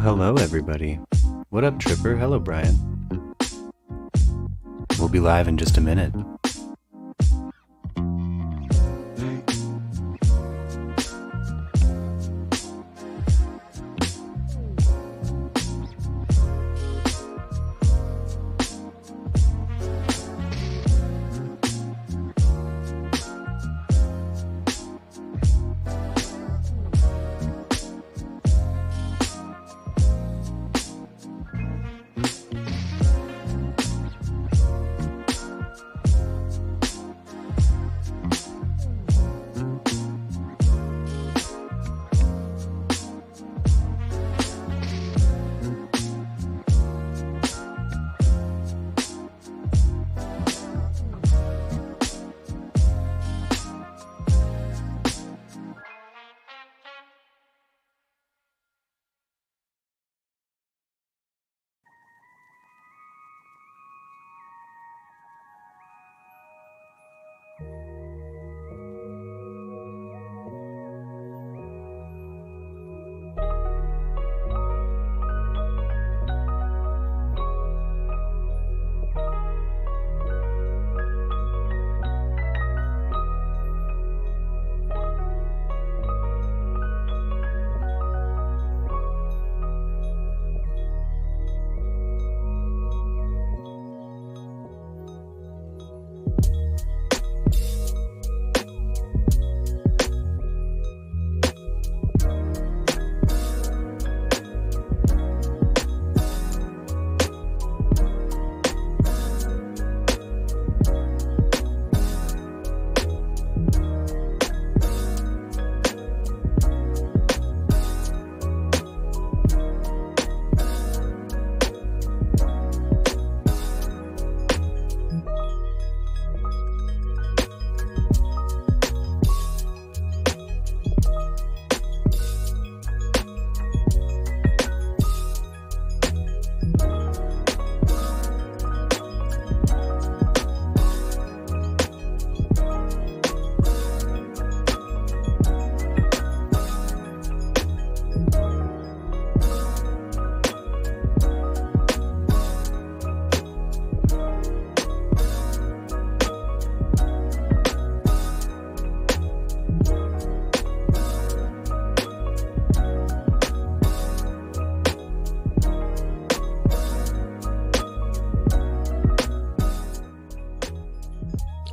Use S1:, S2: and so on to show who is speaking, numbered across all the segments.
S1: Hello everybody. What up, Tripper? Hello, Brian. We'll be live in just a minute.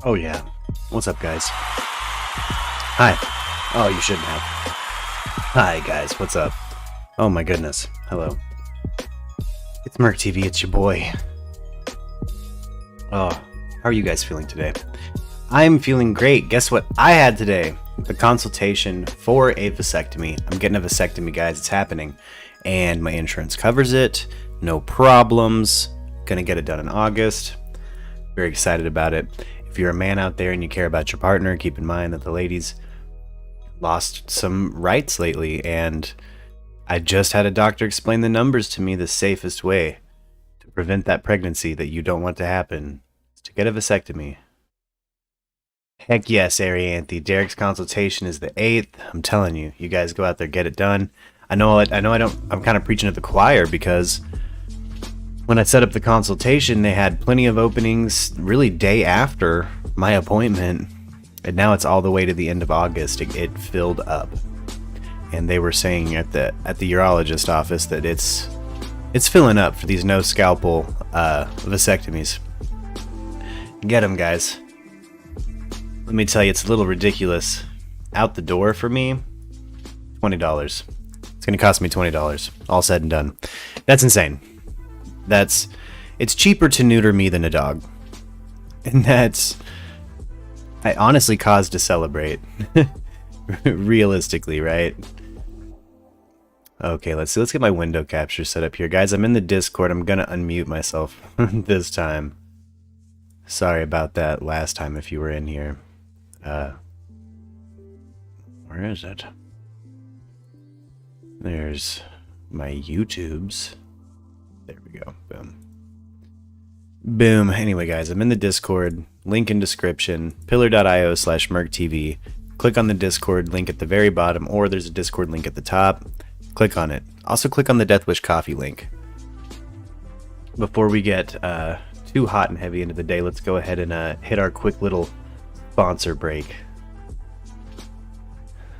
S1: Oh yeah. What's up, guys? Hi. Oh, you shouldn't have. Hi, guys. What's up? Oh my goodness. Hello. It's MURKtv. It's your boy. Oh, how are you guys feeling today? I'm feeling great. Guess what I had today? The consultation for a vasectomy. I'm getting a vasectomy, guys. It's happening. And my insurance covers it. No problems. Gonna get it done in August. Very excited about it. If you're a man out there and you care about your partner, keep in mind that the ladies lost some rights lately, and I just had a doctor explain the numbers to me. The safest way to prevent that pregnancy that you don't want to happen is to get a vasectomy. Heck yes, Arianthe. Derek's consultation is the 8th. I'm telling you, you guys go out there, get it done. I'm kind of preaching to the choir, because when I set up the consultation, they had plenty of openings really day after my appointment. And now it's all the way to the end of August. It filled up. And they were saying at the urologist office that it's filling up for these no scalpel vasectomies. Get them, guys. Let me tell you, it's a little ridiculous. Out the door for me, $20. It's going to cost me $20, all said and done. That's insane. It's cheaper to neuter me than a dog. And I honestly cause to celebrate. Realistically, right? Okay, let's get my window capture set up here. Guys, I'm in the Discord. I'm gonna unmute myself this time. Sorry about that last time if you were in here. Where is it? There's my YouTubes. There we go. Boom. Boom. Anyway, guys, I'm in the Discord. Link in description. Pillar.io/MURKtv. Click on the Discord link at the very bottom, or there's a Discord link at the top. Click on it. Also click on the Death Wish Coffee link. Before we get too hot and heavy into the day, let's go ahead and hit our quick little sponsor break.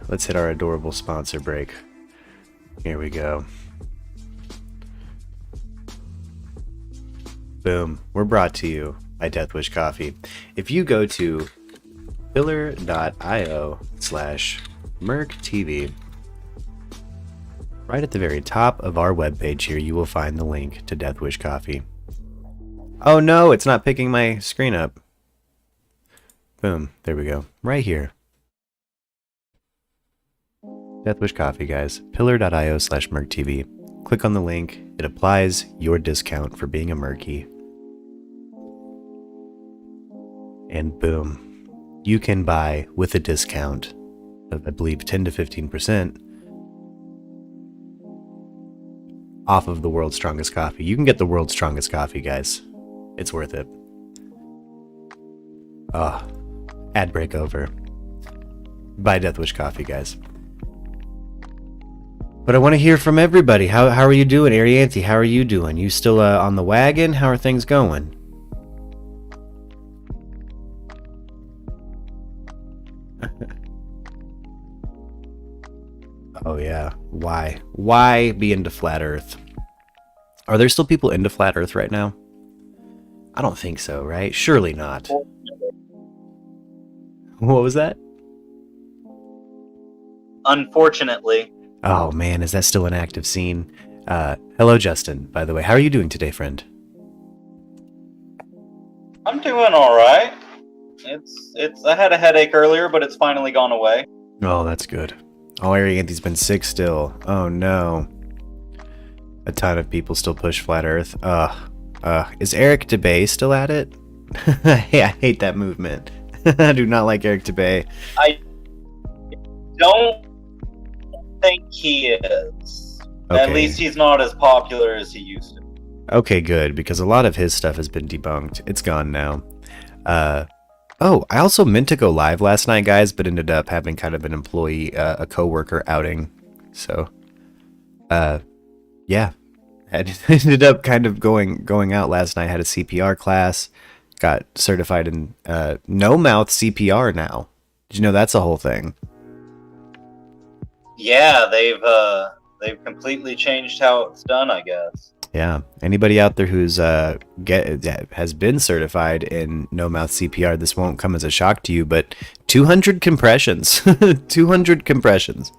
S1: Let's hit our adorable sponsor break. Here we go. Boom. We're brought to you by Death Wish Coffee. If you go to pillar.io/MURKtv, right at the very top of our webpage here, you will find the link to Death Wish Coffee. Oh no, it's not picking my screen up. Boom. There we go. Right here. Death Wish Coffee, guys. Pillar.io/MURKtv. Click on the link. It applies your discount for being a Murky. And boom. You can buy with a discount of, I believe, 10 to 15% off of the world's strongest coffee. You can get the world's strongest coffee, guys. It's worth it. Ad break over. Buy Death Wish Coffee, guys. But I want to hear from everybody. How are you doing, Arianti? How are you doing? You still on the wagon? How are things going? Oh yeah. Why? Why be into Flat Earth? Are there still people into Flat Earth right now? I don't think so, right? Surely not. What was that?
S2: Unfortunately.
S1: Oh man, is that still an active scene? Hello Justin, by the way. How are you doing today, friend?
S2: I'm doing alright. I had a headache earlier, but it's finally gone away.
S1: Oh, that's good. Oh, Arianti's been sick still. Oh no. A ton of people still push Flat Earth. Is Eric DeBay still at it? Hey, I hate that movement. I do not like Eric DeBay.
S2: I don't think he is.
S1: Okay.
S2: At least he's not as popular as he used to.
S1: Okay, good, because a lot of his stuff has been debunked. It's gone now. Oh, I also meant to go live last night, guys, but ended up having kind of an employee, a coworker outing. So, yeah. I ended up kind of going out last night. Had a CPR class. Got certified in no mouth CPR now. Did you know that's a whole thing?
S2: Yeah, they've completely changed how it's done, I guess.
S1: Yeah. Anybody out there who's has been certified in no mouth CPR, this won't come as a shock to you, but 200 compressions. 200 compressions.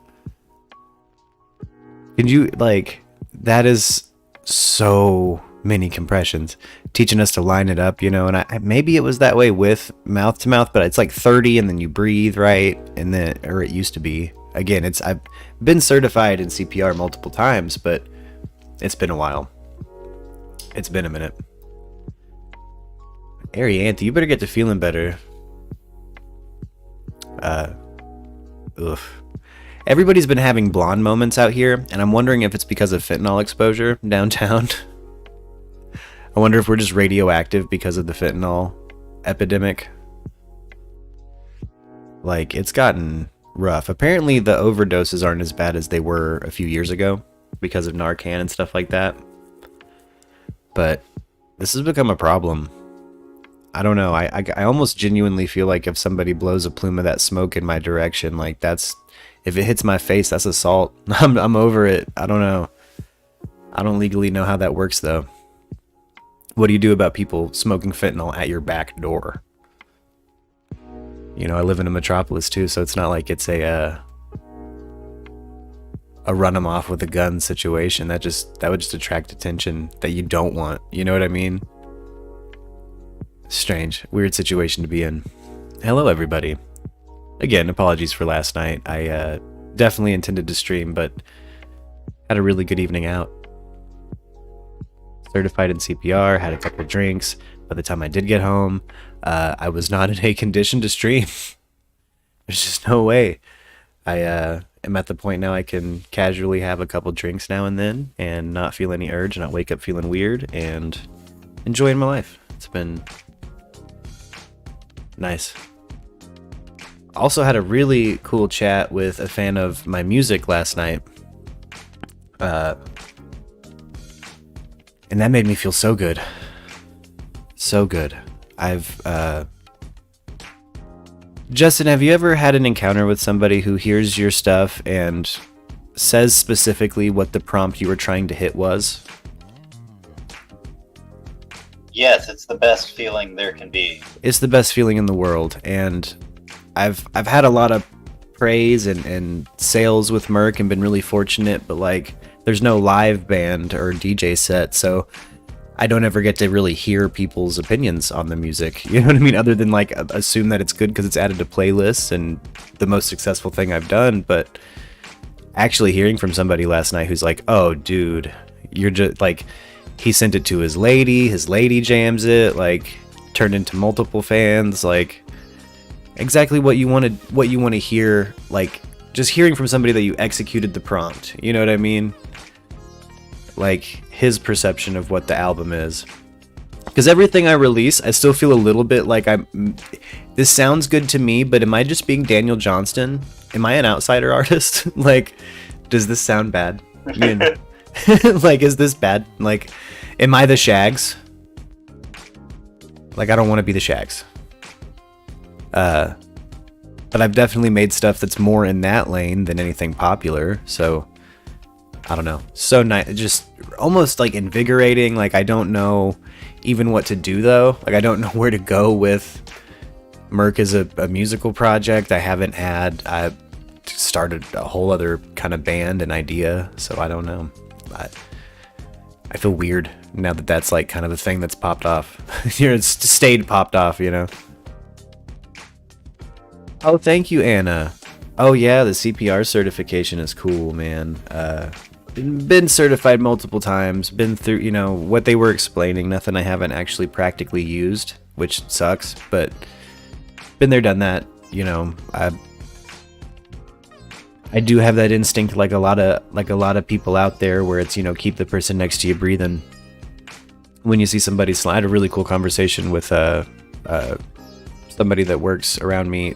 S1: Can you, like, that is so many compressions. Teaching us to line it up, you know, and maybe it was that way with mouth to mouth, but it's like 30 and then you breathe, right? And then, or it used to be. Again, I've been certified in CPR multiple times, but it's been a while. It's been a minute. Arianthi, you better get to feeling better. Everybody's been having blonde moments out here, and I'm wondering if it's because of fentanyl exposure downtown. I wonder if we're just radioactive because of the fentanyl epidemic. Like, it's gotten rough. Apparently, the overdoses aren't as bad as they were a few years ago because of Narcan and stuff like that. But this has become a problem. I don't know. I almost genuinely feel like if somebody blows a plume of that smoke in my direction, like if it hits my face, that's assault. I'm over it. I don't know. I don't legally know how that works though. What do you do about people smoking fentanyl at your back door? You know, I live in a metropolis too, so it's not like it's a run them off with a gun situation. That would just attract attention that you don't want. You know what I mean? Strange, weird situation to be in. Hello, everybody. Again, apologies for last night. I definitely intended to stream, but had a really good evening out. Certified in CPR, had a couple drinks. By the time I did get home, I was not in a condition to stream. There's just no way. I am at the point now I can casually have a couple drinks now and then and not feel any urge, not wake up feeling weird, and enjoying my life. It's been nice. Also had a really cool chat with a fan of my music last night. And that made me feel so good. So good. Justin, have you ever had an encounter with somebody who hears your stuff and says specifically what the prompt you were trying to hit was?
S2: Yes, it's the best feeling there can be.
S1: It's the best feeling in the world, and I've had a lot of praise and sales with Murk and been really fortunate, but like there's no live band or DJ set, so I don't ever get to really hear people's opinions on the music. You know what I mean? Other than like assume that it's good because it's added to playlists and the most successful thing I've done, but actually hearing from somebody last night who's like, "Oh, dude, you're just like." He sent it to his lady jams it, like turned into multiple fans, like exactly what you want to hear, like just hearing from somebody that you executed the prompt. You know what I mean? Like his perception of what the album is. Because everything I release, I still feel a little bit like this sounds good to me, but am I just being Daniel Johnston? Am I an outsider artist? Like, does this sound bad? I mean, like, is this bad? Like, am I the Shags? Like, I don't want to be the Shags. But I've definitely made stuff that's more in that lane than anything popular, so I don't know. So nice, just almost like invigorating. Like, I don't know even what to do though. Like, I don't know where to go with Murk as a musical project. I started a whole other kind of band and idea, so I don't know. I feel weird now that that's like kind of the thing that's popped off. It's stayed popped off, you know. Oh, thank you, Anna. Oh yeah, the CPR certification is cool, man. Been certified multiple times. Been through, you know, what they were explaining. Nothing I haven't actually practically used, which sucks. But been there, done that. You know, I do have that instinct, like a lot of people out there, where it's, you know, keep the person next to you breathing. When you see somebody slide, I had a really cool conversation with somebody that works around me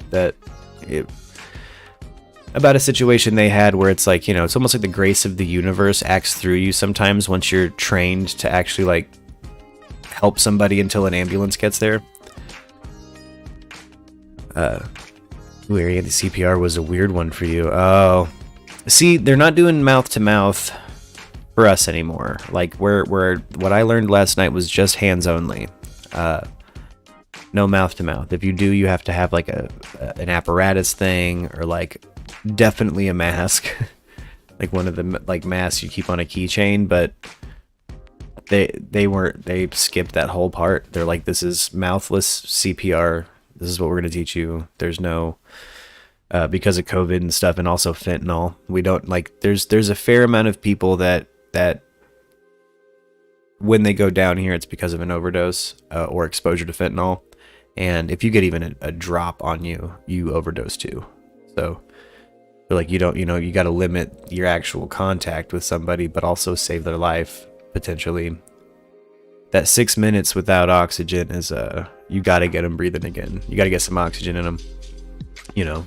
S1: about a situation they had where it's like, you know, it's almost like the grace of the universe acts through you sometimes once you're trained to actually like help somebody until an ambulance gets there. Weary, the CPR was a weird one for you. Oh, see, they're not doing mouth to mouth for us anymore. Like where what I learned last night was just hands only. No mouth to mouth. If you do, you have to have like an apparatus thing, or like definitely a mask, like one of the like masks you keep on a keychain. But they skipped that whole part. They're like, this is mouthless CPR. This is what we're going to teach you. There's no, because of COVID and stuff, and also fentanyl, we don't like, there's a fair amount of people that when they go down here, it's because of an overdose or exposure to fentanyl. And if you get even a drop on you, you overdose too. So they're like, you don't, you know, you got to limit your actual contact with somebody, but also save their life potentially. That 6 minutes without oxygen is you got to get them breathing again. You got to get some oxygen in them, you know.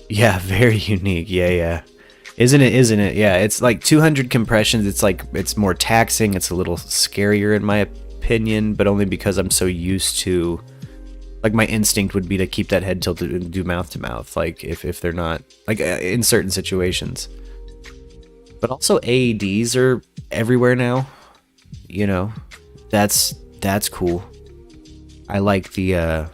S1: Yeah, very unique. Yeah. Isn't it? Isn't it? Yeah, it's like 200 compressions. It's like it's more taxing. It's a little scarier in my opinion, but only because I'm so used to. Like my instinct would be to keep that head tilted and do mouth to mouth. Like if they're not like in certain situations. But also AEDs are everywhere now. You know, that's cool. I like the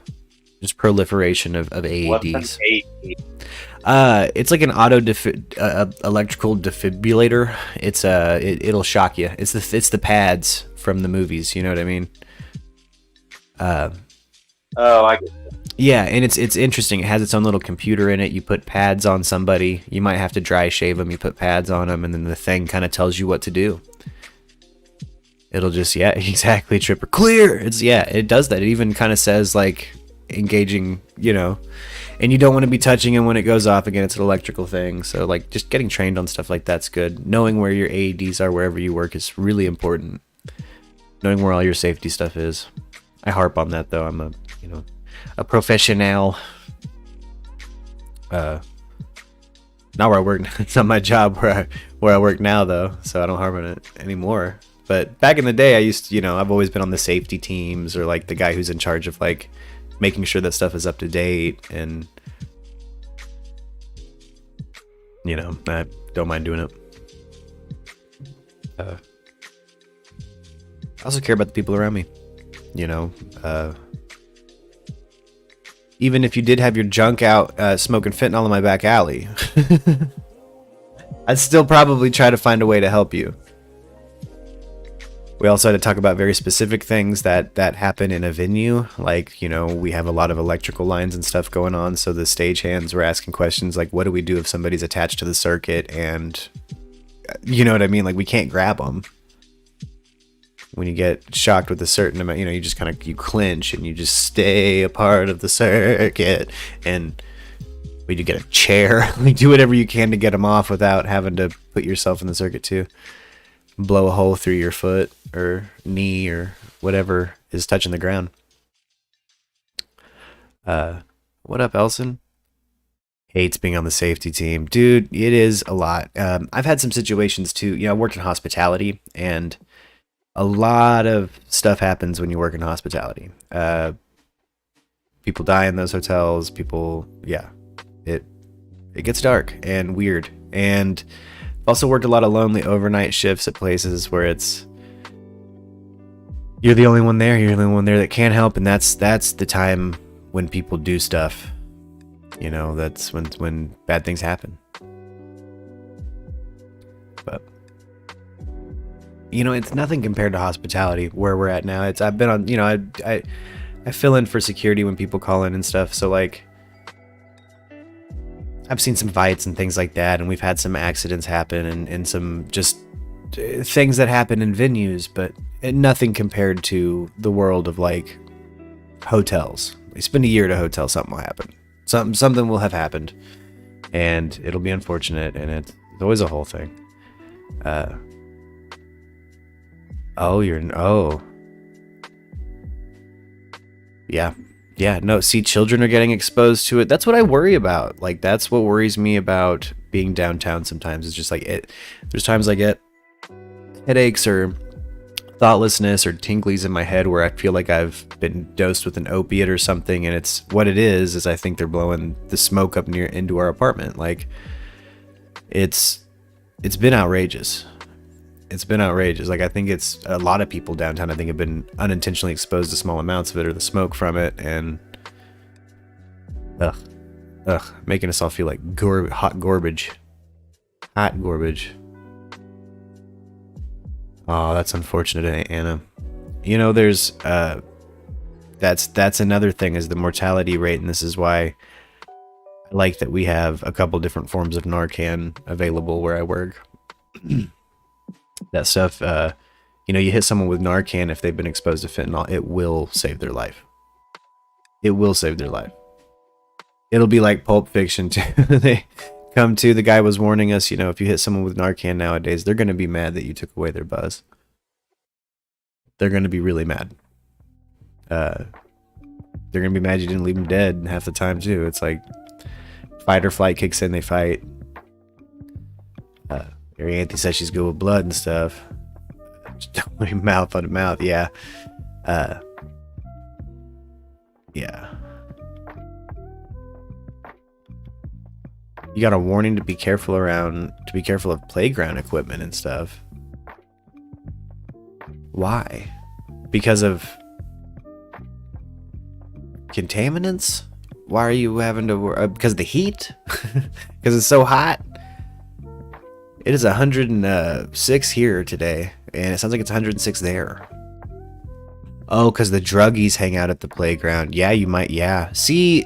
S1: just proliferation of AEDs.
S2: What's an AED?
S1: It's like an electrical defibrillator. It's it'll shock you. It's the pads from the movies. You know what I mean?
S2: Oh, I get that.
S1: Yeah, and it's interesting. It has its own little computer in it. You put pads on somebody. You might have to dry shave them. You put pads on them, and then the thing kind of tells you what to do. It'll just exactly, tripper clear. It does that. It even kind of says like engaging, and you don't want to be touching them when it goes off again. It's an electrical thing, so like just getting trained on stuff like that's good. Knowing where your AEDs are wherever you work is really important. Knowing where all your safety stuff is. I harp on that though. I'm a professional. Not where I work. It's not my job where I work now though, so I don't harp on it anymore. But back in the day, I used to, I've always been on the safety teams or like the guy who's in charge of like making sure that stuff is up to date, and I don't mind doing it. I also care about the people around me. Even if you did have your junk out smoking fentanyl in my back alley, I'd still probably try to find a way to help you. We also had to talk about very specific things that happen in a venue. Like, we have a lot of electrical lines and stuff going on. So the stagehands were asking questions like, what do we do if somebody's attached to the circuit? And you know what I mean? Like, we can't grab them. When you get shocked with a certain amount, you just you clinch and you just stay a part of the circuit. And we do get a chair. Like, do whatever you can to get them off without having to put yourself in the circuit too. Blow a hole through your foot or knee or whatever is touching the ground. What up, Elson? Hates being on the safety team. Dude, it is a lot. I've had some situations too. I worked in hospitality, and a lot of stuff happens when you work in hospitality. People die in those hotels. It gets dark and weird. And also worked a lot of lonely overnight shifts at places where you're the only one there. You're the only one there that can help, and that's the time when people do stuff. That's when bad things happen. But it's nothing compared to hospitality where we're at now. I've been on, I fill in for security when people call in and stuff. So like, I've seen some fights and things like that, and we've had some accidents happen and some just things that happen in venues, but nothing compared to the world of like hotels. You spend a year at a hotel, something will happen. Something will have happened, and it'll be unfortunate, and it's always a whole thing. Yeah, no, see, children are getting exposed to it. That's what I worry about. Like, that's what worries me about being downtown sometimes. It's just like there's times I get headaches or thoughtlessness or tinglies in my head where I feel like I've been dosed with an opiate or something, and it's what it is I think they're blowing the smoke up into our apartment. Like, it's been outrageous. It's been outrageous. Like, I think it's a lot of people downtown, I think, have been unintentionally exposed to small amounts of it or the smoke from it, and making us all feel like hot garbage. Oh, that's unfortunate, Anna. There's that's another thing, is the mortality rate, and this is why I like that we have a couple different forms of Narcan available where I work. That stuff, you hit someone with Narcan, if they've been exposed to fentanyl, it will save their life. It will save their life. It'll be like Pulp Fiction too. They come to, the guy was warning us, if you hit someone with Narcan nowadays, they're going to be mad that you took away their buzz. They're going to be really mad. They're going to be mad you didn't leave them dead half the time too. It's like fight or flight kicks in, they fight. Gary Anthony says she's good with blood and stuff. Just don't mouth on mouth, yeah. Yeah. You got a warning to be careful of playground equipment and stuff. Why? Because of contaminants? Why are you having to because of the heat? Because it's so hot? It is 106 here today, and it sounds like it's 106 there. Oh, because the druggies hang out at the playground. Yeah, you might, yeah. See,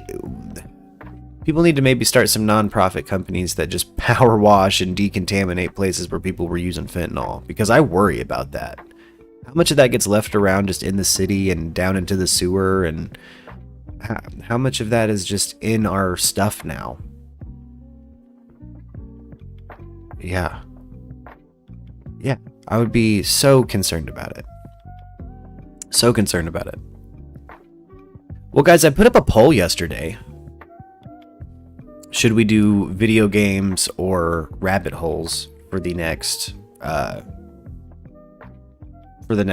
S1: people need to maybe start some non-profit companies that just power wash and decontaminate places where people were using fentanyl, because I worry about that. How much of that gets left around just in the city and down into the sewer, and how much of that is just in our stuff now? Yeah. Yeah, I would be so concerned about it. So concerned about it. Well, guys, I put up a poll yesterday. Should we do video games or rabbit holes for the next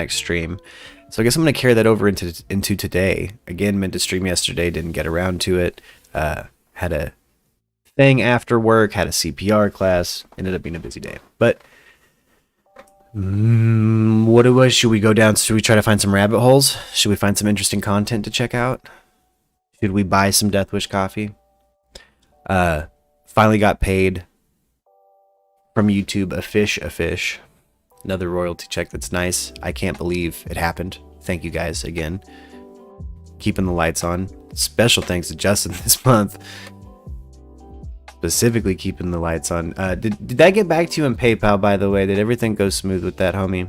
S1: stream? So I guess I'm going to carry that over into today. Again, meant to stream yesterday, didn't get around to it. Had a thing after work, had a CPR class, ended up being a busy day. But should we go down? Should we try to find some rabbit holes? Should we find some interesting content to check out? Should we buy some Death Wish coffee? Finally got paid from YouTube. A fish. Another royalty check. That's nice. I can't believe it happened. Thank you guys again. Keeping the lights on. Special thanks to Justin this month. Specifically keeping the lights on. Did I get back to you on PayPal, by the way? Did everything go smooth with that, homie?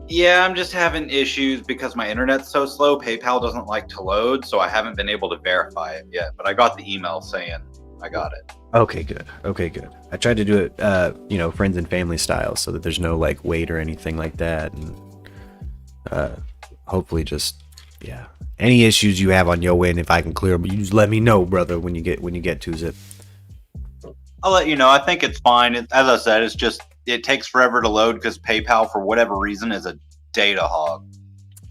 S2: Yeah, I'm just having issues because my internet's so slow. PayPal doesn't like to load, so I haven't been able to verify it yet. But I got the email saying I got it. Okay, good. I tried to do it, friends and family style, so that there's no like wait or anything like that, and hopefully just any issues you have on your end, if I can clear them, you just let me know, brother, when you get to it. I'll let you know. I think it's fine. As I said, it's just it takes forever to load because PayPal, for whatever reason, is a data hog.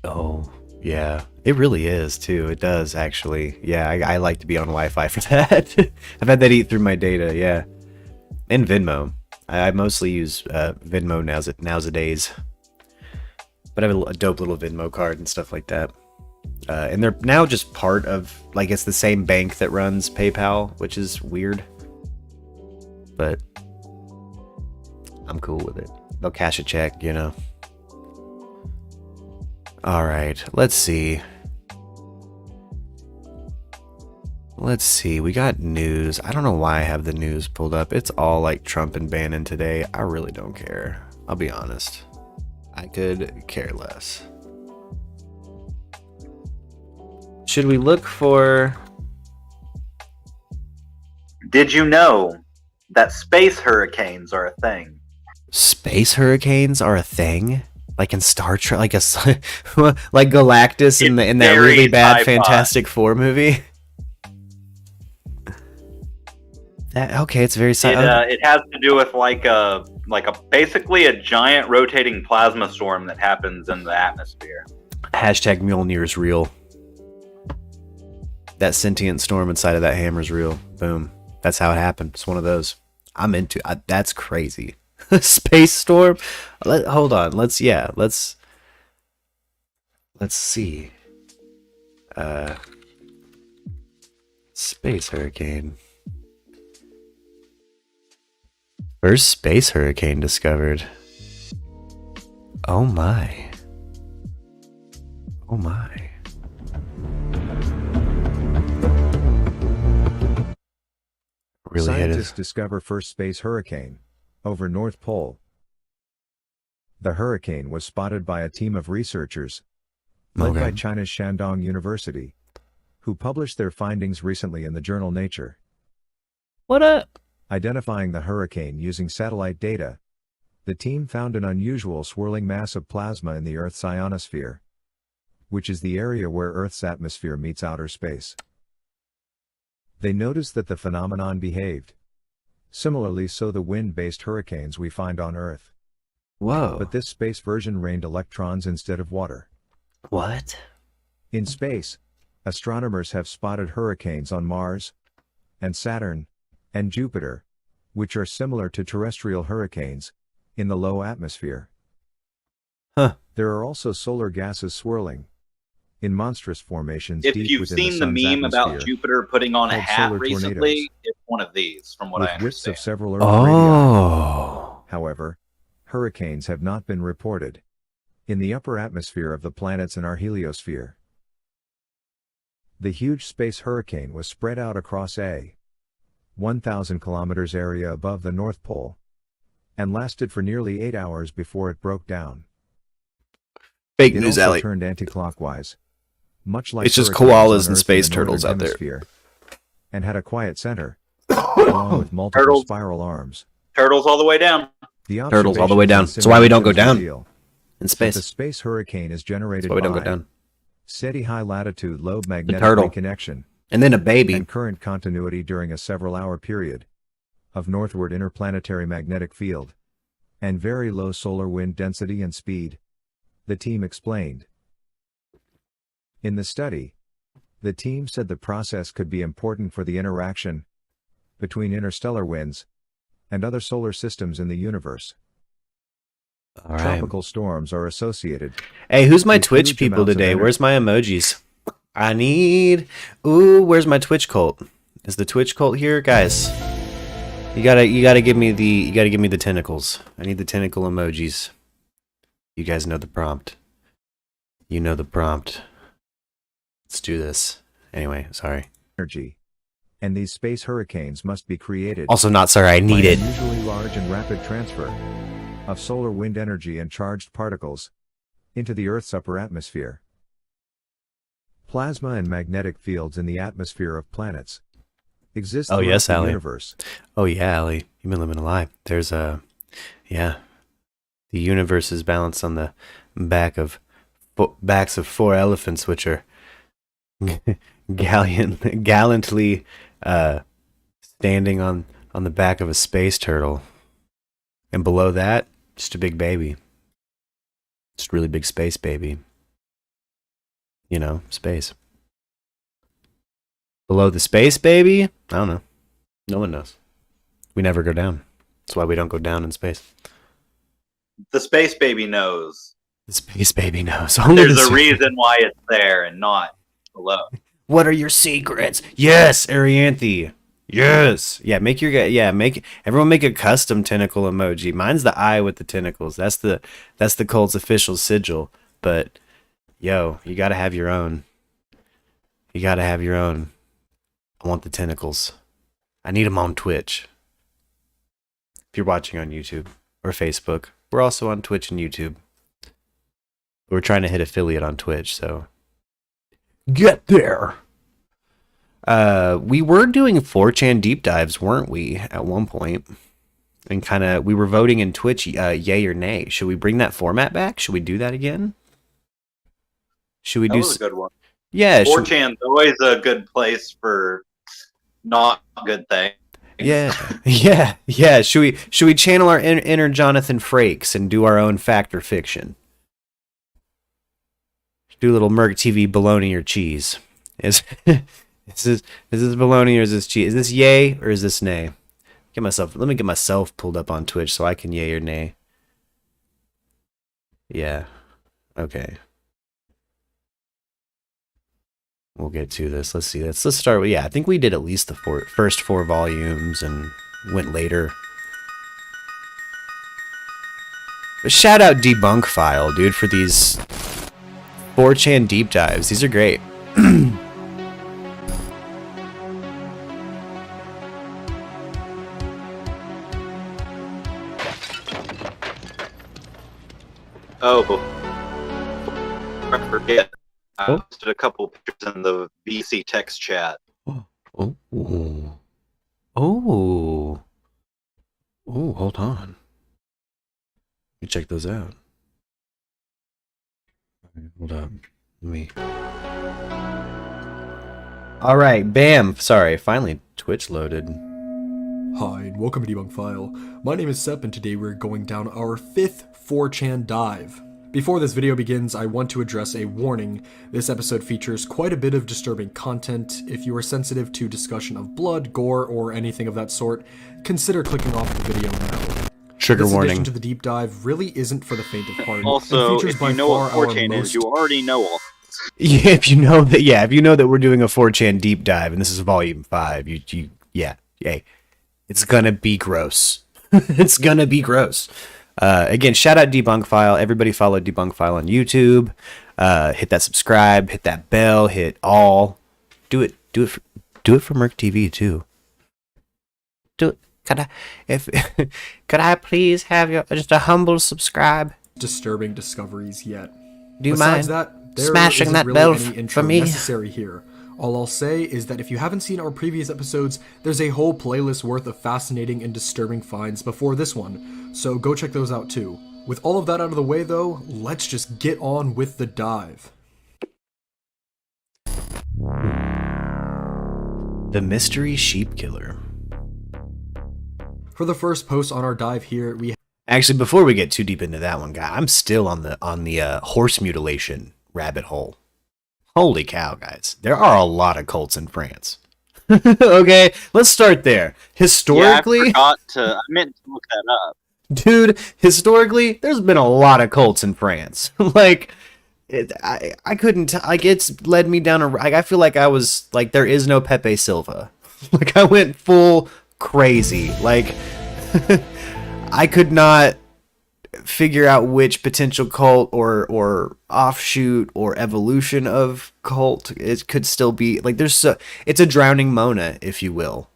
S1: Oh, yeah. It really is, too. It does, actually. Yeah, I like to be on Wi-Fi for that. I've had that eat through my data, yeah. And Venmo. I mostly use Venmo nowadays. But I have a dope little Venmo card and stuff like that. And they're now just part of, like, it's the same bank that runs PayPal, which is weird. But I'm cool with it. They'll cash a check, Alright, let's see. We got news. I don't know why I have the news pulled up. It's all like Trump and Bannon today. I really don't care. I'll be honest. I could care less. Should we look for...
S2: Did you know that space hurricanes are a thing?
S1: Space hurricanes are a thing? Like in Star Trek, like like Galactus in that really bad Fantastic Four movie. It's very
S2: it has to do with like a basically a giant rotating plasma storm that happens in the atmosphere.
S1: Hashtag Mjolnir is real. That sentient storm inside of that hammer is real. Boom. That's how it happened. It's one of those. I'm into. That's crazy. Space storm. Hold on. Let's see. Space hurricane. First space hurricane discovered. Oh my. Really
S3: Scientists discover first space hurricane over North Pole. The hurricane was spotted by a team of researchers led by China's Shandong University, who published their findings recently in the journal Nature.
S1: What up?
S3: Identifying the hurricane using satellite data, the team found an unusual swirling mass of plasma in the Earth's ionosphere, which is the area where Earth's atmosphere meets outer space. They noticed that the phenomenon behaved Similarly, so the wind-based hurricanes we find on Earth.
S1: Whoa.
S3: But this space version rained electrons instead of water.
S1: What?
S3: In space, astronomers have spotted hurricanes on Mars, and Saturn, and Jupiter, which are similar to terrestrial hurricanes, in the low atmosphere.
S1: Huh.
S3: There are also solar gases swirling in monstrous formations
S2: If
S3: deep
S2: you've
S3: within the
S2: seen the
S3: sun's
S2: meme about
S3: atmosphere,
S2: Jupiter putting on a
S3: called
S2: hat
S3: solar
S2: recently,
S3: tornadoes,
S2: it's one of these, from what
S3: with
S2: I
S3: wisps of
S2: understand.
S3: several Earth radii.
S1: Oh.
S3: However, hurricanes have not been reported in the upper atmosphere of the planets in our heliosphere. The huge space hurricane was spread out across a 1,000 kilometers area above the North Pole, and lasted for nearly 8 hours before it broke down.
S1: Fake
S3: It
S1: news,
S3: also
S1: Allie.
S3: turned anti-clockwise, much like
S1: It's just
S3: hurricanes
S1: koalas
S3: on
S1: and
S3: Earth in
S1: space
S3: the
S1: turtles
S3: northern
S1: out there.
S3: hemisphere, and had a quiet center, along with multiple
S2: Turtles.
S3: spiral arms.
S2: Turtles all the way down.
S3: The
S1: Turtles all the way down.
S3: observations and
S1: That's why we don't go
S3: simulations
S1: down
S3: reveal
S1: in
S3: that
S1: space.
S3: the space hurricane is generated
S1: That's why we don't
S3: by
S1: go down.
S3: steady high latitude lobe magnetic
S1: turtle.
S3: reconnection
S1: And then a baby.
S3: and current continuity during a several-hour period of northward interplanetary magnetic field and very low solar wind density and speed, the team explained. In the study, the team said the process could be important for the interaction between interstellar winds and other solar systems in the universe.
S1: All right.
S3: Tropical storms are associated.
S1: Hey, who's my
S3: with
S1: Twitch
S3: huge
S1: people
S3: amounts of
S1: today?
S3: energy.
S1: Where's my emojis? I need. Ooh, where's my Twitch cult? Is the Twitch cult here, guys? You gotta give me the tentacles. I need the tentacle emojis. You guys know the prompt. You know the prompt. Let's do this. Anyway, sorry.
S3: Energy. And these space hurricanes must be created
S1: Also not sorry, I
S3: by
S1: need it.
S3: an unusually large and rapid transfer of solar wind energy and charged particles into the Earth's upper atmosphere. Plasma and magnetic fields in the atmosphere of planets exist
S1: Oh,
S3: throughout
S1: yes,
S3: the
S1: Allie.
S3: universe.
S1: Oh yeah, Allie. You've been living a lie. There's yeah. The universe is balanced on the backs of 4 elephants, which are gallantly standing on the back of a space turtle. And below that, just a big baby. Just a really big space baby. You know, space. Below the space baby? I don't know. No one knows. We never go down. That's why we don't go down in space.
S2: The space baby knows.
S1: The space baby knows. Only
S2: There's
S1: the
S2: a reason why it's there and not below.
S1: What are your secrets? Yes, Arianthe. Yes. Yeah, everyone make a custom tentacle emoji. Mine's the eye with the tentacles. That's the cult's official sigil. But yo, you gotta have your own. You gotta have your own. I want the tentacles. I need them on Twitch. If you're watching on YouTube or Facebook, we're also on Twitch and YouTube. We're trying to hit affiliate on Twitch, so get there. We were doing 4chan deep dives, weren't we, at one point? And we were voting in Twitch, yay or nay. Should we bring that format back? Should we do that again? Should we
S2: That
S1: do?
S2: was a good one.
S1: Yeah.
S2: 4chan's always a good place for not good things.
S1: Yeah. Should we channel our inner Jonathan Frakes and do our own fact or fiction? Do a little MURKtv bologna or cheese. Is this bologna or is this cheese? Is this yay or is this nay? Let me get myself pulled up on Twitch so I can yay or nay. Yeah. Okay. We'll get to this. Let's see. Let's start with, I think we did at least the first 4 volumes and went later. But shout out Debunk File, dude, for these 4chan deep dives. These are great.
S2: Oh, I forget. I
S1: Oh.
S2: posted a couple pictures in the VC text chat.
S1: Oh, hold on. Let me check those out. Hold up. All right, bam. Sorry, finally Twitch loaded.
S4: Hi, and welcome to Debunk File. My name is Sep, and today we're going down our 5th 4chan dive. Before this video begins, I want to address a warning. This episode features quite a bit of disturbing content. If you are sensitive to discussion of blood, gore, or anything of that sort, consider clicking off the video now.
S1: Trigger
S4: this
S1: warning.
S4: Addition to the deep dive really isn't for the faint of heart.
S5: Also,
S4: features
S5: if
S4: by
S5: you know
S4: far
S5: what
S4: our
S5: 4chan
S4: most...
S5: is, you already know all.
S1: Yeah, if you know that we're doing a 4chan deep dive, and this is volume 5, hey, it's gonna be gross. It's gonna be gross. Again, shout out Debunk File. Everybody follow Debunk File on YouTube. Hit that subscribe, hit that bell, hit all. Do it for MURKtv too. Do it. Could I please have just a humble subscribe?
S4: disturbing discoveries yet.
S1: Do you
S4: Besides
S1: mind
S4: that, there
S1: smashing
S4: isn't
S1: that
S4: really
S1: bell
S4: any intro
S1: for me?
S4: necessary here. All I'll say is that if you haven't seen our previous episodes, there's a whole playlist worth of fascinating and disturbing finds before this one, so go check those out too. With all of that out of the way though, let's just get on with the dive.
S1: The mystery sheep killer.
S4: For the first post on our dive here, we
S1: Actually, before we get too deep into that one, guy, I'm still on the horse mutilation rabbit hole. Holy cow, guys. There are a lot of cults in France. Okay, let's start there. Historically,
S5: I meant to look that up.
S1: dude, historically, there's been a lot of cults in France. I couldn't, it's led me down I feel like I was, there is no Pepe Silva. I went full crazy. I could not figure out which potential cult or offshoot or evolution of cult it could still be. It's a drowning Mona, if you will,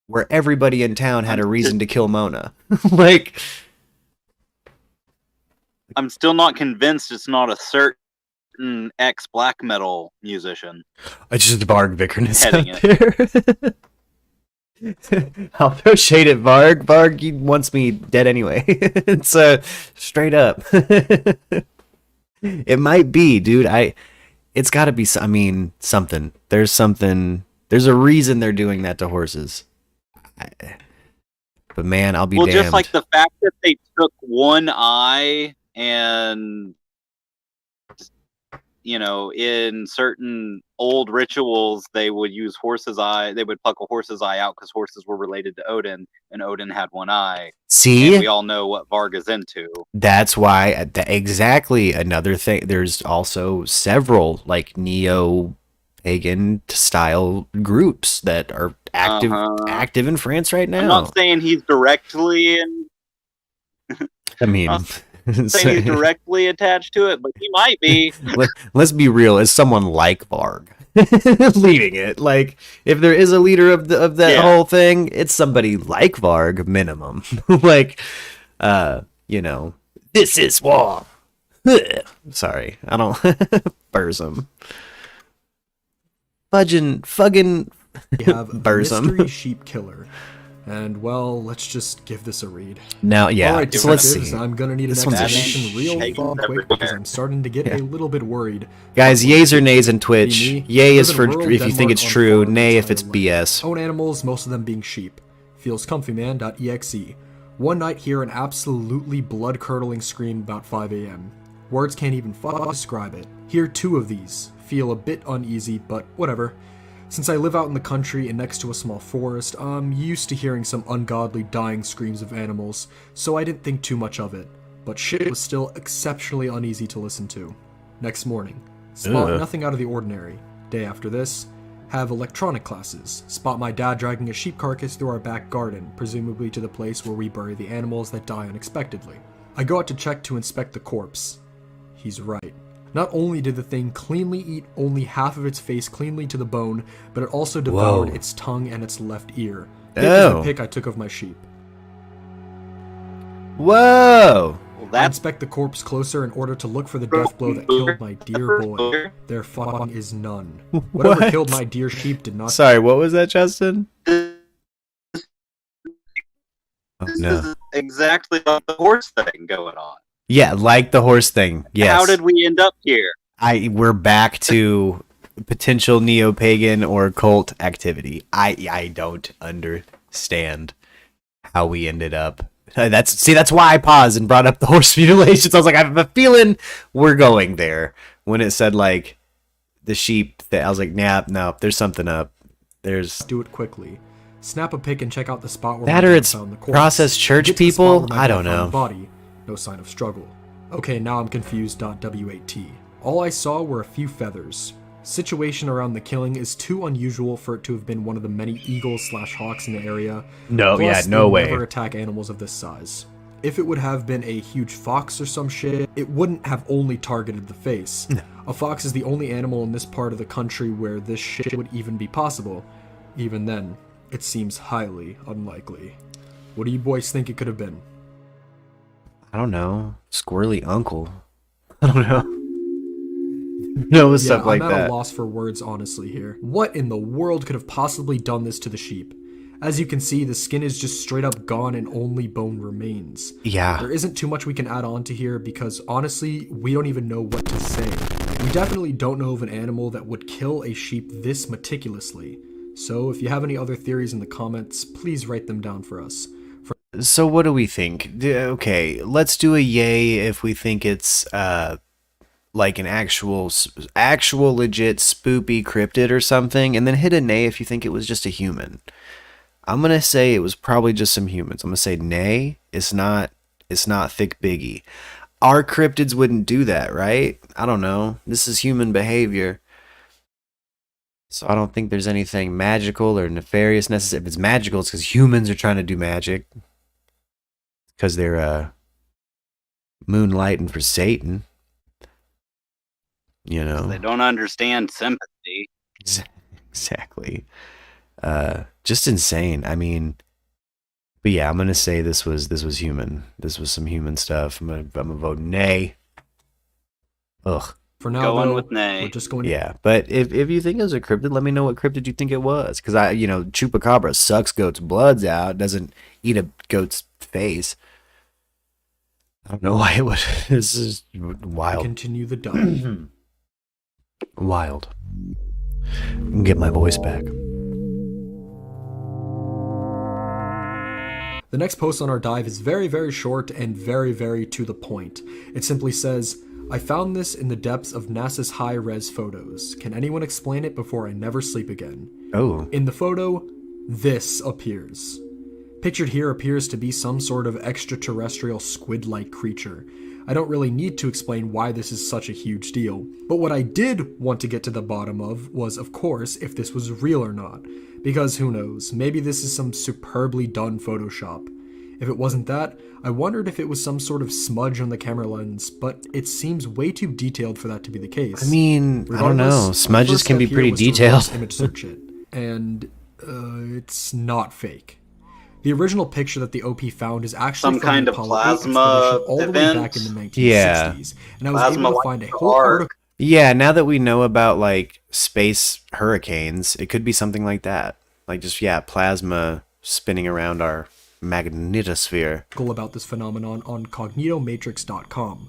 S1: where everybody in town had a reason to kill Mona.
S5: I'm still not convinced it's not a certain ex-black metal musician.
S1: It's just Varg Vikernes
S5: Heading
S1: out there. I'll throw shade at Varg. Varg, he wants me dead anyway. It's straight up. It might be, dude. It's got to be. Something. There's something. There's a reason they're doing that to horses. But man, I'll be damned.
S5: Just like the fact that they took one eye and, in certain old rituals, they would use horse's eye. They would pluck a horse's eye out because horses were related to Odin, and Odin had one eye.
S1: See?
S5: And we all know what Varg is into.
S1: That's why, exactly, another thing. There's also several, neo-pagan style groups that are active in France right now.
S5: I'm not saying he's directly in... saying he's directly attached to it, but he might be.
S1: Let's be real. Is someone like Varg leading it? If there is a leader of that whole thing, it's somebody like Varg, minimum. This is war. Sorry, I don't. Burzum. Fuggin.
S4: we have the
S1: Burzum.
S4: mystery sheep killer. And, well, let's just give this a read.
S1: Now, yeah,
S4: Alright,
S1: so let's
S4: detectives,
S1: see.
S4: I'm gonna need an
S1: This one's a
S4: explanation real
S5: shaking
S4: quick because I'm starting to get a little bit worried.
S1: Guys, yays or nays in Twitch. Yay is for
S4: Live in rural
S1: if you think
S4: Denmark
S1: it's
S4: on
S1: true,
S4: farms
S1: nay if
S4: entire
S1: it's
S4: life.
S1: BS.
S4: Own animals, most of them being sheep. Feels comfy, man.exe. One night, hear an absolutely blood-curdling scream about 5 a.m. Words can't even describe it. Hear 2 of these. Feel a bit uneasy, but whatever. Since I live out in the country and next to a small forest, I'm used to hearing some ungodly dying screams of animals, so I didn't think too much of it. But shit was still exceptionally uneasy to listen to. Next morning. Spot nothing out of the ordinary. Day after this. Have electronic classes. Spot my dad dragging a sheep carcass through our back garden, presumably to the place where we bury the animals that die unexpectedly. I go out to check to inspect the corpse. He's right. Not only did the thing cleanly eat only half of its face cleanly to the bone, but it also devoured its tongue and its left ear. Big as the pick I took of my sheep.
S1: Whoa!
S4: I inspect the corpse closer in order to look for the death blow that killed my dear boy. There fucking is none. Whatever killed my dear sheep did not...
S1: Sorry, what was that, Justin?
S5: This is exactly like the horse thing going on.
S1: Yeah, like the horse thing. Yes.
S5: How did we end up here?
S1: We're back to potential neo-pagan or cult activity. I don't understand. how we ended up. That's why I paused and brought up the horse mutilations. I was like, I have a feeling we're going there. When it said like the sheep, I was like, nah, no, there's something up.
S4: Do it quickly. Snap a pic and check out the spot where
S1: that, or it's
S4: found the corpse.
S1: processed church people. I don't know.
S4: Body, no sign of struggle. Okay, now I'm confused. .w8t. All I saw were a few feathers. Situation around the killing is too unusual for it to have been one of the many eagles/hawks in the area.
S1: No,
S4: Plus,
S1: yeah, no way.
S4: They never attack animals of this size. If it would have been a huge fox or some shit, it wouldn't have only targeted the face. A fox is the only animal in this part of the country where this shit would even be possible. Even then, it seems highly unlikely. What do you boys think it could have been?
S1: I don't know. Squirrely uncle. I don't know. No, stuff like that.
S4: I'm at a loss for words, honestly, here. What in the world could have possibly done this to the sheep? As you can see, the skin is just straight up gone and only bone remains.
S1: Yeah.
S4: There isn't too much we can add on to here because, honestly, we don't even know what to say. We definitely don't know of an animal that would kill a sheep this meticulously. So if you have any other theories in the comments, please write them down for us.
S1: So what do we think? Okay, let's do a yay if we think it's like an actual legit spoopy cryptid or something, and then hit a nay if you think it was just a human. I'm gonna say it was probably just some humans. I'm gonna say nay. It's not thick biggie. Our cryptids wouldn't do that, right? I don't know. This is human behavior. So I don't think there's anything magical or nefarious necessary. If it's magical, it's because humans are trying to do magic. Because they're moonlighting for Satan. You know.
S5: They don't understand sympathy.
S1: Exactly. Just insane. I mean, but yeah, I'm gonna say this was human. This was some human stuff. I'm gonna vote nay. Ugh.
S4: For now,
S5: going with nay.
S4: We're just going.
S1: Yeah, but if you think it was a cryptid, let me know what cryptid you think it was. Because chupacabra sucks goat's bloods out, doesn't eat a goat's face. I don't know why it would. This is wild.
S4: Continue the dive.
S1: Wild. Get my voice back.
S4: The next post on our dive is very, very short and very, very to the point. It simply says, I found this in the depths of NASA's high-res photos. Can anyone explain it before I never sleep again?
S1: Oh.
S4: In the photo, this appears. Pictured here appears to be some sort of extraterrestrial squid-like creature. I don't really need to explain why this is such a huge deal, but what I did want to get to the bottom of was, of course, if this was real or not. Because who knows, maybe this is some superbly done Photoshop. If it wasn't that, I wondered if it was some sort of smudge on the camera lens, but it seems way too detailed for that to be the case.
S1: I mean, I don't know. Smudges can be pretty detailed.
S4: Image search it, and it's not fake. The original picture that the OP found is actually
S5: some
S4: from
S5: kind
S4: the
S5: of
S4: Apollo 8
S5: plasma
S4: expedition all the way
S5: event.
S4: back in the 1960s.
S1: Yeah.
S4: And I was able to find a whole
S5: arc.
S4: article.
S1: Yeah, now that we know about like space hurricanes, it could be something like that. Like just plasma spinning around our magnetosphere.
S4: About this phenomenon on cognitomatrix.com.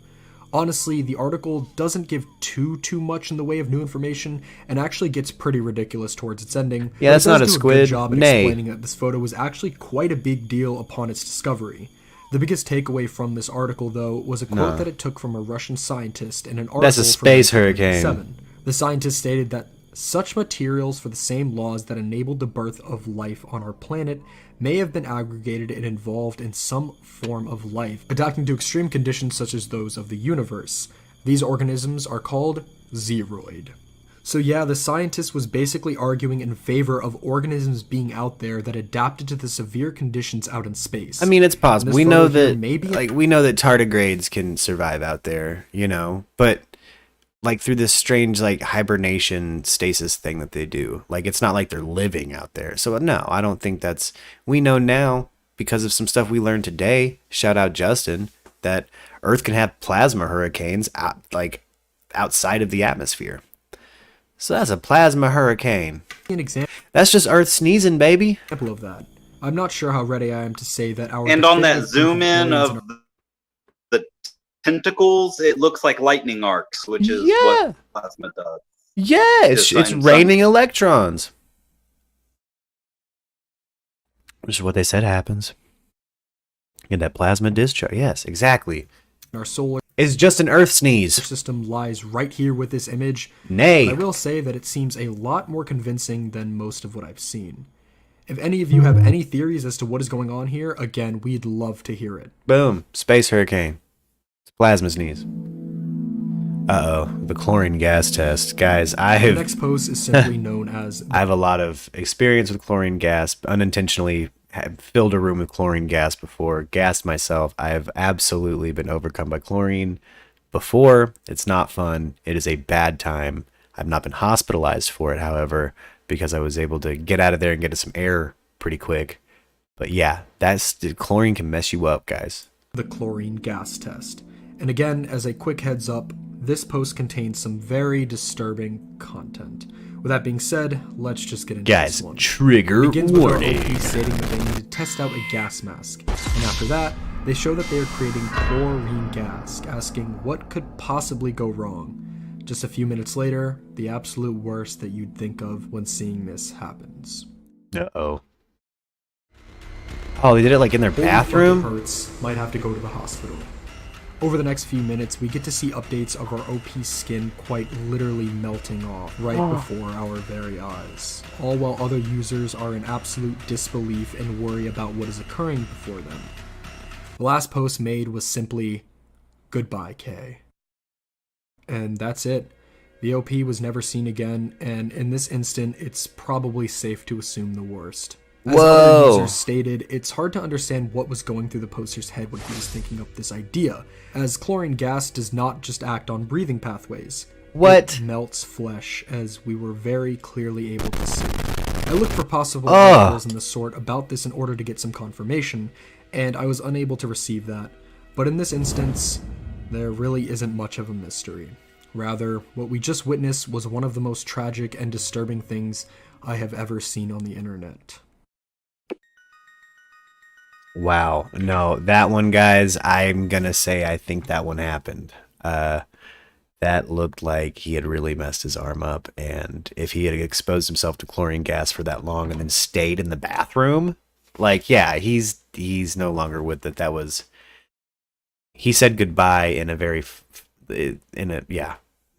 S4: Honestly, the article doesn't give too much in the way of new information and actually gets pretty ridiculous towards its ending.
S1: Yeah, that's not a squid.
S4: A good job at
S1: Nay.
S4: explaining that this photo was actually quite a big deal upon its discovery. The biggest takeaway from this article, though, was a quote that it took from a Russian scientist in an article.
S1: That's a space hurricane.
S4: 1997. The scientist stated that such materials for the same laws that enabled the birth of life on our planet may have been aggregated and involved in some form of life, adapting to extreme conditions such as those of the universe. These organisms are called Zeroid. So yeah, the scientist was basically arguing in favor of organisms being out there that adapted to the severe conditions out in space.
S1: I mean, it's possible.
S4: And
S1: We
S4: this
S1: know
S4: photo here
S1: that
S4: may be
S1: we know that tardigrades can survive out there, but like through this strange like hibernation stasis thing that they do. Like it's not like they're living out there. So no, I don't think that's, we know now because of some stuff we learned today, shout out Justin, that Earth can have plasma hurricanes outside of the atmosphere. So that's a plasma hurricane.
S4: an example
S1: That's just Earth sneezing, baby.
S4: of that. I'm not sure how ready I am to say that our
S5: And on that
S4: definitive
S5: zoom in
S4: aliens
S5: of the tentacles, it looks like lightning arcs, which is
S1: Yeah.
S5: what plasma does.
S1: Yeah, it's
S5: Designed
S1: raining electrons. Which is what they said happens. And that plasma discharge. Yes, exactly.
S4: Our solar
S1: It's just an Earth sneeze.
S4: system lies right here with this image.
S1: Nay.
S4: But I will say that it seems a lot more convincing than most of what I've seen. If any of you have any theories as to what is going on here, again, we'd love to hear it.
S1: Boom. Space hurricane. It's plasma sneeze. Uh-oh. The chlorine gas test. Guys,
S4: The next post is simply known as
S1: I have a lot of experience with chlorine gas. Unintentionally have filled a room with chlorine gas before. Gassed myself. I have absolutely been overcome by chlorine before. It's not fun. It is a bad time. I've not been hospitalized for it, however, because I was able to get out of there and get to some air pretty quick. But yeah, chlorine can mess you up, guys.
S4: the chlorine gas test. And again, as a quick heads up, this post contains some very disturbing content. With that being said, let's just get into
S1: Guys,
S4: this one.
S1: trigger
S4: It begins with our
S1: warning.
S4: OP stating that they need to test out a gas mask. And after that, they show that they are creating chlorine gas, asking what could possibly go wrong. Just a few minutes later, the absolute worst that you'd think of when seeing this happens.
S1: Uh-oh. Oh, they did it like in their
S4: Holy
S1: bathroom?
S4: fucking hurts, might have to go to the hospital. Over the next few minutes, we get to see updates of our OP skin quite literally melting off right before our very eyes. All while other users are in absolute disbelief and worry about what is occurring before them. The last post made was simply, "Goodbye, K." And that's it. The OP was never seen again, and in this instant, it's probably safe to assume the worst. As other
S1: Whoa.
S4: users stated, it's hard to understand what was going through the poster's head when he was thinking up this idea, as chlorine gas does not just act on breathing pathways.
S1: What?
S4: It melts flesh, as we were very clearly able to see. I looked for possible
S1: Ugh.
S4: articles in the sort about this in order to get some confirmation, and I was unable to receive that. But in this instance, there really isn't much of a mystery. Rather, what we just witnessed was one of the most tragic and disturbing things I have ever seen on the internet.
S1: Wow. No, that one, guys, I'm gonna say I think that one happened. That looked like he had really messed his arm up, and if he had exposed himself to chlorine gas for that long and then stayed in the bathroom, like, yeah, he's no longer with it. That was... He said goodbye in a very... yeah,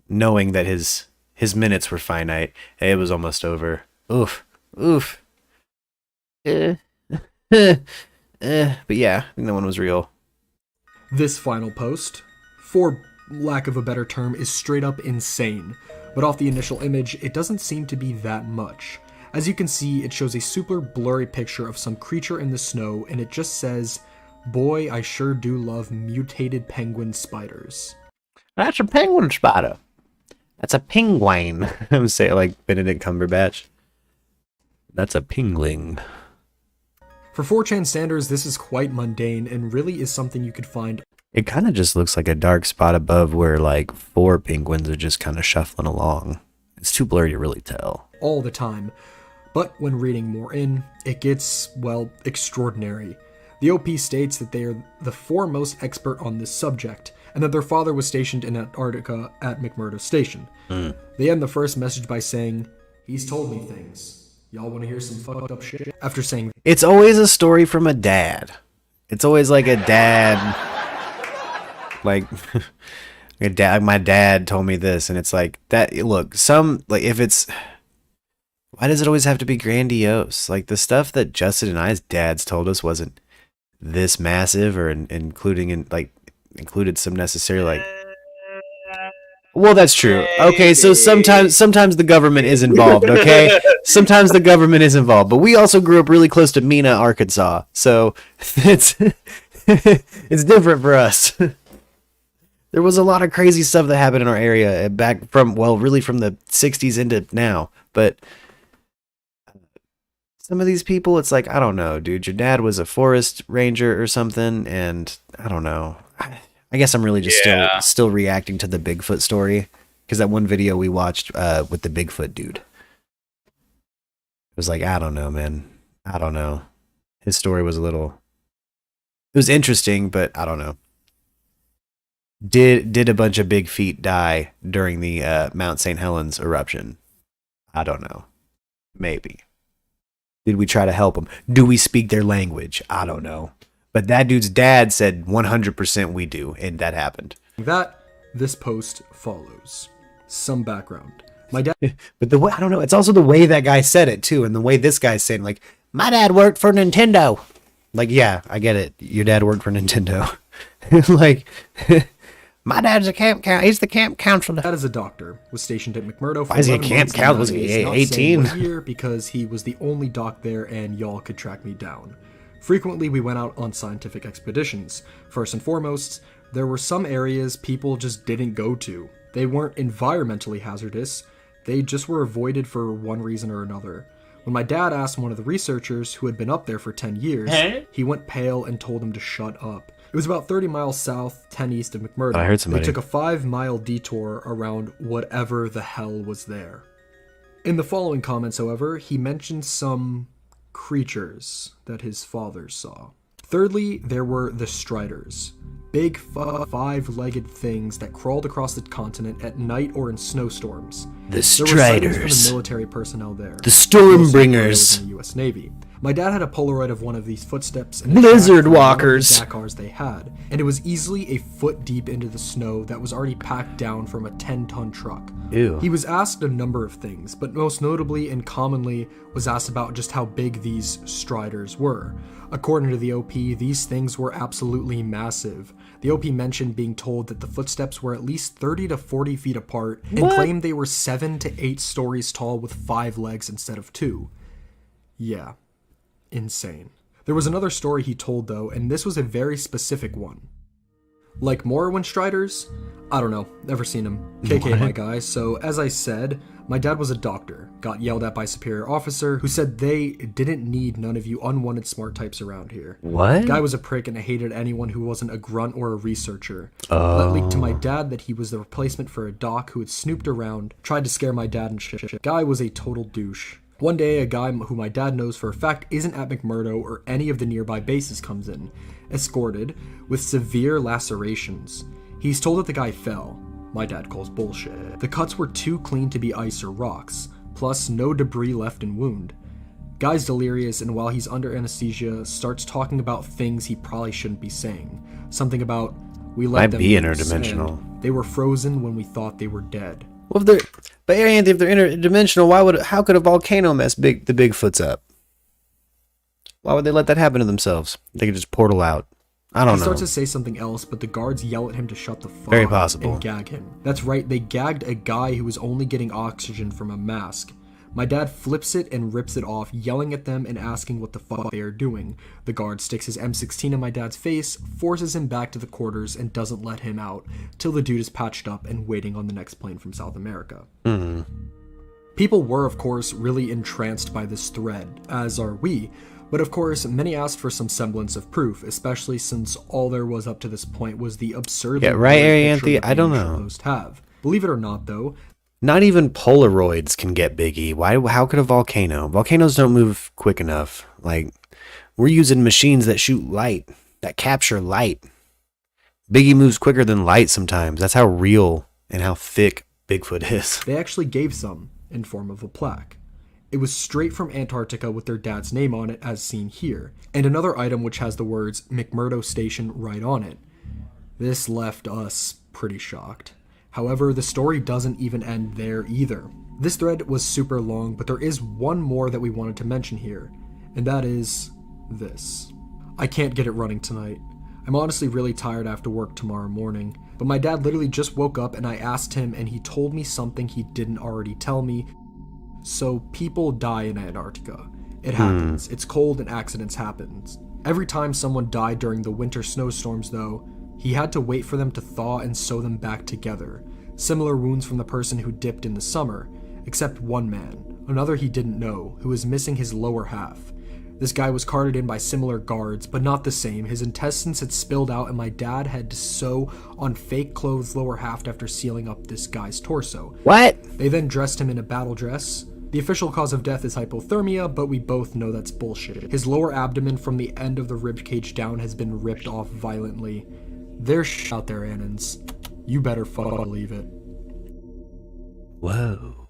S1: knowing that his minutes were finite. It was almost over. Oof. Oof. But yeah, I think that one was real.
S4: This final post, for lack of a better term, is straight up insane. But off the initial image, it doesn't seem to be that much. As you can see, it shows a super blurry picture of some creature in the snow, and it just says, "Boy, I sure do love mutated penguin spiders."
S1: That's a penguin spider. That's a penguin. I'm saying like Benedict Cumberbatch. That's a pingling.
S4: For 4chan standards, this is quite mundane and really is something you could find
S1: It kind of just looks like a dark spot above where like 4 penguins are just kind of shuffling along. It's too blurry to really tell.
S4: all the time. But when reading more in, it gets, well, extraordinary. The OP states that they are the foremost expert on this subject, and that their father was stationed in Antarctica at McMurdo Station. They end the first message by saying, "He's told me things. Y'all want to hear some fucked up shit?" After saying,
S1: It's always a story from a dad. It's always like a dad, like a dad. My dad told me this, and it's like that. Look, if it's, why does it always have to be grandiose? Like the stuff that Justin and I's dads told us wasn't this massive, or included some necessary like. Well, that's true. Okay, so sometimes the government is involved, okay? Sometimes the government is involved, but we also grew up really close to Mena, Arkansas. So it's it's different for us. There was a lot of crazy stuff that happened in our area back from, well, really from the 60s into now, but some of these people, it's like, I don't know, dude, your dad was a forest ranger or something, and I don't know. I guess I'm really just still reacting to the Bigfoot story, because that one video we watched with the Bigfoot dude, it was like, I don't know, man. I don't know. His story was it was interesting, but I don't know. Did a bunch of big feet die during the Mount St. Helens eruption? I don't know. Maybe. Did we try to help them? Do we speak their language? I don't know. But that dude's dad said 100% we do, and that happened.
S4: This post follows. Some background. My dad...
S1: But the way, I don't know, it's also the way that guy said it, too, and the way this guy's saying, like, my dad worked for Nintendo. Like, yeah, I get it. Your dad worked for Nintendo. Like, my dad's a he's the camp counselor.
S4: My dad is a doctor, was stationed at McMurdo for
S1: Why is he a camp counselor? Was he 18?
S4: Here because he was the only doc there and y'all could track me down. Frequently, we went out on scientific expeditions. First and foremost, there were some areas people just didn't go to. They weren't environmentally hazardous, they just were avoided for one reason or another. When my dad asked one of the researchers who had been up there for 10 years, he went pale and told him to shut up. It was about 30 miles south, 10 east of McMurdo.
S1: I heard somebody.
S4: They took a 5-mile detour around whatever the hell was there. In the following comments, however, he mentioned some creatures that his father saw. Thirdly, there were the Striders. Big 5-legged things that crawled across the continent at night or in snowstorms.
S1: The
S4: There were sightings
S1: Striders.
S4: from the military personnel there.
S1: The Stormbringers.
S4: In the U.S. Navy. My dad had a Polaroid of one of these footsteps and
S1: Blizzard walkers.
S4: Dakars they had, and it was easily a foot deep into the snow that was already packed down from a 10-ton truck.
S1: Ew.
S4: He was asked a number of things, but most notably and commonly was asked about just how big these Striders were. According to the OP, these things were absolutely massive. The OP mentioned being told that the footsteps were at least 30 to 40 feet apart and claimed they were 7 to 8 stories tall with 5 legs instead of 2. Yeah. Insane. There was another story he told though, and this was a very specific one. Like Morrowind Striders? I don't know, never seen them. KK my guy. So as I said, my dad was a doctor, got yelled at by a superior officer who said they didn't need none of you unwanted smart types around here.
S1: What?
S4: Guy was a prick and hated anyone who wasn't a grunt or a researcher. That leaked to my dad that he was the replacement for a doc who had snooped around, tried to scare my dad and shit. Guy was a total douche. One day, a guy who my dad knows for a fact isn't at McMurdo or any of the nearby bases comes in, escorted, with severe lacerations. He's told that the guy fell. My dad calls bullshit. The cuts were too clean to be ice or rocks, plus no debris left in wound. Guy's delirious, and while he's under anesthesia, starts talking about things he probably shouldn't be saying. Something about, we let them
S1: be
S4: loose,
S1: interdimensional.
S4: and they were frozen when we thought they were dead.
S1: Well, if they're interdimensional, how could a volcano mess the Bigfoots up? Why would they let that happen to themselves? They could just portal out. I don't know.
S4: He starts to say something else, but the guards yell at him to shut the fuck
S1: Very
S4: up
S1: possible.
S4: and gag him. That's right, they gagged a guy who was only getting oxygen from a mask. My dad flips it and rips it off, yelling at them and asking what the fuck they are doing. The guard sticks his M16 in my dad's face, forces him back to the quarters, and doesn't let him out till the dude is patched up and waiting on the next plane from South America. People were, of course, really entranced by this thread, as are we, but of course, many asked for some semblance of proof, especially since all there was up to this point was the absurdly blurry picture that
S1: I don't
S4: the
S1: know.
S4: initial post have. Believe it or not, though,
S1: Not even Polaroids can get Biggie. How could a volcano? Volcanoes don't move quick enough. Like, we're using machines that shoot light, that capture light. Biggie moves quicker than light sometimes. That's how real and how thick Bigfoot is.
S4: they actually gave some in form of a plaque. It was straight from Antarctica with their dad's name on it, as seen here, and another item which has the words McMurdo Station right on it. This left us pretty shocked. However, the story doesn't even end there either. This thread was super long, but there is one more that we wanted to mention here, and that is this. I can't get it running tonight. I'm honestly really tired after work tomorrow morning, but my dad literally just woke up and I asked him and he told me something he didn't already tell me. So people die in Antarctica. It happens. It's cold and accidents happen. Every time someone died during the winter snowstorms though, he had to wait for them to thaw and sew them back together. Similar wounds from the person who dipped in the summer, except one man, another he didn't know, who was missing his lower half. This guy was carted in by similar guards, but not the same. His intestines had spilled out and my dad had to sew on fake clothes lower half after sealing up this guy's torso.
S1: What?
S4: They then dressed him in a battle dress. The official cause of death is hypothermia, but we both know that's bullshit. His lower abdomen from the end of the ribcage down has been ripped off violently. There's shit out there, Annans. You better fucking believe it.
S1: Whoa.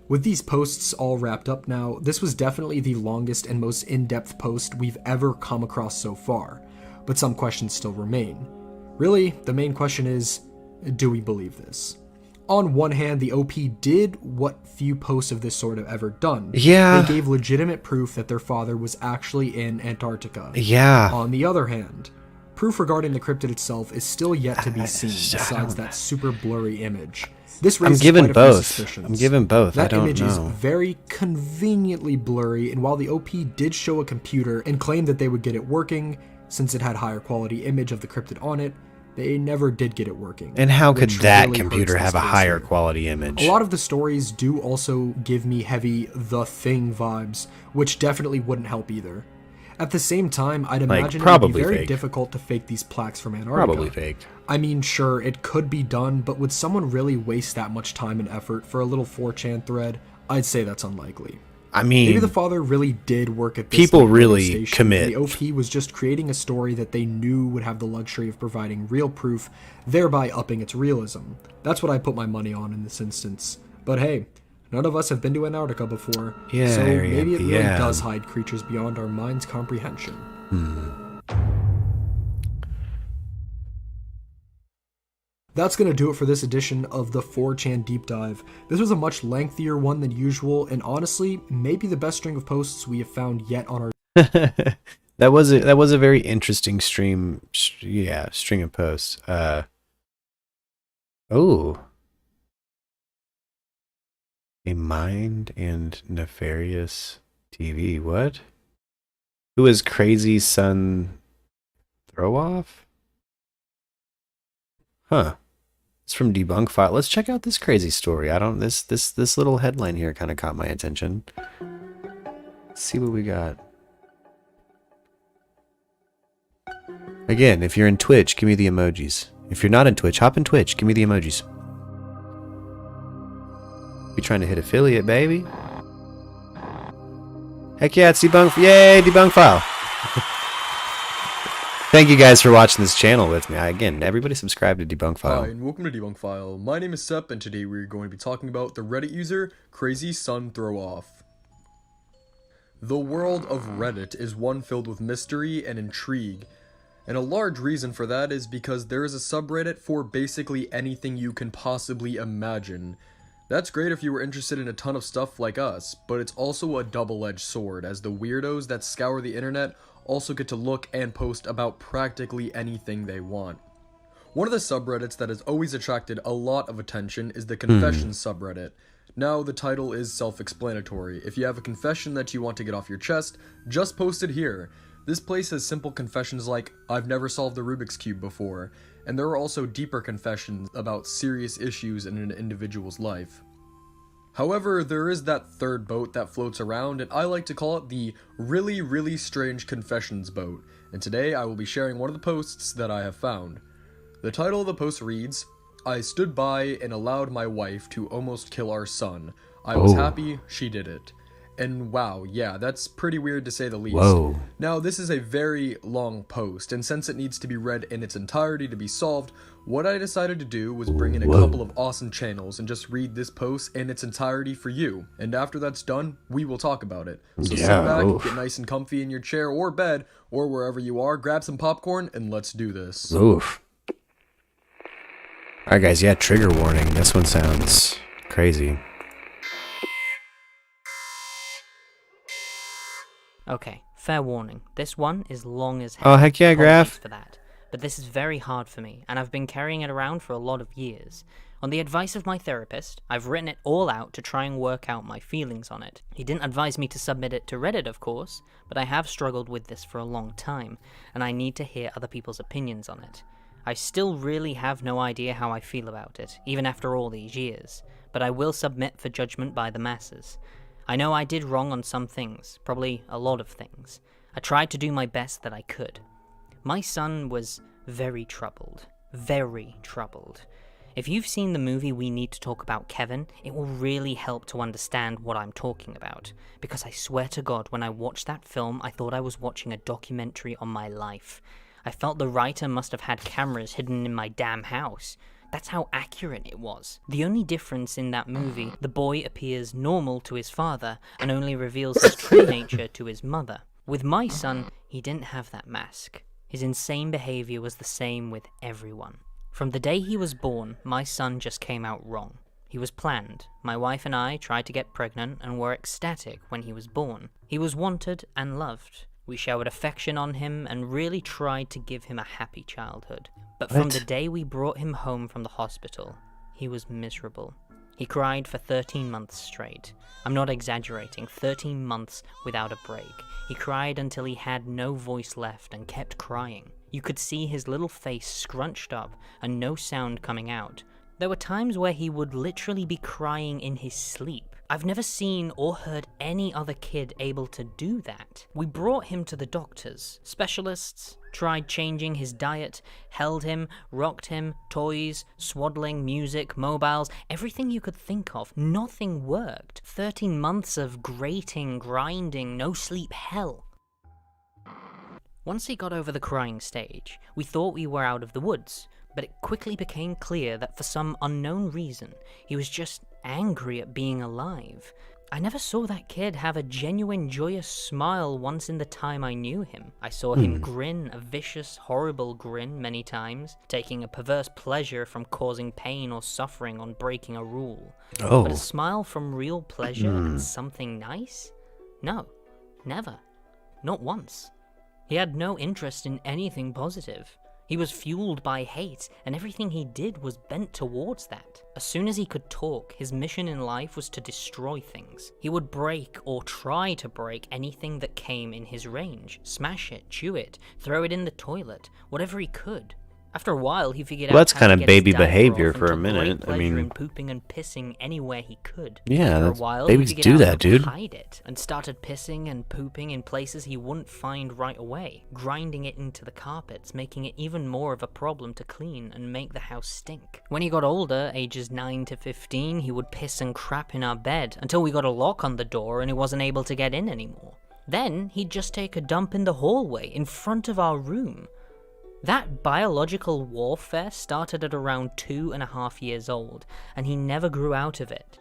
S4: With these posts all wrapped up now, this was definitely the longest and most in-depth post we've ever come across so far, but some questions still remain. Really, the main question is, do we believe this? On one hand, the OP did what few posts of this sort have ever done.
S1: Yeah.
S4: They gave legitimate proof that their father was actually in Antarctica.
S1: Yeah.
S4: On the other hand, proof regarding the cryptid itself is still yet to be seen, besides that super blurry image. This raises quite a few suspicions.
S1: I'm giving both.
S4: That
S1: I don't
S4: image
S1: know.
S4: is very conveniently blurry, and while the OP did show a computer and claimed that they would get it working, since it had higher quality image of the cryptid on it, they never did get it working.
S1: And how could that
S4: really
S1: computer have a higher quality image?
S4: A lot of the stories do also give me heavy The Thing vibes, which definitely wouldn't help either. At the same time, I'd imagine it would be very difficult to fake these plaques from Antarctica.
S1: Probably fake.
S4: I mean, sure, it could be done, but would someone really waste that much time and effort for a little 4chan thread? I'd say that's unlikely.
S1: I mean,
S4: maybe the father really did work at this
S1: people really
S4: station,
S1: commit.
S4: The OP was just creating a story that they knew would have the luxury of providing real proof, thereby upping its realism. That's what I put my money on in this instance. But hey, none of us have been to Antarctica before, so maybe it really does hide creatures beyond our mind's comprehension. That's going to do it for this edition of the 4chan Deep Dive. This was a much lengthier one than usual, and honestly, maybe the best string of posts we have found yet on our...
S1: That was a very interesting string of posts. Oh. A Mind and Nefarious TV. What? Who is Crazy Sun Throw Off? Huh. It's from Debunk File. Let's check out this crazy story. This little headline here kind of caught my attention. Let's see what we got. Again, if you're in Twitch, give me the emojis. If you're not in Twitch, hop in Twitch. Give me the emojis. We trying to hit affiliate, baby. Heck yeah, it's Debunk. Yay, Debunk File. Thank you guys for watching this channel with me. Again, everybody subscribe to Debunk File.
S4: Hi, and welcome to Debunk File. My name is Sep, and today we're going to be talking about the Reddit user Crazy Sun Throw Off. The world of Reddit is one filled with mystery and intrigue, and a large reason for that is because there is a subreddit for basically anything you can possibly imagine. That's great if you were interested in a ton of stuff like us, but it's also a double-edged sword, as the weirdos that scour the internet also get to look and post about practically anything they want. One of the subreddits that has always attracted a lot of attention is the Confessions subreddit. Now, the title is self-explanatory. If you have a confession that you want to get off your chest, just post it here. This place has simple confessions like, I've never solved the Rubik's Cube before, and there are also deeper confessions about serious issues in an individual's life. However, there is that third boat that floats around, and I like to call it the really, really strange confessions boat, and today I will be sharing one of the posts that I have found. The title of the post reads, I stood by and allowed my wife to almost kill our son. I was happy she did it. And wow, yeah, that's pretty weird to say the least.
S1: Whoa.
S4: Now, this is a very long post, and since it needs to be read in its entirety to be solved, what I decided to do was bring in a couple of awesome channels and just read this post in its entirety for you. And after that's done, we will talk about it. So sit back, get nice and comfy in your chair or bed, or wherever you are, grab some popcorn, and let's do this.
S1: Oof. Alright guys, yeah, trigger warning. This one sounds crazy.
S6: Okay, fair warning. This one is long as hell.
S1: Oh, heck yeah, Graph.
S6: For that. But this is very hard for me, and I've been carrying it around for a lot of years. On the advice of my therapist, I've written it all out to try and work out my feelings on it. He didn't advise me to submit it to Reddit, of course, but I have struggled with this for a long time, and I need to hear other people's opinions on it. I still really have no idea how I feel about it, even after all these years, but I will submit for judgment by the masses. I know I did wrong on some things, probably a lot of things. I tried to do my best that I could. My son was very troubled. Very troubled. If you've seen the movie We Need to Talk About Kevin, it will really help to understand what I'm talking about. Because I swear to God, when I watched that film, I thought I was watching a documentary on my life. I felt the writer must have had cameras hidden in my damn house. That's how accurate it was. The only difference in that movie, the boy appears normal to his father and only reveals his true nature to his mother. With my son, he didn't have that mask. His insane behavior was the same with everyone. From the day he was born, my son just came out wrong. He was planned. My wife and I tried to get pregnant and were ecstatic when he was born. He was wanted and loved. We showered affection on him and really tried to give him a happy childhood. But from the day we brought him home from the hospital, he was miserable. He cried for 13 months straight. I'm not exaggerating, 13 months without a break. He cried until he had no voice left and kept crying. You could see his little face scrunched up and no sound coming out. There were times where he would literally be crying in his sleep. I've never seen or heard any other kid able to do that. We brought him to the doctors, specialists, tried changing his diet, held him, rocked him, toys, swaddling, music, mobiles, everything you could think of. Nothing worked. 13 months of grating, grinding, no sleep hell. Once he got over the crying stage, we thought we were out of the woods, but it quickly became clear that for some unknown reason, he was just angry at being alive. I never saw that kid have a genuine joyous smile once in the time I knew him. I saw him grin, a vicious, horrible grin many times, taking a perverse pleasure from causing pain or suffering on breaking a rule. But a smile from real pleasure and something nice? No, never. Not once. He had no interest in anything positive. He was fueled by hate, and everything he did was bent towards that. As soon as he could talk, his mission in life was to destroy things. He would break or try to break anything that came in his range. Smash it, chew it, throw it in the toilet, whatever he could. After a while, he figured out
S1: That's
S6: how
S1: kind
S6: to
S1: of
S6: get his
S1: baby
S6: diaper
S1: behavior
S6: off and
S1: for a
S6: took great
S1: minute. I
S6: pleasure
S1: mean,
S6: in pooping and pissing anywhere he could.
S1: yeah,
S6: After
S1: that's,
S6: a while,
S1: babies
S6: he
S1: do
S6: figured out
S1: that,
S6: how
S1: dude.
S6: to hide it and started pissing and pooping in places he wouldn't find right away, grinding it into the carpets, making it even more of a problem to clean and make the house stink. When he got older, ages 9 to 15, he would piss and crap in our bed until we got a lock on the door and he wasn't able to get in anymore. Then he'd just take a dump in the hallway in front of our room. That biological warfare started at around 2.5 years old, and he never grew out of it.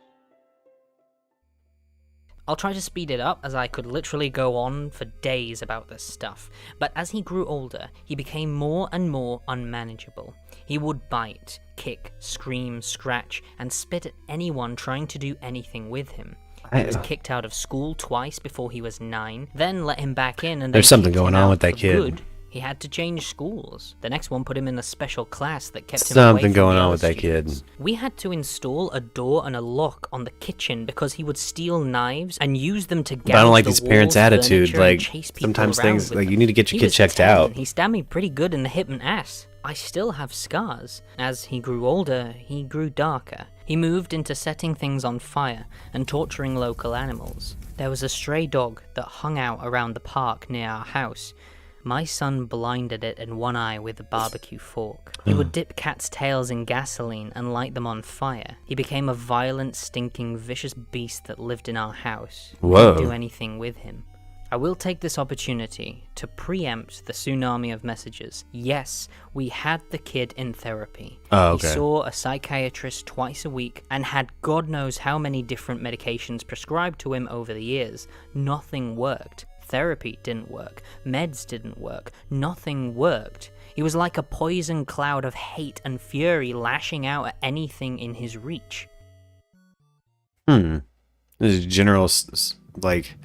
S6: I'll try to speed it up, as I could literally go on for days about this stuff, but as he grew older, he became more and more unmanageable. He would bite, kick, scream, scratch, and spit at anyone trying to do anything with him. He was kicked out of school twice before he was 9, then let him back in and
S1: There's
S6: then
S1: something
S6: kicked
S1: going
S6: him
S1: on
S6: out
S1: with that
S6: for
S1: kid.
S6: good. He had to change schools. The next one put him in a special class that kept him
S1: Something
S6: away from
S1: going
S6: the
S1: on
S6: other
S1: with that kid.
S6: students. We had to install a door and a lock on the kitchen because he would steal knives and use them to gouge
S1: But I don't like
S6: the
S1: these parents'
S6: walls,
S1: attitude.
S6: furniture, and
S1: Like,
S6: chase people
S1: sometimes
S6: around
S1: things,
S6: with
S1: like,
S6: them.
S1: you need to get your
S6: He
S1: kid
S6: was
S1: checked
S6: 10.
S1: out.
S6: He stabbed me pretty good in the hip and ass. I still have scars. As he grew older, he grew darker. He moved into setting things on fire and torturing local animals. There was a stray dog that hung out around the park near our house. My son blinded it in one eye with a barbecue fork. He would dip cats' tails in gasoline and light them on fire. He became a violent, stinking, vicious beast that lived in our house. We
S1: Whoa.
S6: couldn't do anything with him. I will take this opportunity to preempt the tsunami of messages. Yes, we had the kid in therapy.
S1: Oh, okay.
S6: He saw a psychiatrist twice a week and had God knows how many different medications prescribed to him over the years. Nothing worked. Therapy didn't work. Meds didn't work. Nothing worked. He was like a poison cloud of hate and fury lashing out at anything in his reach.
S1: This is general, like,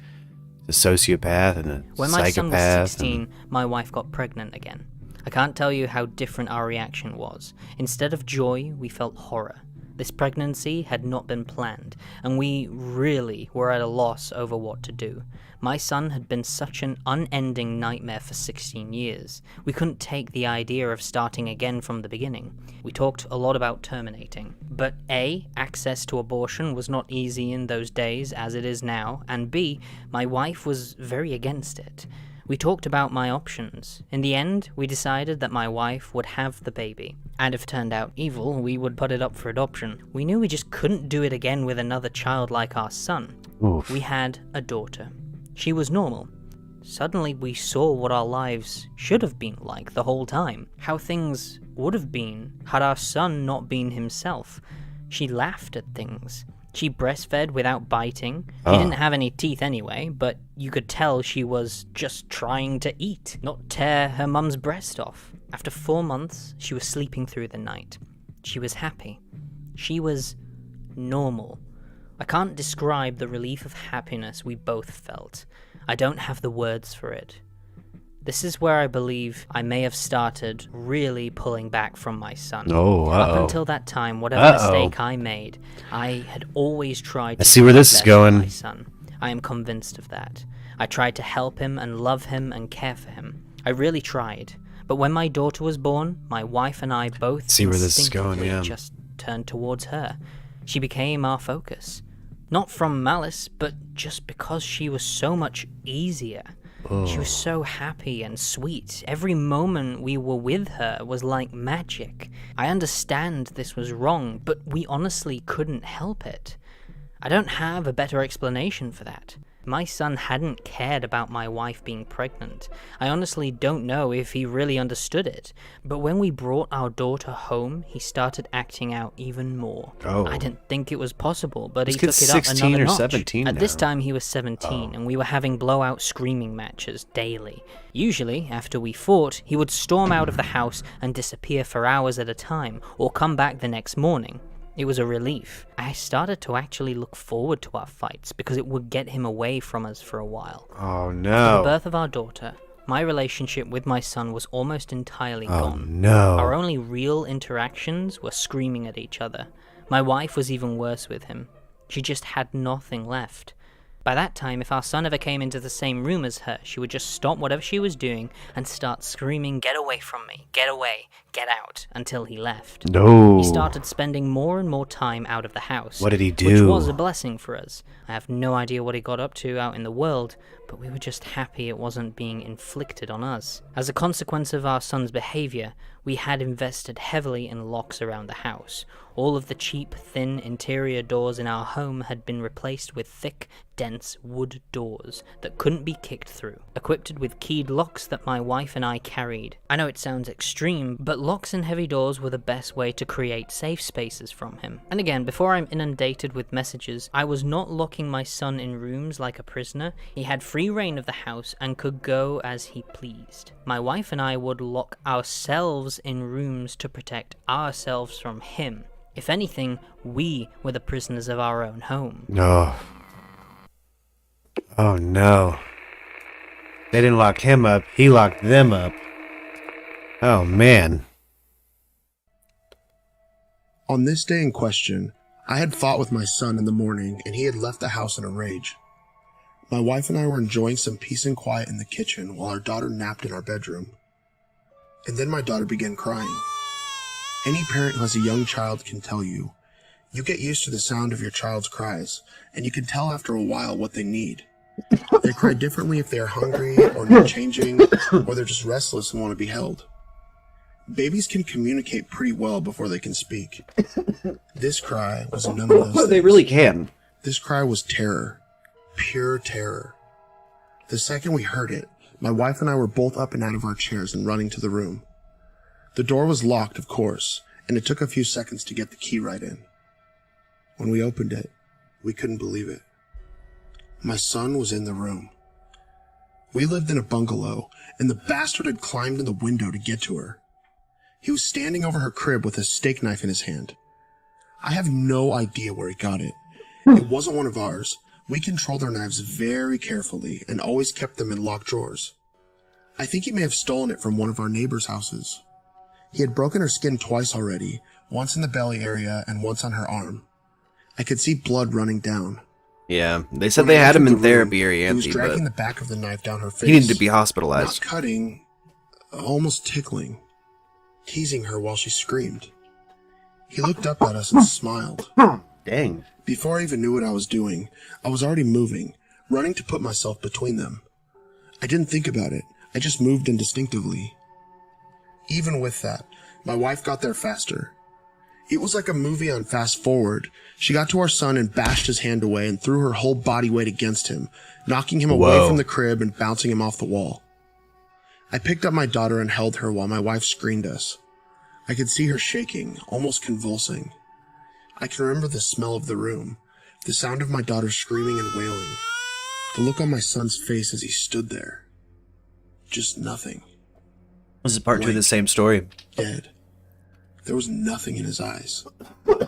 S1: a sociopath and a
S6: When my son was
S1: psychopath.
S6: 16, my wife got pregnant again. I can't tell you how different our reaction was. Instead of joy, we felt horror. This pregnancy had not been planned, and we really were at a loss over what to do. My son had been such an unending nightmare for 16 years. We couldn't take the idea of starting again from the beginning. We talked a lot about terminating. But A, access to abortion was not easy in those days as it is now, and B, my wife was very against it. We talked about my options. In the end, we decided that my wife would have the baby, and if it turned out evil, we would put it up for adoption. We knew we just couldn't do it again with another child like our son.
S1: Oof.
S6: We had a daughter. She was normal. Suddenly we saw what our lives should have been like the whole time. How things would have been had our son not been himself. She laughed at things. She breastfed without biting. She didn't have any teeth anyway, but you could tell she was just trying to eat, not tear her mum's breast off. After 4 months, she was sleeping through the night. She was happy. She was normal. I can't describe the relief of happiness we both felt. I don't have the words for it. This is where I believe I may have started really pulling back from my son. Up until that time, whatever mistake I made, I had always tried to
S1: see where this is going.
S6: My son. I am convinced of that. I tried to help him and love him and care for him. I really tried. But when my daughter was born, my wife and I both
S1: see where this is going,
S6: just turned towards her. She became our focus. Not from malice, but just because she was so much easier. She was so happy and sweet. Every moment we were with her was like magic. I understand this was wrong, but we honestly couldn't help it. I don't have a better explanation for that. My son hadn't cared about my wife being pregnant. I honestly don't know if he really understood it. But when we brought our daughter home, he started acting out even more. I didn't think it was possible, but he took it up another notch.
S1: 17
S6: At
S1: now.
S6: this time he was 17, and we were having blowout screaming matches daily. Usually, after we fought, he would storm out of the house and disappear for hours at a time, or come back the next morning. It was a relief. I started to actually look forward to our fights because it would get him away from us for a while.
S1: Oh no.
S6: After the birth of our daughter, my relationship with my son was almost entirely gone.
S1: No.
S6: Our only real interactions were screaming at each other. My wife was even worse with him. She just had nothing left. By that time, if our son ever came into the same room as her, she would just stop whatever she was doing and start screaming, "Get away from me, get away, get out," until he left.
S1: No.
S6: He started spending more and more time out of the house.
S1: What did he do?
S6: Which was a blessing for us. I have no idea what he got up to out in the world, but we were just happy it wasn't being inflicted on us. As a consequence of our son's behavior, we had invested heavily in locks around the house. All of the cheap, thin interior doors in our home had been replaced with thick, dense wood doors that couldn't be kicked through, equipped with keyed locks that my wife and I carried. I know it sounds extreme, but locks and heavy doors were the best way to create safe spaces from him. And again, before I'm inundated with messages, I was not locking my son in rooms like a prisoner. He had free reign of the house and could go as he pleased. My wife and I would lock ourselves in rooms to protect ourselves from him. If anything, we were the prisoners of our own home.
S1: No. Oh no. They didn't lock him up, he locked them up. Oh man.
S7: On this day in question, I had fought with my son in the morning and he had left the house in a rage. My wife and I were enjoying some peace and quiet in the kitchen while our daughter napped in our bedroom. And then my daughter began crying. Any parent who has a young child can tell you, you get used to the sound of your child's cries, and you can tell after a while what they need. They cry differently if they are hungry or need changing, or they're just restless and want to be held. Babies can communicate pretty well before they can speak. This cry was none of those things.
S1: They really can.
S7: This cry was terror. Pure terror. The second we heard it, my wife and I were both up and out of our chairs and running to the room. The door was locked, of course, and it took a few seconds to get the key right in. When we opened it, we couldn't believe it. My son was in the room. We lived in a bungalow, and the bastard had climbed in the window to get to her. He was standing over her crib with a steak knife in his hand. I have no idea where he got it. It wasn't one of ours. We controlled our knives very carefully and always kept them in locked drawers. I think he may have stolen it from one of our neighbors' houses. He had broken her skin twice already, once in the belly area and once on her arm. I could see blood running down.
S1: Yeah, they said they had him in therapy, Arianthi,
S7: he was dragging
S1: but
S7: the back of the knife down her face.
S1: he needed to be hospitalized.
S7: Not cutting, almost tickling, teasing her while she screamed. He looked up at us and smiled.
S1: Dang.
S7: Before I even knew what I was doing, I was already moving, running to put myself between them. I didn't think about it. I just moved instinctively. Even with that, my wife got there faster. It was like a movie on Fast Forward. She got to our son and bashed his hand away and threw her whole body weight against him, knocking him away from the crib and bouncing him off the wall. I picked up my daughter and held her while my wife screened us. I could see her shaking, almost convulsing. I can remember the smell of the room, the sound of my daughter screaming and wailing, the look on my son's face as he stood there. Just nothing.
S1: Was it part two of the same story?
S7: Dead. There was nothing in his eyes.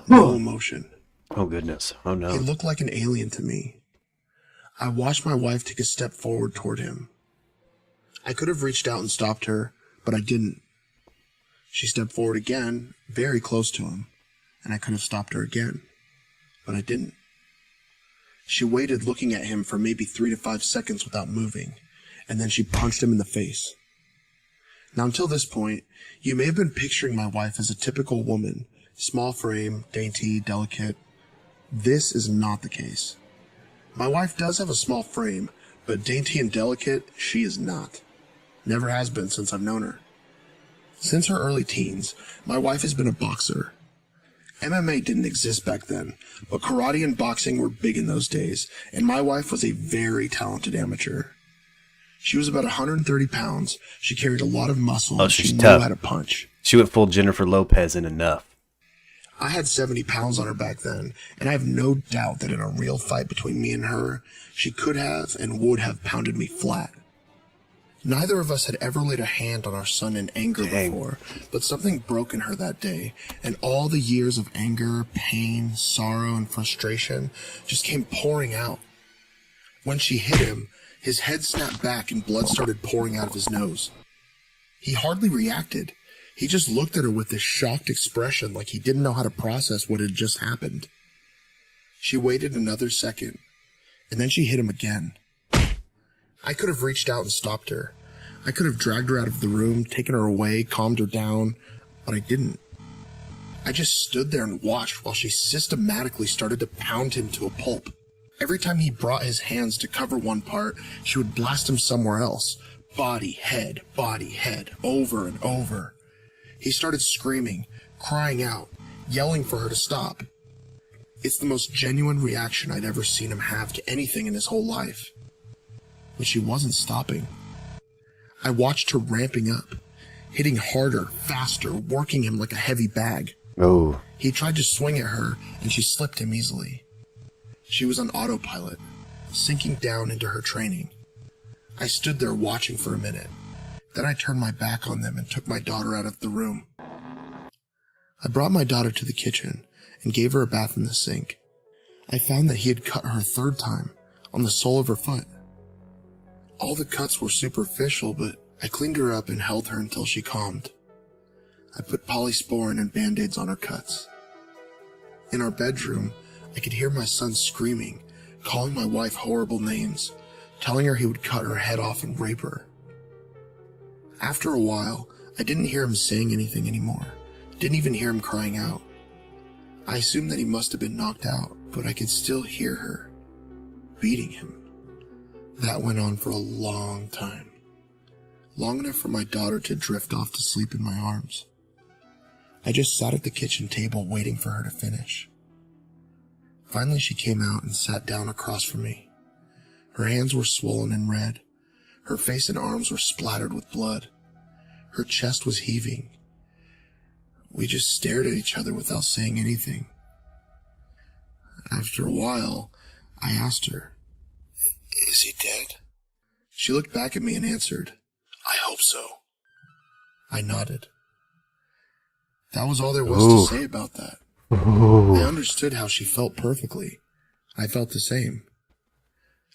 S7: No emotion.
S1: Oh, goodness. Oh, no.
S7: He looked like an alien to me. I watched my wife take a step forward toward him. I could have reached out and stopped her, but I didn't. She stepped forward again, very close to him, and I could have stopped her again, but I didn't. She waited looking at him for maybe 3 to 5 seconds without moving, and then she punched him in the face. Now, until this point, you may have been picturing my wife as a typical woman, small frame, dainty, delicate. This is not the case. My wife does have a small frame, but dainty and delicate, she is not. Never has been since I've known her. Since her early teens, my wife has been a boxer. MMA didn't exist back then, but karate and boxing were big in those days, and my wife was a very talented amateur. She was about 130 pounds. She carried a lot of muscle.
S1: Oh,
S7: and
S1: she's
S7: she
S1: tough.
S7: knew how to punch.
S1: She went full Jennifer Lopez in enough.
S7: I had 70 pounds on her back then, and I have no doubt that in a real fight between me and her, she could have and would have pounded me flat. Neither of us had ever laid a hand on our son in anger before, but something broke in her that day, and all the years of anger, pain, sorrow, and frustration just came pouring out. When she hit him, his head snapped back and blood started pouring out of his nose. He hardly reacted. He just looked at her with this shocked expression like he didn't know how to process what had just happened. She waited another second, and then she hit him again. I could have reached out and stopped her. I could have dragged her out of the room, taken her away, calmed her down, but I didn't. I just stood there and watched while she systematically started to pound him to a pulp. Every time he brought his hands to cover one part, she would blast him somewhere else. Body, head, over and over. He started screaming, crying out, yelling for her to stop. It's the most genuine reaction I'd ever seen him have to anything in his whole life. But she wasn't stopping. I watched her ramping up, hitting harder, faster, working him like a heavy bag.
S1: Oh.
S7: He tried to swing at her, and she slipped him easily. She was on autopilot, sinking down into her training. I stood there watching for a minute. Then I turned my back on them and took my daughter out of the room. I brought my daughter to the kitchen and gave her a bath in the sink. I found that he had cut her a third time, on the sole of her foot. All the cuts were superficial, but I cleaned her up and held her until she calmed. I put polysporin and band-aids on her cuts. In our bedroom, I could hear my son screaming, calling my wife horrible names, telling her he would cut her head off and rape her. After a while, I didn't hear him saying anything anymore. Didn't even hear him crying out. I assumed that he must have been knocked out, but I could still hear her beating him. That went on for a long time. Long enough for my daughter to drift off to sleep in my arms. I just sat at the kitchen table waiting for her to finish. Finally, she came out and sat down across from me. Her hands were swollen and red. Her face and arms were splattered with blood. Her chest was heaving. We just stared at each other without saying anything. After a while, I asked her, "Is he dead?" She looked back at me and answered, "I hope so." I nodded. That was all there was to say about that. I understood how she felt perfectly. I felt the same.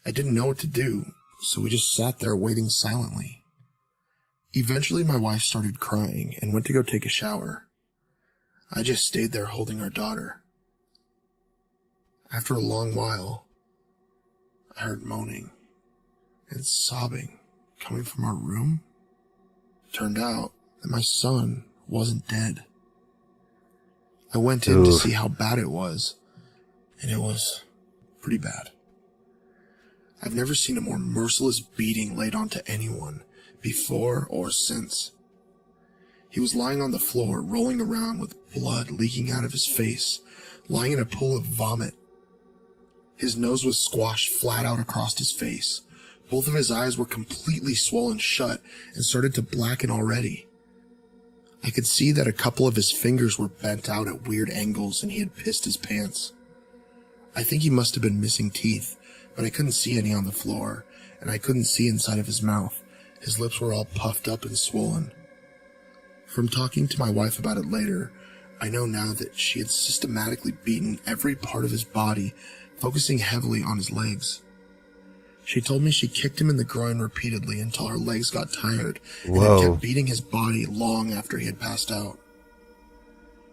S7: I didn't know what to do, so we just sat there waiting silently. Eventually, my wife started crying and went to go take a shower. I just stayed there holding our daughter. After a long while, I heard moaning and sobbing coming from our room. It turned out that my son wasn't dead. I went in to see how bad it was, and it was pretty bad. I've never seen a more merciless beating laid onto anyone, before or since. He was lying on the floor, rolling around with blood leaking out of his face, lying in a pool of vomit. His nose was squashed flat out across his face. Both of his eyes were completely swollen shut and started to blacken already. I could see that a couple of his fingers were bent out at weird angles and he had pissed his pants. I think he must have been missing teeth, but I couldn't see any on the floor, and I couldn't see inside of his mouth. His lips were all puffed up and swollen. From talking to my wife about it later, I know now that she had systematically beaten every part of his body, focusing heavily on his legs. She told me she kicked him in the groin repeatedly until her legs got tired, and then kept beating his body long after he had passed out.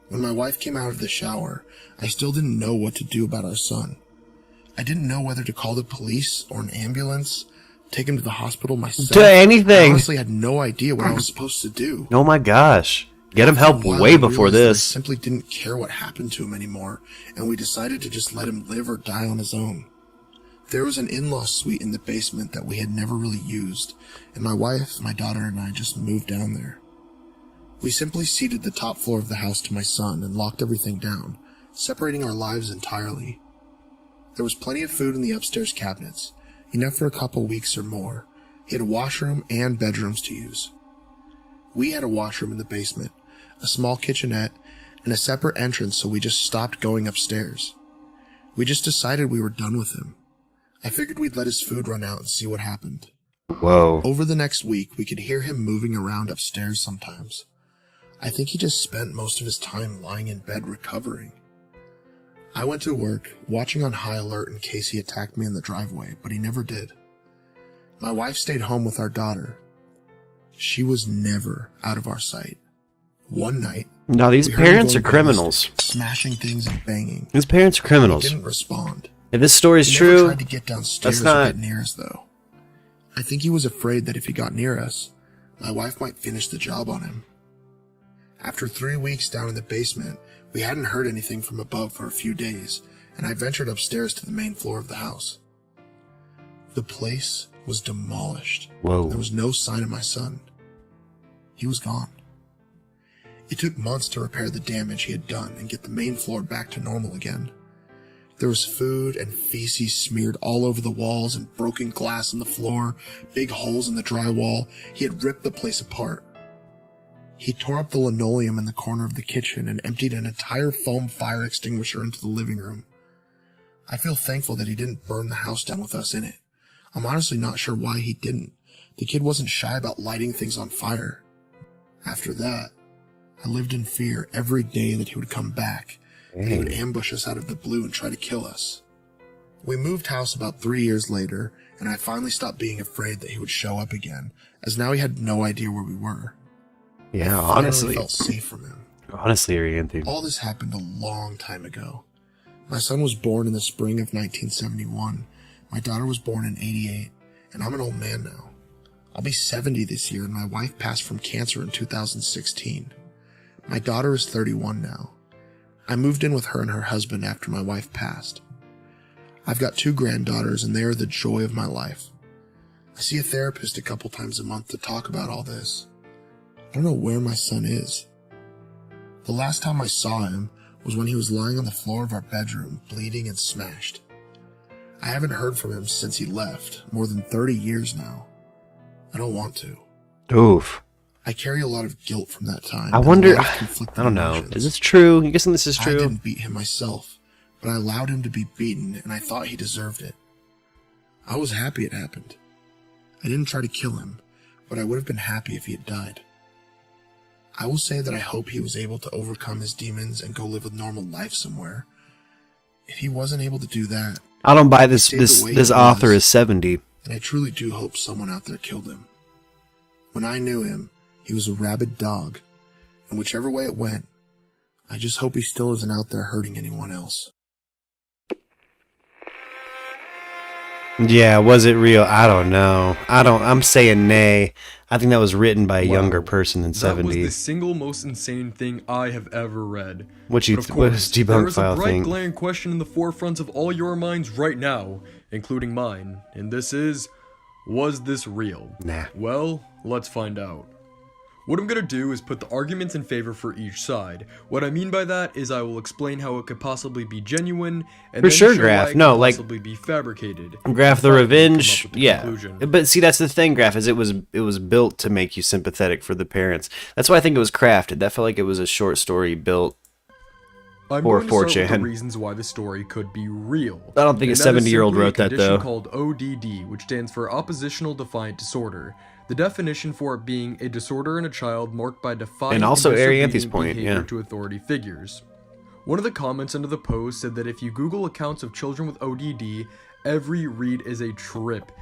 S7: When my wife came out of the shower, I still didn't know what to do about our son. I didn't know whether to call the police or an ambulance, take him to the hospital myself.
S1: To anything.
S7: I honestly had no idea what I was supposed to do.
S1: Oh my gosh. Get him help way before this.
S7: I simply didn't care what happened to him anymore, and we decided to just let him live or die on his own. There was an in-law suite in the basement that we had never really used, and my wife, my daughter, and I just moved down there. We simply ceded the top floor of the house to my son and locked everything down, separating our lives entirely. There was plenty of food in the upstairs cabinets, enough for a couple weeks or more. He had a washroom and bedrooms to use. We had a washroom in the basement, a small kitchenette, and a separate entrance, so we just stopped going upstairs. We just decided we were done with him. I figured we'd let his food run out and see what happened.
S1: Whoa.
S7: Over the next week, we could hear him moving around upstairs sometimes. I think he just spent most of his time lying in bed recovering. I went to work, watching on high alert in case he attacked me in the driveway, but he never did. My wife stayed home with our daughter. She was never out of our sight. One night,
S1: no, these parents are criminals.
S7: Smashing things and banging.
S1: These parents are criminals.
S7: He didn't respond.
S1: If this story is
S7: He
S1: true,
S7: never tried to get downstairs
S1: that's not...
S7: or get near us, though. I think he was afraid that if he got near us, my wife might finish the job on him. After 3 weeks down in the basement, we hadn't heard anything from above for a few days, and I ventured upstairs to the main floor of the house. The place was demolished.
S1: Whoa.
S7: There was no sign of my son. He was gone. It took months to repair the damage he had done and get the main floor back to normal again. There was food and feces smeared all over the walls and broken glass on the floor, big holes in the drywall. He had ripped the place apart. He tore up the linoleum in the corner of the kitchen and emptied an entire foam fire extinguisher into the living room. I feel thankful that he didn't burn the house down with us in it. I'm honestly not sure why he didn't. The kid wasn't shy about lighting things on fire. After that, I lived in fear every day that he would come back. He would ambush us out of the blue and try to kill us. We moved house about 3 years later, and I finally stopped being afraid that he would show up again, as now he had no idea where we were.
S1: Yeah,
S7: I
S1: honestly.
S7: felt safe from him.
S1: Honestly, Arianthe.
S7: All this happened a long time ago. My son was born in the spring of 1971. My daughter was born in 88, and I'm an old man now. I'll be 70 this year, and my wife passed from cancer in 2016. My daughter is 31 now. I moved in with her and her husband after my wife passed. I've got 2 granddaughters, and they are the joy of my life. I see a therapist a couple times a month to talk about all this. I don't know where my son is. The last time I saw him was when he was lying on the floor of our bedroom, bleeding and smashed. I haven't heard from him since he left, more than 30 years now. I don't want to.
S1: Oof.
S7: I carry a lot of guilt from that time.
S1: I wonder,
S7: I
S1: don't know, is this true? You guessing this is true?
S7: I didn't beat him myself, but I allowed him to be beaten, and I thought he deserved it. I was happy it happened. I didn't try to kill him, but I would have been happy if he had died. I will say that I hope he was able to overcome his demons and go live a normal life somewhere. If he wasn't able to do that,
S1: I don't buy this author is 70.
S7: And I truly do hope someone out there killed him. When I knew him, he was a rabid dog, and whichever way it went, I just hope he still isn't out there hurting anyone else.
S1: Yeah, was it real? I don't know. I'm saying nay. I think that was written by a younger person than 70.
S8: That was the single most insane thing I have ever read.
S1: What does Debunk File think?
S8: There is a bright glaring question in the forefront of all your minds right now, including mine, and this is, was this real?
S1: Nah.
S8: Well, let's find out. What I'm gonna do is put the arguments in favor for each side. What I mean by that is I will explain how it could possibly be genuine, and
S1: For
S8: then
S1: sure,
S8: show
S1: Graph.
S8: why it
S1: No,
S8: could
S1: like,
S8: possibly be fabricated.
S1: Graph
S8: And
S1: the
S8: finally come
S1: Revenge,
S8: up with the
S1: yeah.
S8: conclusion.
S1: But see, that's the thing, Graph, is it was built to make you sympathetic for the parents. That's why I think it was crafted. That felt like it was a short story built
S8: I'm
S1: for
S8: going to start with
S1: 4chan.
S8: the reasons why the story could be real.
S1: I don't think a
S8: And that is
S1: 70-year-old
S8: simply a
S1: wrote that,
S8: condition
S1: though.
S8: called ODD, which stands for Oppositional Defiant Disorder. The definition for it being a disorder in a child marked by defiant
S1: And also
S8: disobedient
S1: Arianthy's point,
S8: behavior
S1: yeah.
S8: to authority figures. One of the comments under the post said that if you Google accounts of children with ODD, every read is a trip.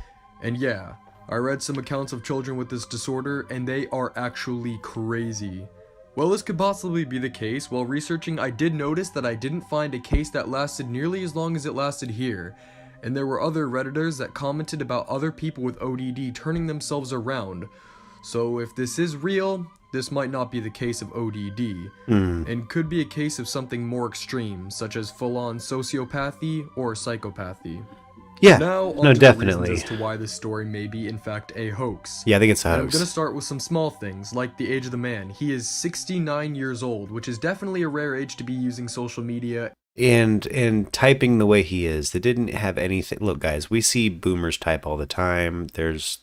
S8: And yeah, I read some accounts of children with this disorder, and they are actually crazy. While this could possibly be the case, while researching I did notice that I didn't find a case that lasted nearly as long as it lasted here, and there were other Redditors that commented about other people with ODD turning themselves around. So if this is real, this might not be the case of ODD, and could be a case of something more extreme, such as full-on sociopathy or psychopathy.
S1: Yeah,
S8: Now, on
S1: no,
S8: to the
S1: definitely.
S8: reasons as to why this story may be in fact a hoax.
S1: Yeah, I think it's a
S8: And I'm
S1: hoax.
S8: gonna start with some small things, like the age of the man. He is 69 years old, which is definitely a rare age to be using social media.
S1: And typing the way he is, they didn't have anything. Look, guys, we see boomers type all the time. There's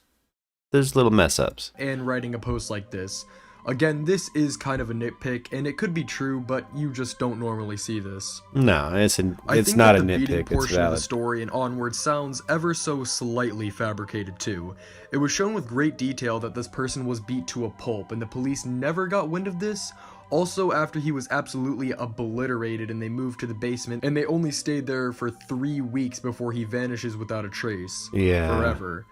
S1: little mess ups.
S8: And writing a post like this. Again, this is kind of a nitpick, and it could be true, but you just don't normally see this.
S1: No, it's
S8: I think
S1: not
S8: that
S1: a
S8: the beating
S1: nitpick. It's
S8: portion of the
S1: valid.
S8: story and onward sounds ever so slightly fabricated too. It was shown with great detail that this person was beat to a pulp, and the police never got wind of this. Also, after he was absolutely obliterated and they moved to the basement, and they only stayed there for 3 weeks before he vanishes without a trace.
S1: Yeah.
S8: Forever.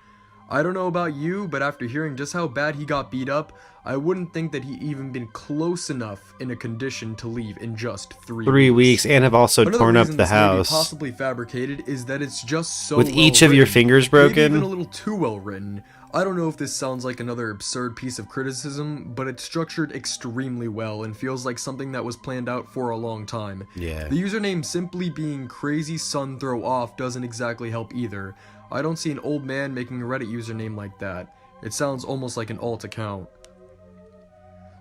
S8: I don't know about you, but after hearing just how bad he got beat up, I wouldn't think that he even been close enough in a condition to leave in just 3
S1: weeks, and have also
S8: Another
S1: torn up
S8: reason
S1: the
S8: this may be
S1: house.
S8: possibly fabricated is that it's just so
S1: With
S8: well
S1: each of your
S8: written.
S1: fingers
S8: Maybe
S1: broken?
S8: even a little too well written. I don't know if this sounds like another absurd piece of criticism, but it's structured extremely well and feels like something that was planned out for a long time.
S1: Yeah.
S8: The username simply being crazy sun throw off doesn't exactly help either. I don't see an old man making a Reddit username like that. It sounds almost like an alt account.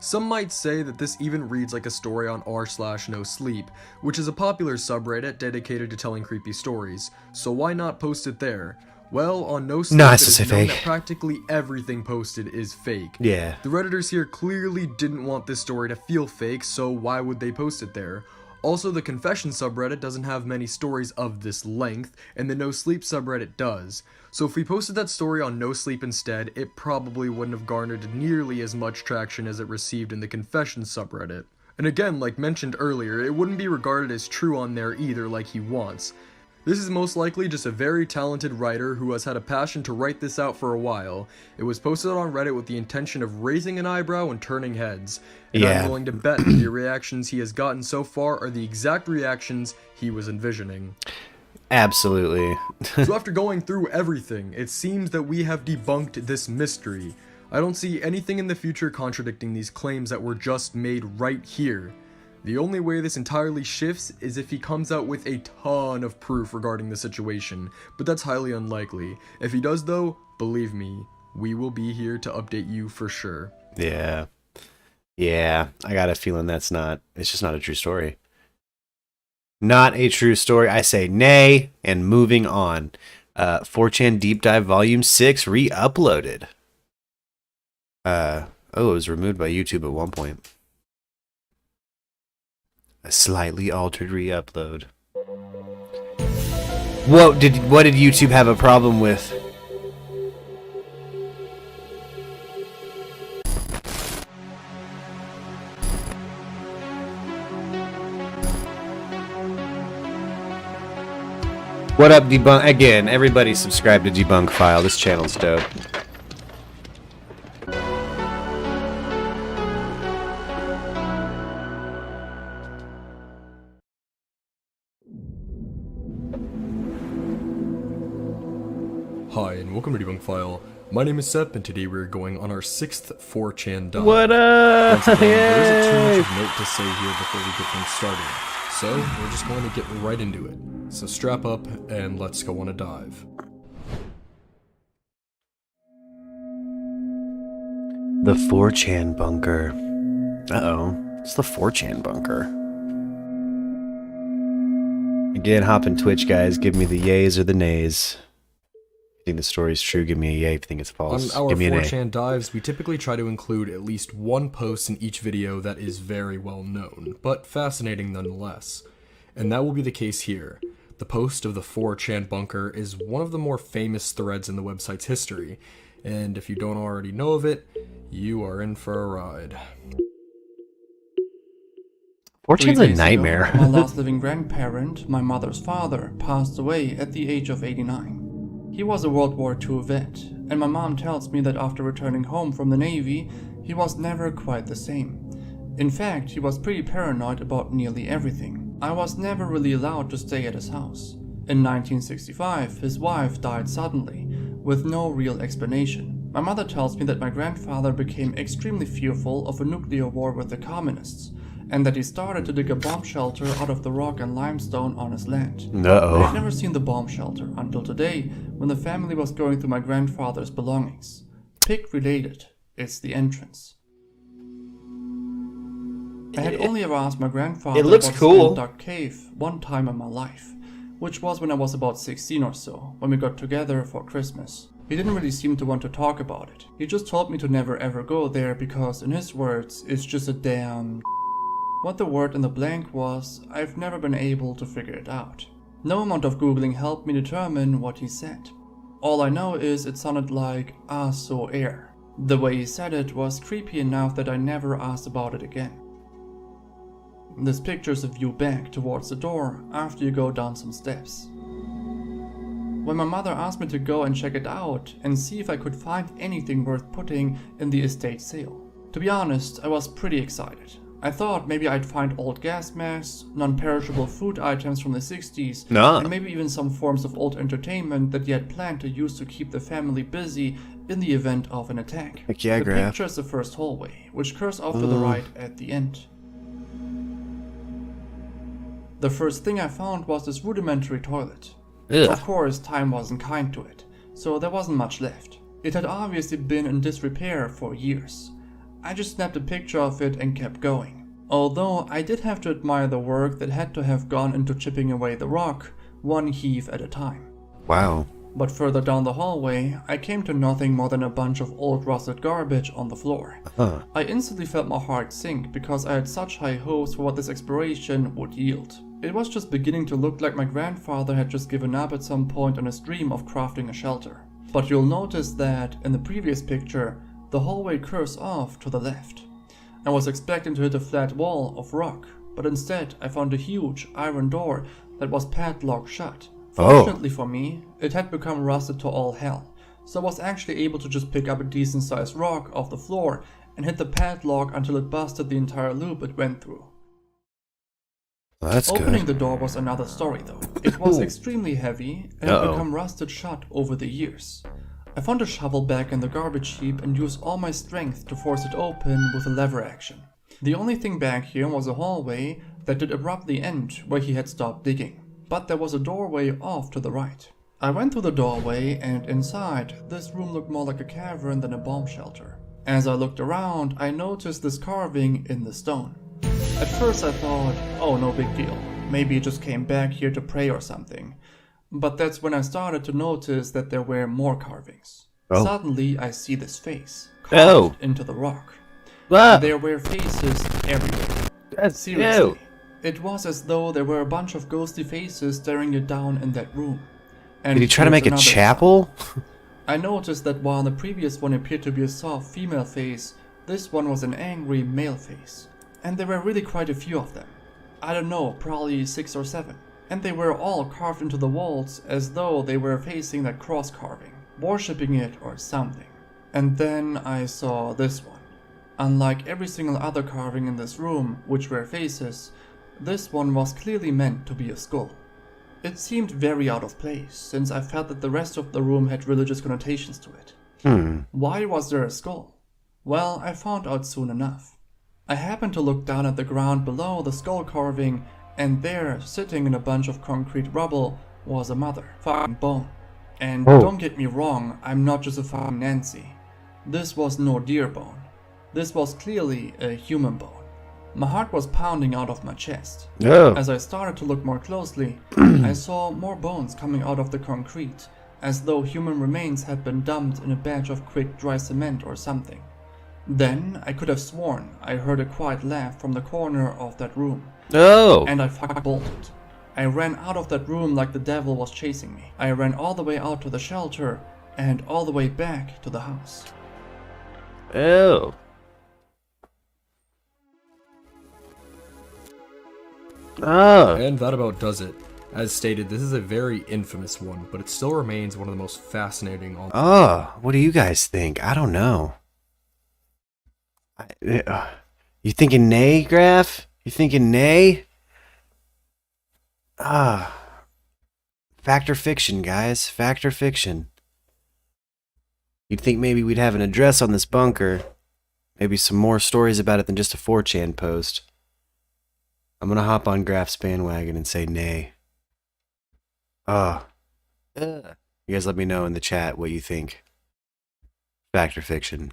S8: Some might say that this even reads like a story on r/nosleep, which is a popular subreddit dedicated to telling creepy stories, so why not post it there? Well, on No Sleep,
S1: No, it's
S8: it
S1: just
S8: is
S1: a
S8: known
S1: fake.
S8: that practically everything posted is fake.
S1: Yeah.
S8: The Redditors here clearly didn't want this story to feel fake, so why would they post it there? Also, the Confession subreddit doesn't have many stories of this length, and the No Sleep subreddit does. So if we posted that story on No Sleep instead, it probably wouldn't have garnered nearly as much traction as it received in the Confession subreddit. And again, like mentioned earlier, it wouldn't be regarded as true on there either like he wants. This is most likely just a very talented writer who has had a passion to write this out for a while. It was posted on Reddit with the intention of raising an eyebrow and turning heads. And
S1: Yeah.
S8: I'm willing to bet that the reactions he has gotten so far are the exact reactions he was envisioning.
S1: Absolutely.
S8: So after going through everything, it seems that we have debunked this mystery. I don't see anything in the future contradicting these claims that were just made right here. The only way this entirely shifts is if he comes out with a ton of proof regarding the situation, but that's highly unlikely. If he does though, believe me, we will be here to update you for sure.
S1: Yeah. Yeah. I got a feeling it's just not a true story. Not a true story. I say nay, and moving on. 4chan Deep Dive Volume 6 re-uploaded. It was removed by YouTube at one point. A slightly altered re-upload. What did YouTube have a problem with? What up, Debunk? Again, everybody subscribe to Debunk File. This channel's dope.
S8: Hi, and welcome to Debunk File. My name is Sep, and today we're going on our 6th 4chan dive.
S1: What up?
S8: Once again, there isn't too
S1: Yay!
S8: much of note to say here before we get things started, so we're just going to get right into it. So strap up, and let's go on a dive.
S1: The 4chan bunker. Uh-oh. It's the 4chan bunker. Again, hop in Twitch, guys. Give me the yays or the nays. If you think the story's true, give me a yay. If you think it's false,
S4: On our
S1: give me an A.
S4: 4chan dives, we typically try to include at least one post in each video that is very well known, but fascinating nonetheless. And that will be the case here. The post of the 4chan bunker is one of the more famous threads in the website's history, and if you don't already know of it, you are in for a ride.
S1: 4chan's a nightmare.
S9: Ago, my last living grandparent, my mother's father, passed away at the age of 89. He was a World War II vet, and my mom tells me that after returning home from the Navy, he was never quite the same. In fact, he was pretty paranoid about nearly everything. I was never really allowed to stay at his house. In 1965, his wife died suddenly, with no real explanation. My mother tells me that my grandfather became extremely fearful of a nuclear war with the communists, and that he started to dig a bomb shelter out of the rock and limestone on his land.
S1: Uh-oh.
S9: I'd never seen the bomb shelter until today, when the family was going through my grandfather's belongings. Pig related, it's the entrance. I had only ever asked my grandfather
S1: It looks
S9: about
S1: cool.
S9: the dark cave one time in my life, which was when I was about 16 or so, when we got together for Christmas. He didn't really seem to want to talk about it. He just told me to never ever go there because, in his words, it's just a damn. What the word in the blank was, I've never been able to figure it out. No amount of googling helped me determine what he said. All I know is it sounded like so air. The way he said it was creepy enough that I never asked about it again. This picture's a view back towards the door after you go down some steps. When my mother asked me to go and check it out and see if I could find anything worth putting in the estate sale. To be honest, I was pretty excited. I thought maybe I'd find old gas masks, non-perishable food items from the 60s, and maybe even some forms of old entertainment that he had planned to use to keep the family busy in the event of an attack.
S1: Heck yeah,
S9: the
S1: Graf.
S9: picture is the first hallway, which curves off to the right at the end. The first thing I found was this rudimentary toilet.
S1: Ugh.
S9: Of course, time wasn't kind to it, so there wasn't much left. It had obviously been in disrepair for years. I just snapped a picture of it and kept going. Although I did have to admire the work that had to have gone into chipping away the rock, one heave at a time.
S1: Wow.
S9: But further down the hallway, I came to nothing more than a bunch of old rusted garbage on the floor. I instantly felt my heart sink because I had such high hopes for what this exploration would yield. It was just beginning to look like my grandfather had just given up at some point on his dream of crafting a shelter. But you'll notice that, in the previous picture, the hallway curves off to the left. I was expecting to hit a flat wall of rock, but instead I found a huge iron door that was padlocked shut. Fortunately for me, it had become rusted to all hell, so I was actually able to just pick up a decent sized rock off the floor and hit the padlock until it busted the entire loop it went through.
S1: Well, that's
S9: Opening
S1: good.
S9: the door was another story though. It was extremely heavy and had become rusted shut over the years. I found a shovel back in the garbage heap and used all my strength to force it open with a lever action. The only thing back here was a hallway that did abruptly end where he had stopped digging. But there was a doorway off to the right. I went through the doorway and inside, this room looked more like a cavern than a bomb shelter. As I looked around, I noticed this carving in the stone. At first I thought, oh, no big deal. Maybe he just came back here to pray or something. But that's when I started to notice that there were more carvings. Suddenly I see this face carved into the rock. There were faces everywhere. Seriously. It was as though there were a bunch of ghostly faces staring you down in that room. And
S1: did he try to make a chapel?
S9: I noticed that while the previous one appeared to be a soft female face, this one was an angry male face. And there were really quite a few of them. I don't know, probably 6 or 7. And they were all carved into the walls as though they were facing that cross carving, worshipping it or something. And then I saw this one. Unlike every single other carving in this room, which were faces, this one was clearly meant to be a skull. It seemed very out of place, since I felt that the rest of the room had religious connotations to it. Why was there a skull? Well, I found out soon enough. I happened to look down at the ground below the skull carving, and there, sitting in a bunch of concrete rubble, was a mother fucking bone. And don't get me wrong, I'm not just a fucking Nancy. This was no deer bone. This was clearly a human bone. My heart was pounding out of my chest.
S1: Oh.
S9: As I started to look more closely, I saw more bones coming out of the concrete, as though human remains had been dumped in a batch of quick dry cement or something. Then I could have sworn I heard a quiet laugh from the corner of that room.
S1: Oh.
S9: And I fucking bolted. I ran out of that room like the devil was chasing me. I ran all the way out to the shelter and all the way back to the house.
S1: Oh. Oh.
S4: And that about does it. As stated, this is a very infamous one, but it still remains one of the most fascinating.
S1: Oh, what do you guys think? I don't know. You thinking nay, Graf? You thinking nay? Fact or fiction, guys. Fact or fiction. You'd think maybe we'd have an address on this bunker. Maybe some more stories about it than just a 4chan post. I'm gonna hop on Graf's bandwagon and say nay. You guys let me know in the chat what you think. Fact or fiction.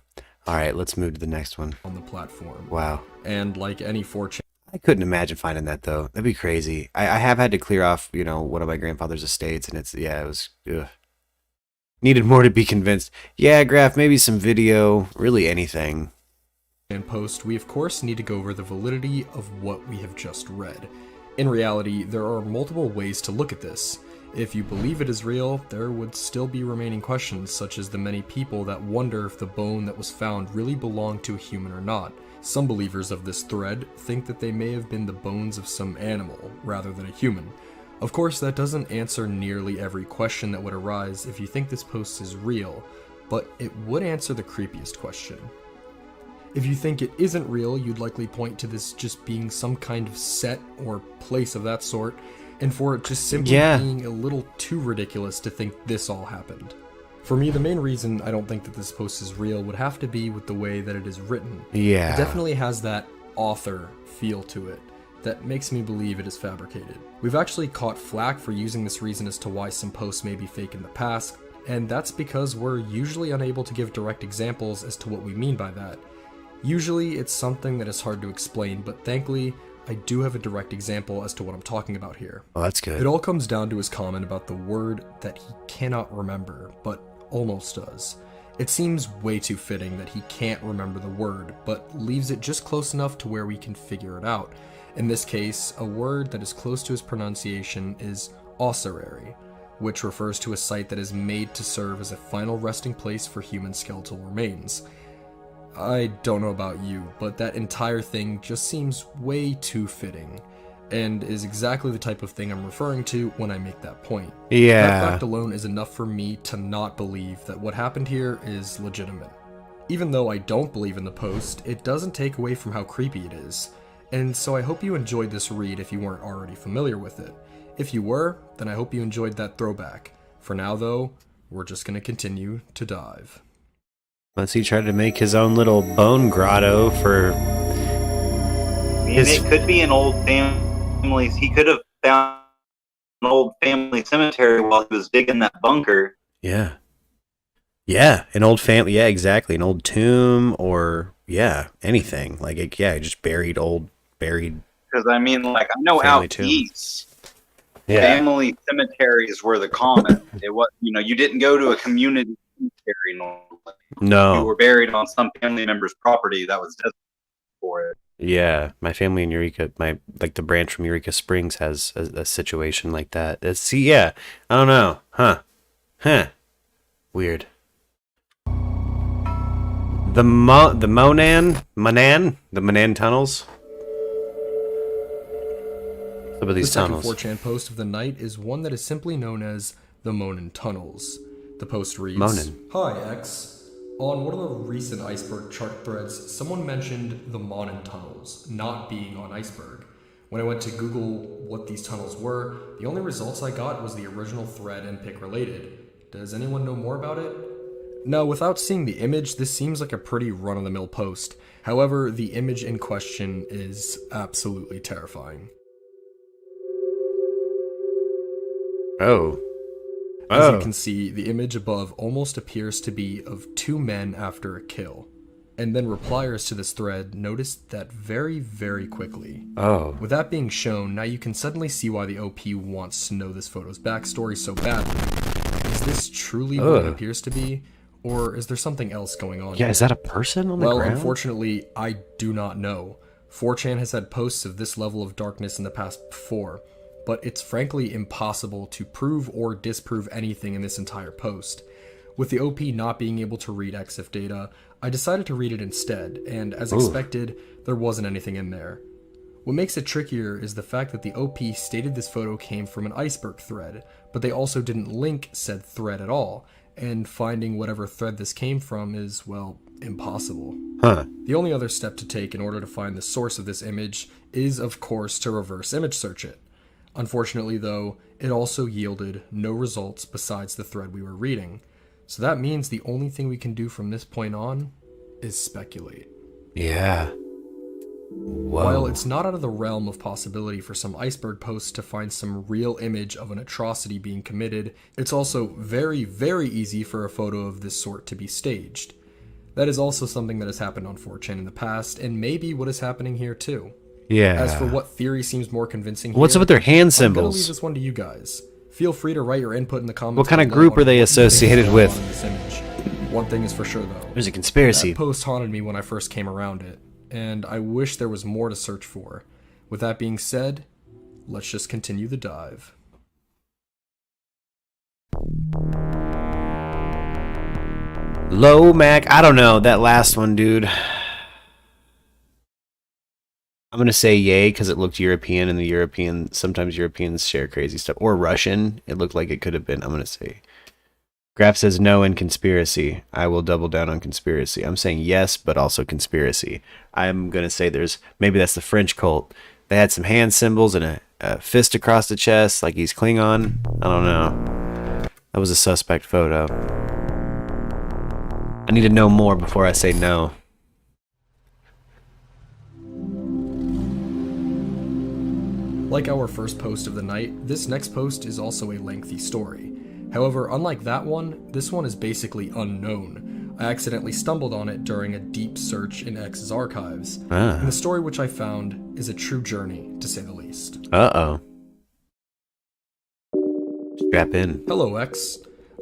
S1: Alright, let's move to the next one.
S4: On the platform.
S1: Wow.
S4: And like any 4chan...
S1: I couldn't imagine finding that, though. That'd be crazy. I have had to clear off, one of my grandfather's estates, and it was... Ugh. Needed more to be convinced. Yeah, Graf, maybe some video, really anything.
S4: And post, we of course need to go over the validity of what we have just read. In reality, there are multiple ways to look at this. If you believe it is real, there would still be remaining questions, such as the many people that wonder if the bone that was found really belonged to a human or not. Some believers of this thread think that they may have been the bones of some animal, rather than a human. Of course, that doesn't answer nearly every question that would arise if you think this post is real, but it would answer the creepiest question. If you think it isn't real, you'd likely point to this just being some kind of set or place of that sort, and for it just simply being a little too ridiculous to think this all happened. For me, the main reason I don't think that this post is real would have to be with the way that it is written.
S1: Yeah.
S4: It definitely has that author feel to it that makes me believe it is fabricated. We've actually caught flack for using this reason as to why some posts may be fake in the past, and that's because we're usually unable to give direct examples as to what we mean by that. Usually it's something that is hard to explain, but thankfully, I do have a direct example as to what I'm talking about here.
S1: Oh, that's good.
S4: It all comes down to his comment about the word that he cannot remember, but almost does. It seems way too fitting that he can't remember the word, but leaves it just close enough to where we can figure it out. In this case, a word that is close to his pronunciation is ossuary, which refers to a site that is made to serve as a final resting place for human skeletal remains. I don't know about you, but that entire thing just seems way too fitting, and is exactly the type of thing I'm referring to when I make that point.
S1: Yeah.
S4: That fact alone is enough for me to not believe that what happened here is legitimate. Even though I don't believe in the post, it doesn't take away from how creepy it is, and so I hope you enjoyed this read if you weren't already familiar with it. If you were, then I hope you enjoyed that throwback. For now though, we're just gonna continue to dive.
S1: Unless he tried to make his own little bone grotto for...
S2: It could be an old family. He could have found an old family cemetery while he was digging that bunker.
S1: Yeah. Yeah, an old family. Yeah, exactly. An old tomb or, anything. Like, just buried.
S2: Because, I know out
S1: tomb.
S2: east, family cemeteries were the common. It was, you didn't go to a community cemetery normally.
S1: No.
S2: You were buried on some family member's property that was designated for it.
S1: Yeah, my family in Eureka, the branch from Eureka Springs has a situation like that. I don't know. Huh. Weird. The Monan tunnels. Some of these tunnels.
S4: The second 4chan post of the night is one that is simply known as the Monan Tunnels. The post reads,
S1: Monan.
S4: Hi, X. On one of the recent iceberg chart threads, someone mentioned the Monan tunnels not being on iceberg. When I went to Google what these tunnels were, the only results I got was the original thread and pic related. Does anyone know more about it? Now, without seeing the image, this seems like a pretty run-of-the-mill post. However, the image in question is absolutely terrifying.
S1: Oh.
S4: As you can see, the image above almost appears to be of two men after a kill. And then repliers to this thread noticed that very, very quickly.
S1: Oh.
S4: With that being shown, now you can suddenly see why the OP wants to know this photo's backstory so badly. Is this truly what it appears to be? Or is there something else going on here?
S1: Is that a person on the ground?
S4: Well, unfortunately, I do not know. 4chan has had posts of this level of darkness in the past before, but it's frankly impossible to prove or disprove anything in this entire post. With the OP not being able to read EXIF data, I decided to read it instead, and as expected, there wasn't anything in there. What makes it trickier is the fact that the OP stated this photo came from an iceberg thread, but they also didn't link said thread at all, and finding whatever thread this came from is, well, impossible. The only other step to take in order to find the source of this image is, of course, to reverse image search it. Unfortunately, though, it also yielded no results besides the thread we were reading. So that means the only thing we can do from this point on is speculate.
S1: Yeah. Whoa.
S4: While it's not out of the realm of possibility for some iceberg posts to find some real image of an atrocity being committed, it's also very, very easy for a photo of this sort to be staged. That is also something that has happened on 4chan in the past, and maybe what is happening here too.
S1: Yeah.
S4: As for what theory seems more convincing here,
S1: what's up with their hand
S4: I'm gonna
S1: symbols?
S4: leave this one to you guys. Feel free to write your input in the comments.
S1: What kind of
S4: below
S1: group
S4: on
S1: are they
S4: what you think
S1: associated
S4: is
S1: with?
S4: going on in this image. One thing is for sure though.
S1: There's a conspiracy.
S4: That post haunted me when I first came around it, and I wish there was more to search for. With that being said, let's just continue the dive.
S1: Low Mac, I don't know, that last one, dude. I'm gonna say yay because it looked European, and sometimes Europeans share crazy stuff. Or Russian, it looked like it could have been. I'm gonna say. Graf says no in conspiracy. I will double down on conspiracy. I'm saying yes, but also conspiracy. I'm gonna say maybe that's the French cult. They had some hand symbols and a fist across the chest, like he's Klingon. I don't know. That was a suspect photo. I need to know more before I say no.
S4: Like our first post of the night, this next post is also a lengthy story. However, unlike that one, this one is basically unknown. I accidentally stumbled on it during a deep search in X's archives. And the story which I found is a true journey, to say the least.
S1: Uh-oh. Strap in.
S4: Hello, X.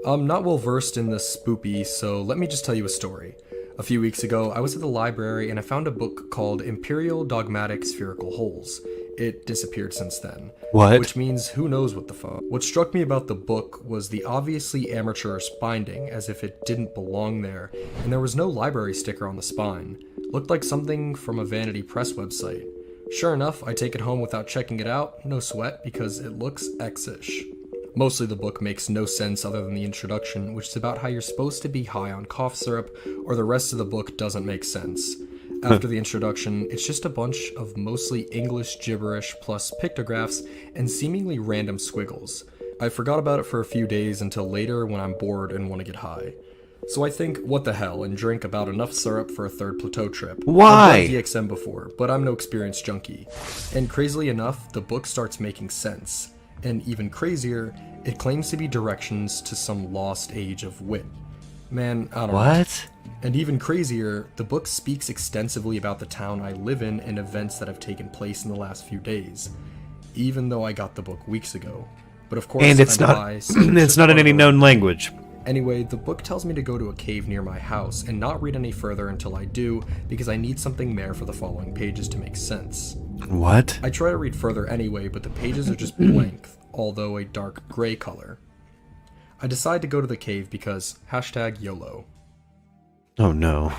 S4: I'm not well versed in the spoopy, so let me just tell you a story. A few weeks ago, I was at the library and I found a book called Imperial Dogmatic Spherical Holes. It disappeared since then.
S1: What?
S4: Which means who knows what the fuck. What struck me about the book was the obviously amateurish binding, as if it didn't belong there, and there was no library sticker on the spine. Looked like something from a Vanity Press website. Sure enough, I take it home without checking it out, no sweat, because it looks X-ish. Mostly the book makes no sense other than the introduction, which is about how you're supposed to be high on cough syrup, or the rest of the book doesn't make sense. After the introduction, it's just a bunch of mostly English gibberish plus pictographs and seemingly random squiggles. I forgot about it for a few days until later when I'm bored and want to get high. So I think, what the hell, and drink about enough syrup for a third plateau trip.
S1: Why?
S4: I've done DXM before, but I'm no experienced junkie. And crazily enough, the book starts making sense. And even crazier, it claims to be directions to some lost age of wit. Man, I don't know.
S1: What?
S4: And even crazier, the book speaks extensively about the town I live in and events that have taken place in the last few days. Even though I got the book weeks ago. But of course,
S1: And it's
S4: I'm
S1: not
S4: high, so
S1: it's not in any known language.
S4: Anyway, the book tells me to go to a cave near my house and not read any further until I do, because I need something there for the following pages to make sense.
S1: What?
S4: I try to read further anyway, but the pages are just blank, although a dark gray color. I decide to go to the cave because #YOLO.
S1: Oh no.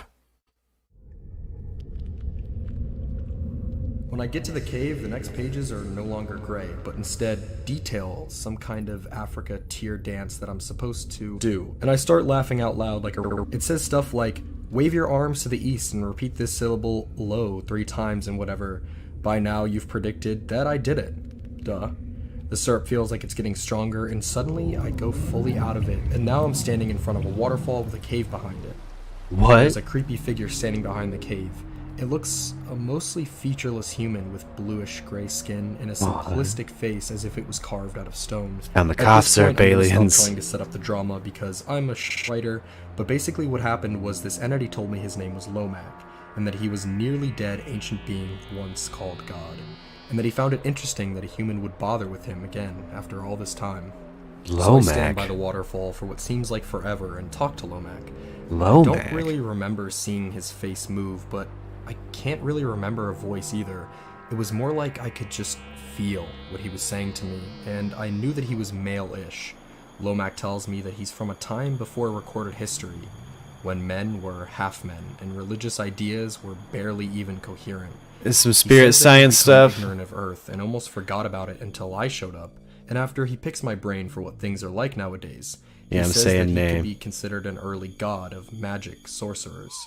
S4: When I get to the cave, the next pages are no longer gray, but instead detail some kind of Africa tear dance that I'm supposed to do. And I start laughing out loud like it says stuff like, wave your arms to the east and repeat this syllable low 3 times and whatever. By now you've predicted that I did it. Duh. The syrup feels like it's getting stronger, and suddenly I go fully out of it, and now I'm standing in front of a waterfall with a cave behind it.
S1: What?
S4: There's a creepy figure standing behind the cave, It looks a mostly featureless human with bluish-gray skin and a simplistic face as if it was carved out of stone.
S1: And the cough syrup aliens.
S4: I'm trying to set up the drama because I'm a writer, but basically what happened was this entity told me his name was Lomac, and that he was a nearly dead ancient being once called God, and that he found it interesting that a human would bother with him again after all this time. So I stand by the waterfall for what seems like forever and talk to Lomac. I don't really remember seeing his face move, but I can't really remember a voice either. It was more like I could just feel what he was saying to me, and I knew that he was male-ish. Lomac tells me that he's from a time before recorded history, when men were half men, and religious ideas were barely even coherent.
S1: It's some spirit science stuff.
S4: Ignorant of Earth, and almost forgot about it until I showed up, and after he picks my brain for what things are like nowadays, he says that he could be considered an early god of magic sorcerers.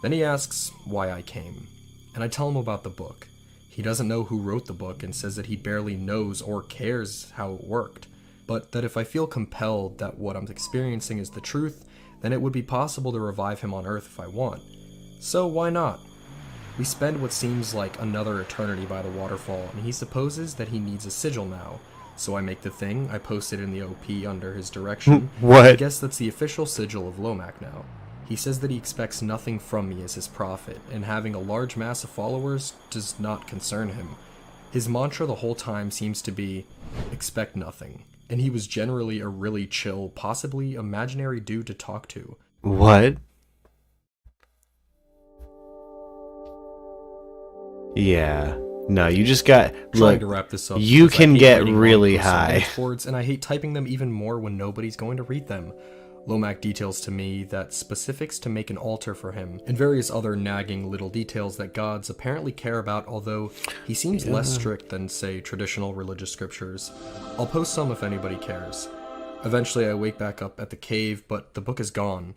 S4: Then he asks why I came, and I tell him about the book. He doesn't know who wrote the book and says that he barely knows or cares how it worked, but that if I feel compelled that what I'm experiencing is the truth, then it would be possible to revive him on Earth if I want. So why not? We spend what seems like another eternity by the waterfall, and he supposes that he needs a sigil now. So I make the thing, I post it in the OP under his direction.
S1: What?
S4: I guess that's the official sigil of Lomac now. He says that he expects nothing from me as his prophet, and having a large mass of followers does not concern him. His mantra the whole time seems to be, expect nothing, and he was generally a really chill, possibly imaginary dude to talk to.
S1: What? Yeah. No, you just got...
S4: Trying to wrap this up.
S1: You can get really high.
S4: And I hate typing them even more when nobody's going to read them. Lomac details to me that specifics to make an altar for him, and various other nagging little details that gods apparently care about, although he seems less strict than, say, traditional religious scriptures. I'll post some if anybody cares. Eventually I wake back up at the cave, but the book is gone.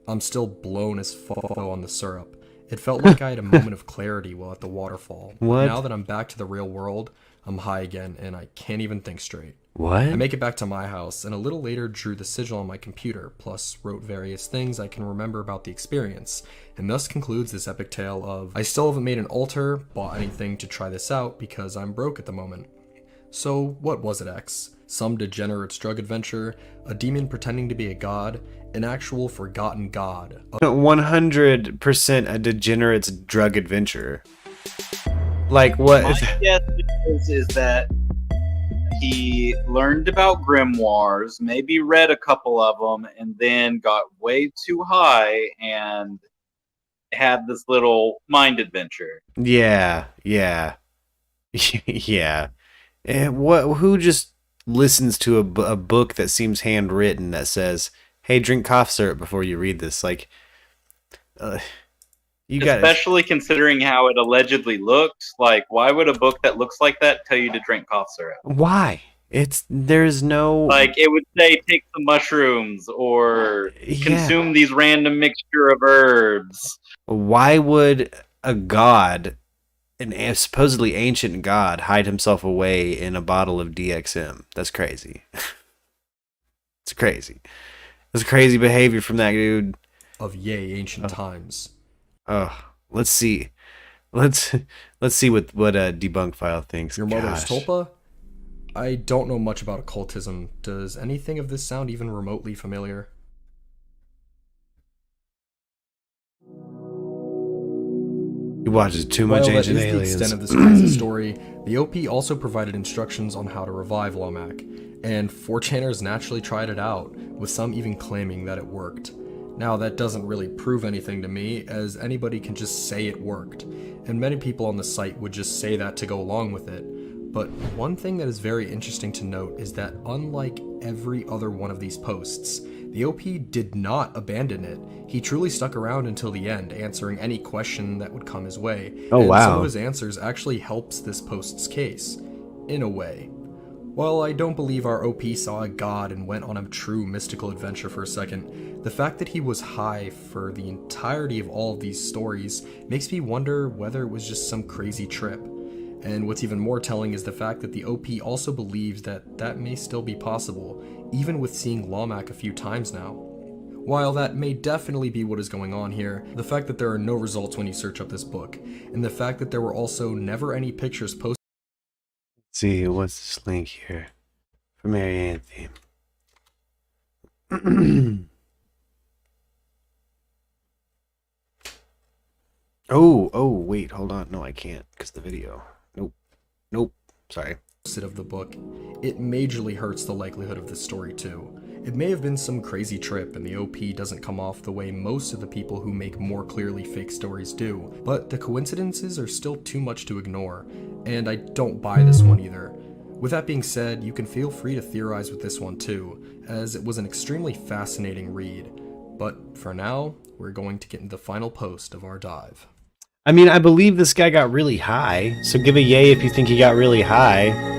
S4: I'm still blown as fuck on the syrup. It felt like I had a moment of clarity while at the waterfall.
S1: What?
S4: Now that I'm back to the real world, I'm high again, and I can't even think straight.
S1: What?
S4: I make it back to my house, and a little later drew the sigil on my computer, plus wrote various things I can remember about the experience, and thus concludes this epic tale of, I still haven't made an altar, bought anything to try this out, because I'm broke at the moment. So, what was it, X? Some degenerate's drug adventure, a demon pretending to be a god, an actual forgotten god.
S1: 100% a degenerate's drug adventure. Like, what?
S2: My guess is that he learned about grimoires, maybe read a couple of them, and then got way too high and had this little mind adventure.
S1: Yeah. Yeah. And who just listens to a book that seems handwritten that says, hey, drink cough syrup before you read this? Like,
S2: especially considering how it allegedly looks. Like, why would a book that looks like that tell you to drink cough syrup?
S1: Why? There's no...
S2: Like, it would say take some mushrooms or consume these random mixture of herbs.
S1: Why would a god, a supposedly ancient god, hide himself away in a bottle of DXM? That's crazy. It's crazy. That's crazy behavior from that dude.
S4: Of ancient times.
S1: Let's see. Let's see what Debunk File thinks.
S4: Your mother's tulpa? I don't know much about occultism. Does anything of this sound even remotely familiar?
S1: He watches too much Ancient Aliens.
S4: That is the extent of this crazy story. The OP also provided instructions on how to revive Lomac, and 4chaners naturally tried it out, with some even claiming that it worked. Now, that doesn't really prove anything to me, as anybody can just say it worked, and many people on the site would just say that to go along with it. But one thing that is very interesting to note is that unlike every other one of these posts, the OP did not abandon it. He truly stuck around until the end, answering any question that would come his way.
S1: Oh, wow.
S4: Some of his answers actually helps this post's case, in a way. While I don't believe our OP saw a god and went on a true mystical adventure for a second, the fact that he was high for the entirety of all of these stories makes me wonder whether it was just some crazy trip. And what's even more telling is the fact that the OP also believes that that may still be possible, even with seeing Lomac a few times now. While that may definitely be what is going on here, the fact that there are no results when you search up this book, and the fact that there were also never any pictures posted.
S1: Let's see, what's this link here? For Mary Anthony. Oh, wait, hold on. No, I can't, because the video. Nope, sorry.
S4: Of the book, it majorly hurts the likelihood of this story too. It may have been some crazy trip and the OP doesn't come off the way most of the people who make more clearly fake stories do, but the coincidences are still too much to ignore, and I don't buy this one either. With that being said, you can feel free to theorize with this one too, as it was an extremely fascinating read. But for now, we're going to get into the final post of our dive.
S1: I mean, I believe this guy got really high, so give a yay if you think he got really high.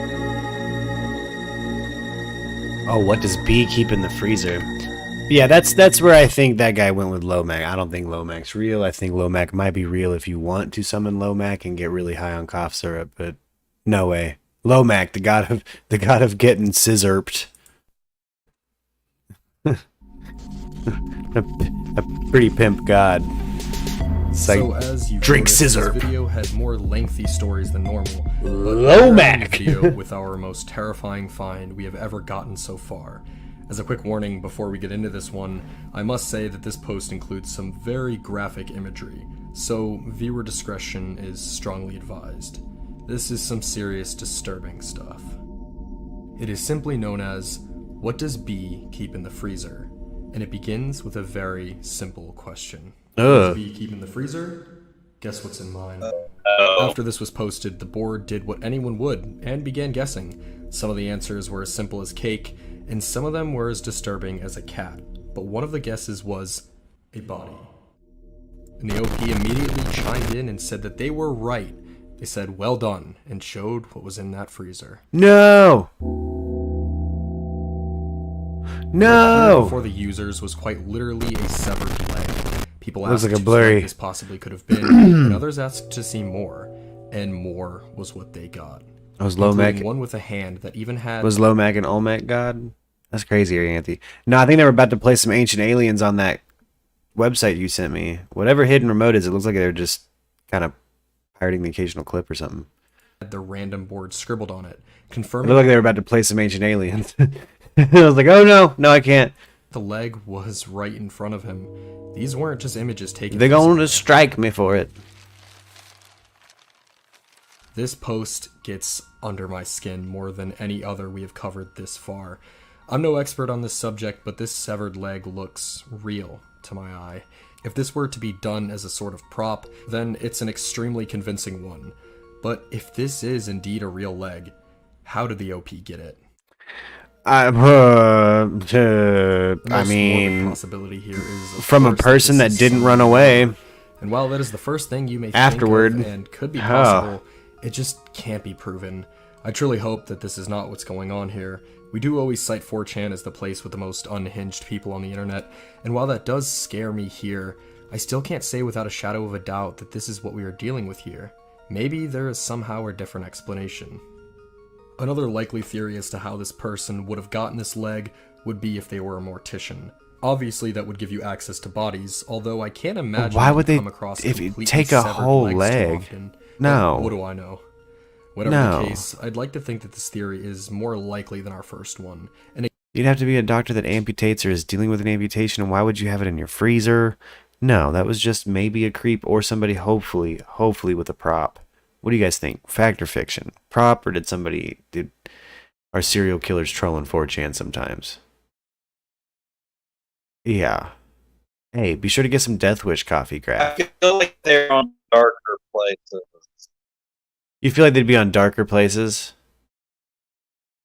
S1: Oh, what does B keep in the freezer? Yeah, that's where I think that guy went with Lomac. I don't think Lomac's real. I think Lomac might be real if you want to summon Lomac and get really high on cough syrup, but no way. Lomac, the god of getting scissorped. a pretty pimp god.
S4: So as you
S1: drink
S4: noticed,
S1: scissor.
S4: This video had more lengthy stories than normal.
S1: Lomac!
S4: With our most terrifying find we have ever gotten so far. As a quick warning before we get into this one, I must say that this post includes some very graphic imagery, so viewer discretion is strongly advised. This is some serious disturbing stuff. It is simply known as, what does B keep in the freezer? And it begins with a very simple question. What does B keep in the freezer? Guess what's in mine? After this was posted, the board did what anyone would and began guessing. Some of the answers were as simple as cake, and some of them were as disturbing as a cat. But one of the guesses was a body. And the OP immediately chimed in and said that they were right. They said, well done, and showed what was in that freezer.
S1: No! No!
S4: Before the users was quite literally a severed leg. People asked
S1: like a
S4: whose
S1: blurry.
S4: leg this possibly could have been, and others asked to see more, and more was what they got.
S1: Was Lomac
S4: one with a hand that even had...
S1: Was Lomac an Olmec god? That's crazy, Anthony. No, I think they were about to play some Ancient Aliens on that website you sent me. Whatever Hidden Remote is, it looks like they're just kind of pirating the occasional clip or something.
S4: The random board scribbled on it,
S1: It
S4: confirming...
S1: looked like they were about to play some Ancient Aliens. I was like, oh no, I can't.
S4: The leg was right in front of him. These weren't just images taken...
S1: They're going to strike me for it.
S4: This post gets under my skin more than any other we have covered this far. I'm no expert on this subject, but this severed leg looks real to my eye. If this were to be done as a sort of prop, then it's an extremely convincing one. But if this is indeed a real leg, how did the OP get it?
S1: I mean,
S4: possibility here is
S1: from a person that didn't run away.
S4: And while that is the first thing you may
S1: afterward
S4: think of and could be possible, it just can't be proven. I truly hope that this is not what's going on here. We do always cite 4chan as the place with the most unhinged people on the internet, and while that does scare me here, I still can't say without a shadow of a doubt that this is what we are dealing with here. Maybe there is somehow a different explanation. Another likely theory as to how this person would have gotten this leg would be if they were a mortician. Obviously, that would give you access to bodies, although I can't imagine
S1: why would they
S4: come across
S1: if you
S4: completely
S1: take a
S4: severed
S1: whole
S4: legs too
S1: leg?
S4: often.
S1: No.
S4: But what do I know? Whatever
S1: No.
S4: the case, I'd like to think that this theory is more likely than our first one. And
S1: You'd have to be a doctor that amputates or is dealing with an amputation, and why would you have it in your freezer? No, that was just maybe a creep or somebody hopefully with a prop. What do you guys think? Fact or fiction? Prop, or are serial killers trolling 4chan sometimes? Yeah. Hey, be sure to get some Death Wish coffee, Graph.
S2: I feel like they're on darker places.
S1: You feel like they'd be on darker places?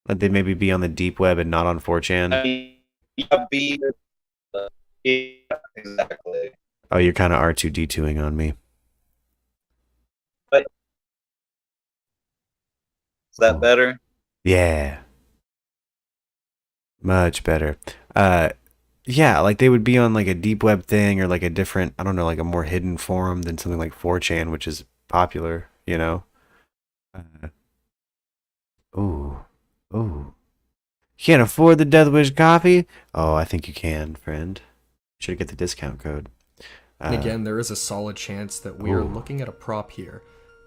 S1: Like they'd maybe be on the deep web and not on 4chan?
S2: Yeah, exactly.
S1: Oh, you're kind of R2D2ing on me.
S2: But is that better?
S1: Yeah. Much better. Yeah, like they would be on like a deep web thing or like a different, I don't know, like a more hidden forum than something like 4chan, which is popular, you know? Ooh. Can't afford the Death Wish coffee? Oh, I think you can, friend. Should get the discount code.
S4: And again, there is a solid chance that we are looking at a prop here,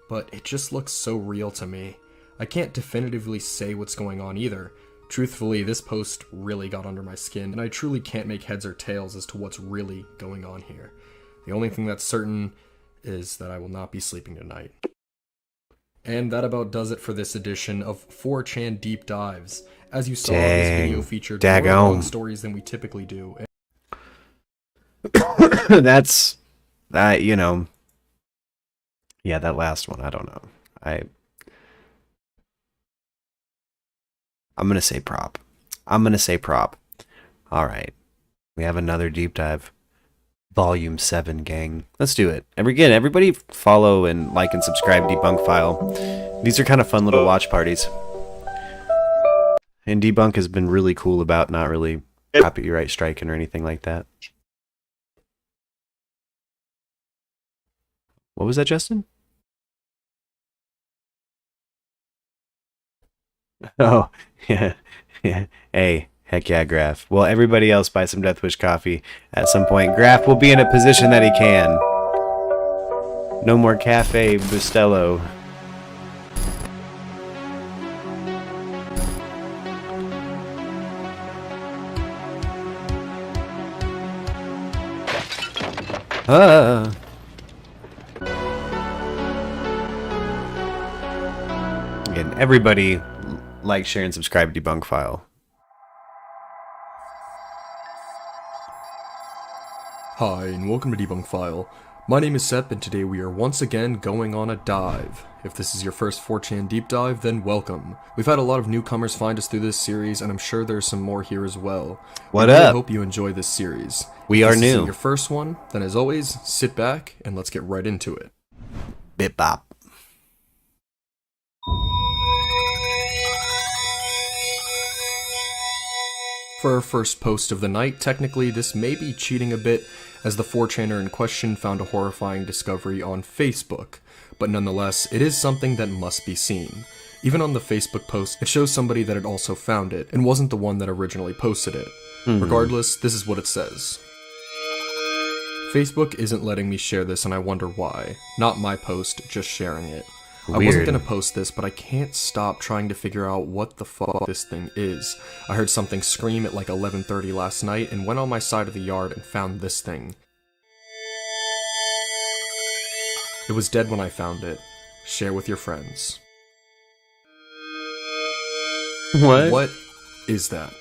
S4: but it just looks so real to me. I can't definitively say what's going on either. Truthfully, this post really got under my skin, and I truly can't make heads or tails as to what's really going on here. The only thing that's certain is that I will not be sleeping tonight. And that about does it for this edition of 4chan Deep Dives. As you saw, this video featured more long stories than we typically do.
S1: That's that, you know. Yeah, that last one, I don't know. I'm gonna say prop. All right, we have another deep dive. Volume 7, gang. Let's do it. Again, everybody follow and like and subscribe Debunk File. These are kind of fun little watch parties. And Debunk has been really cool about not really copyright striking or anything like that. What was that, Justin? Oh, yeah. Hey, heck yeah, Graf. Well, everybody else buy some Deathwish coffee. At some point, Graf will be in a position that he can. No more Cafe Bustelo. Again, everybody like, share, and subscribe to Debunk File.
S4: Hi, and welcome to Debunk File. My name is Sep, and today we are once again going on a dive. If this is your first 4chan deep dive, then welcome. We've had a lot of newcomers find us through this series, and I'm sure there's some more here as well.
S1: What up?
S4: I hope you enjoy this series.
S1: We are new.
S4: If this isn't your first one, then as always, sit back and let's get right into it.
S1: Bip bop.
S4: For our first post of the night, technically this may be cheating a bit, as the 4chaner in question found a horrifying discovery on Facebook, but nonetheless, it is something that must be seen. Even on the Facebook post, it shows somebody that had also found it, and wasn't the one that originally posted it. Regardless, this is what it says. Facebook isn't letting me share this and I wonder why. Not my post, just sharing it.
S1: Weird.
S4: I wasn't gonna post this, but I can't stop trying to figure out what the fuck this thing is. I heard something scream at like 11:30 last night and went on my side of the yard and found this thing. It was dead when I found it. Share with your friends. What is that?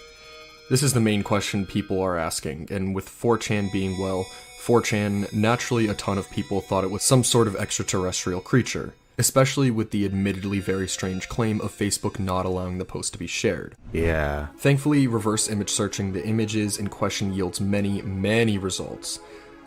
S4: This is the main question people are asking, and with 4chan being, well, 4chan, naturally a ton of people thought it was some sort of extraterrestrial creature. Especially with the admittedly very strange claim of Facebook not allowing the post to be shared.
S1: Yeah.
S4: Thankfully, reverse image searching the images in question yields many results.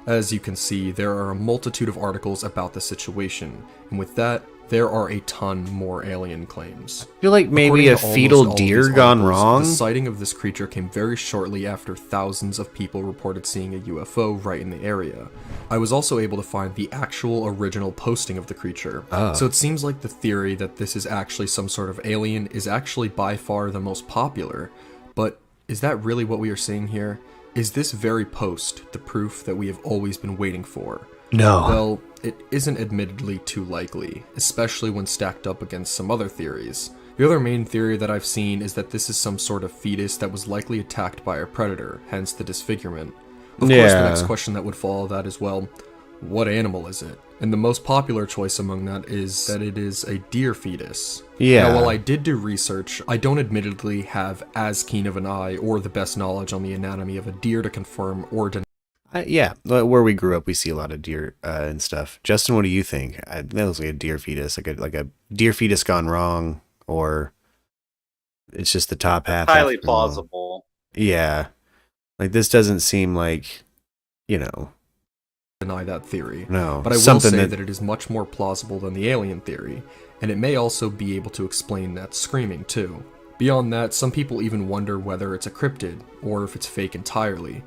S4: As you can see, there are a multitude of articles about the situation, and with that, there are a ton more alien claims.
S1: I feel like maybe a fetal deer gone wrong?
S4: The sighting of this creature came very shortly after thousands of people reported seeing a UFO right in the area. I was also able to find the actual original posting of the creature. So it seems like the theory that this is actually some sort of alien is actually by far the most popular. But is that really what we are seeing here? Is this very post the proof that we have always been waiting for?
S1: No.
S4: Well, it isn't admittedly too likely, especially when stacked up against some other theories. The other main theory that I've seen is that this is some sort of fetus that was likely attacked by a predator, hence the disfigurement. Of course, the next question that would follow that is, well, what animal is it? And the most popular choice among that is that it is a deer fetus.
S1: Yeah.
S4: Now, while I did do research, I don't admittedly have as keen of an eye or the best knowledge on the anatomy of a deer to confirm or deny.
S1: Yeah, where we grew up, we see a lot of deer and stuff. Justin, what do you think? That looks like a deer fetus, like a deer fetus gone wrong, or it's just the top half.
S5: Highly plausible.
S1: Yeah, like this doesn't seem like,
S4: deny that theory.
S1: No,
S4: but I will say that it is much more plausible than the alien theory, and it may also be able to explain that screaming too. Beyond that, some people even wonder whether it's a cryptid, or if it's fake entirely.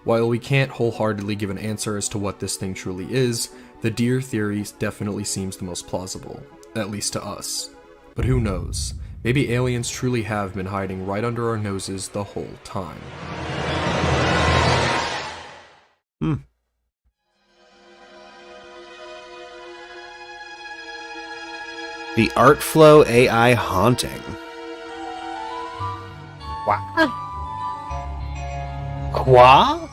S4: While we can't wholeheartedly give an answer as to what this thing truly is, the deer theory definitely seems the most plausible, at least to us. But who knows? Maybe aliens truly have been hiding right under our noses the whole time.
S1: The Artflow AI haunting.
S10: What? Quoi?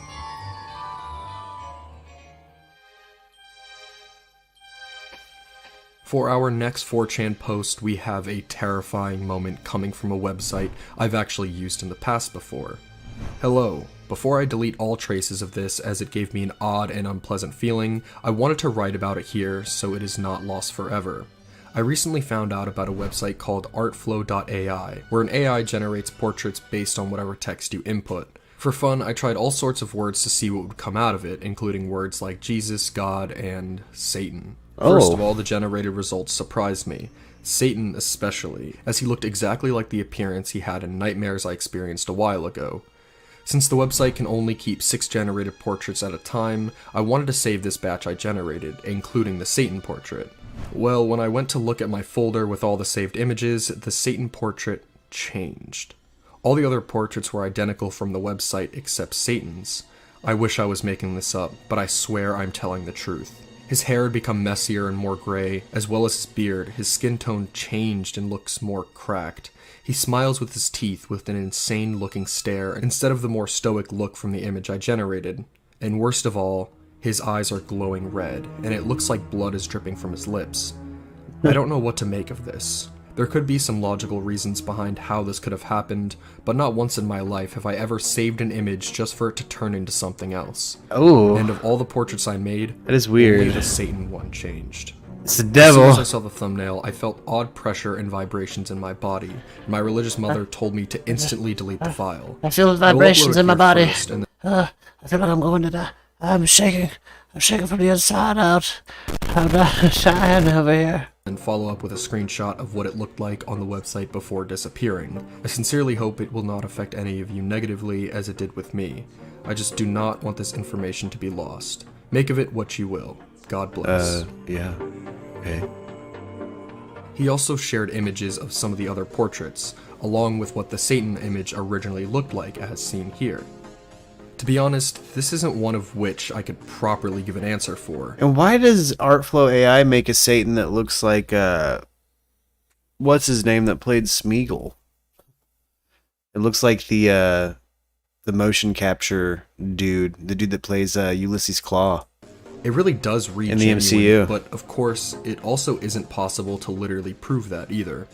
S4: For our next 4chan post, we have a terrifying moment coming from a website I've actually used in the past before. Hello. Before I delete all traces of this, as it gave me an odd and unpleasant feeling, I wanted to write about it here so it is not lost forever. I recently found out about a website called artflow.ai, where an AI generates portraits based on whatever text you input. For fun, I tried all sorts of words to see what would come out of it, including words like Jesus, God, and Satan. First of all, the generated results surprised me. Satan especially, as he looked exactly like the appearance he had in nightmares I experienced a while ago. Since the website can only keep 6 generated portraits at a time, I wanted to save this batch I generated, including the Satan portrait. Well, when I went to look at my folder with all the saved images, the Satan portrait changed. All the other portraits were identical from the website except Satan's. I wish I was making this up, but I swear I'm telling the truth. His hair had become messier and more gray, as well as his beard. His skin tone changed and looks more cracked. He smiles with his teeth with an insane-looking stare, instead of the more stoic look from the image I generated. And worst of all, his eyes are glowing red, and it looks like blood is dripping from his lips. I don't know what to make of this. There could be some logical reasons behind how this could have happened, but not once in my life have I ever saved an image just for it to turn into something else.
S1: Oh.
S4: And of all the portraits I made,
S1: that is weird.
S4: Only the Satan one changed.
S1: It's the devil.
S4: As soon as I saw the thumbnail, I felt odd pressure and vibrations in my body. My religious mother told me to instantly delete the file.
S10: I feel the vibrations in my body. I feel like I'm going to die. I'm shaking. I'm shaking from the inside out. I'm dying over here.
S4: And follow up with a screenshot of what it looked like on the website before disappearing. I sincerely hope it will not affect any of you negatively as it did with me. I just do not want this information to be lost. Make of it what you will. God bless.
S1: Yeah. Okay.
S4: He also shared images of some of the other portraits, along with what the Satan image originally looked like as seen here. To be honest, this isn't one of which I could properly give an answer for.
S1: And why does Artflow AI make a Satan that looks like, what's his name that played Smeagol? It looks like the motion capture dude, the dude that plays Ulysses Claw.
S4: It really does read
S1: in the MCU.
S4: But of course, it also isn't possible to literally prove that either.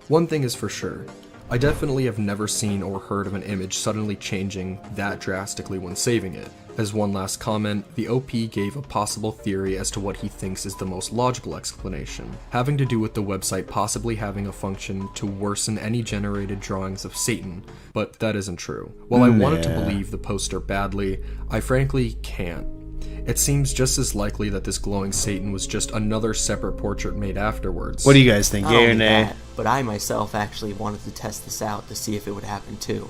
S4: One thing is for sure. I definitely have never seen or heard of an image suddenly changing that drastically when saving it. As one last comment, the OP gave a possible theory as to what he thinks is the most logical explanation, having to do with the website possibly having a function to worsen any generated drawings of Satan, but that isn't true. While I wanted to believe the poster badly, I frankly can't. It seems just as likely that this glowing Satan was just another separate portrait made afterwards.
S1: What do you guys think, yay or nay?
S11: But I myself actually wanted to test this out to see if it would happen too.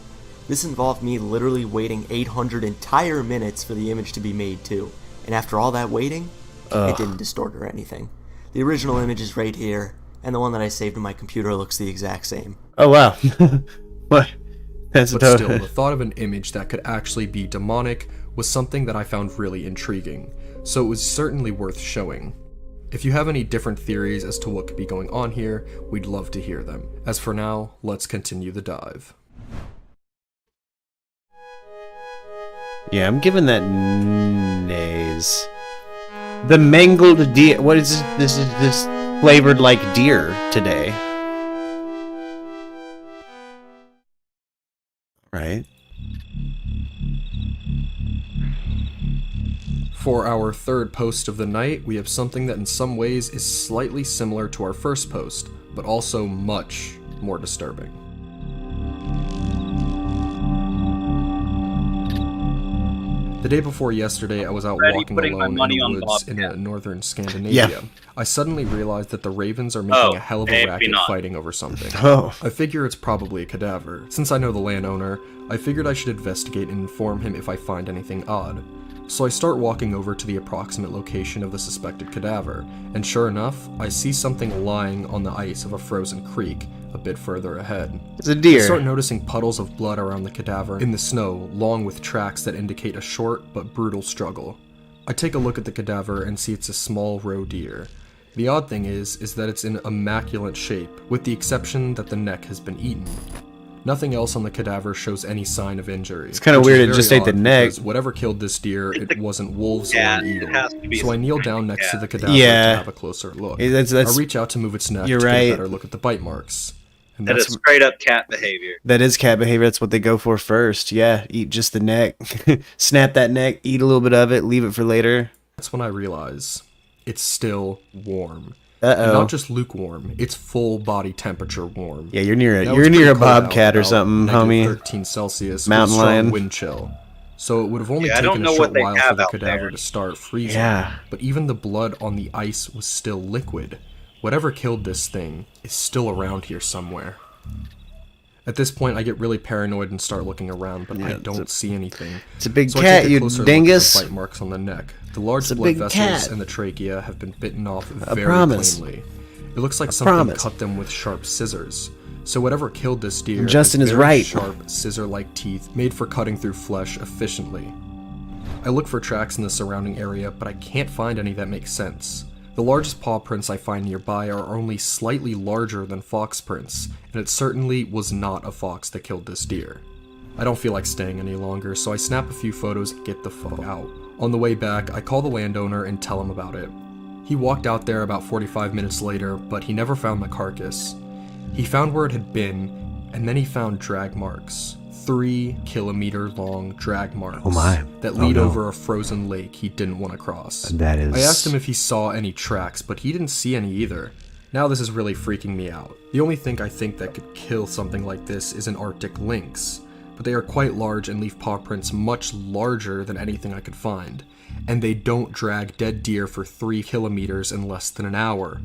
S11: This involved me literally waiting 800 entire minutes for the image to be made too. And after all that waiting, it didn't distort or anything. The original image is right here, and the one that I saved in my computer looks the exact same.
S1: Oh wow. What?
S4: But still, the thought of an image that could actually be demonic was something that I found really intriguing, so it was certainly worth showing. If you have any different theories as to what could be going on here, we'd love to hear them. As for now, let's continue the dive.
S1: Yeah, I'm giving that nays. The mangled deer. What is this? This is this flavored like deer today. Right.
S4: For our third post of the night, we have something that in some ways is slightly similar to our first post, but also much more disturbing. The day before yesterday, I was out walking alone in the woods in northern Scandinavia.
S1: Yeah.
S4: I suddenly realized that the ravens are making a hell of a racket fighting over something. I figure it's probably a cadaver. Since I know the landowner, I figured I should investigate and inform him if I find anything odd. So I start walking over to the approximate location of the suspected cadaver, and sure enough, I see something lying on the ice of a frozen creek, a bit further ahead.
S1: It's a deer.
S4: I start noticing puddles of blood around the cadaver in the snow, along with tracks that indicate a short but brutal struggle. I take a look at the cadaver and see it's a small roe deer. The odd thing is that it's in immaculate shape, with the exception that the neck has been eaten. Nothing else on the cadaver shows any sign of injury.
S1: It's kind of weird it just ate the neck.
S4: Whatever killed this deer, it wasn't wolves or an eagle.
S2: be
S4: So I kneel down next to the cadaver
S1: Yeah.
S4: to have a closer look.
S1: That's-
S4: I reach out to move its neck
S1: You're
S4: to get
S1: right.
S4: a better look at the bite marks. And
S2: That is straight up cat behavior.
S1: That is cat behavior. That's what they go for first. Yeah, eat just the neck. Snap that neck, eat a little bit of it, leave it for later.
S4: that's when I realize it's still warm.
S1: Uh-oh.
S4: And not just lukewarm, it's full body temperature warm.
S1: Yeah, you're near
S4: Now,
S1: you're
S4: it's
S1: near a
S4: pretty cold
S1: bobcat
S4: out,
S1: or something,
S4: about
S1: homie.
S4: -13 Celsius,
S1: Mountain
S4: with strong
S1: lion.
S4: wind chill. So it would have only
S2: Yeah, I don't
S4: taken
S2: know
S4: a
S2: what
S4: short
S2: they
S4: while for
S2: have
S4: the
S2: out
S4: cadaver
S2: there.
S4: to start freezing.
S1: Yeah.
S4: But even the blood on the ice was still liquid. Whatever killed this thing is still around here somewhere. At this point, I get really paranoid and start looking around, but I don't see anything.
S1: It's a big
S4: So I
S1: cat,
S4: take a
S1: you
S4: closer
S1: dingus.
S4: look at the bite marks on the neck. The large
S1: It's a
S4: blood
S1: big
S4: vessels
S1: cat.
S4: and the trachea have been bitten off
S1: I
S4: very
S1: promise.
S4: plainly. It looks like
S1: I
S4: something
S1: promise.
S4: cut them with sharp scissors. So whatever killed this deer
S1: Justin
S4: has
S1: is
S4: very
S1: right.
S4: sharp, scissor-like teeth made for cutting through flesh efficiently. I look for tracks in the surrounding area, but I can't find any that make sense. The largest paw prints I find nearby are only slightly larger than fox prints, and it certainly was not a fox that killed this deer. I don't feel like staying any longer, so I snap a few photos and get the fuck out. On the way back, I call the landowner and tell him about it. He walked out there about 45 minutes later, but he never found the carcass. He found where it had been, and then he found drag marks. 3-kilometer long drag marks
S1: Oh my.
S4: that
S1: Oh
S4: lead
S1: no.
S4: over a frozen lake he didn't want to cross.
S1: That is.
S4: I asked him if he saw any tracks, but he didn't see any either. Now this is really freaking me out. The only thing I think that could kill something like this is an Arctic lynx, but they are quite large and leave paw prints much larger than anything I could find, and they don't drag dead deer for 3 kilometers in less than an hour.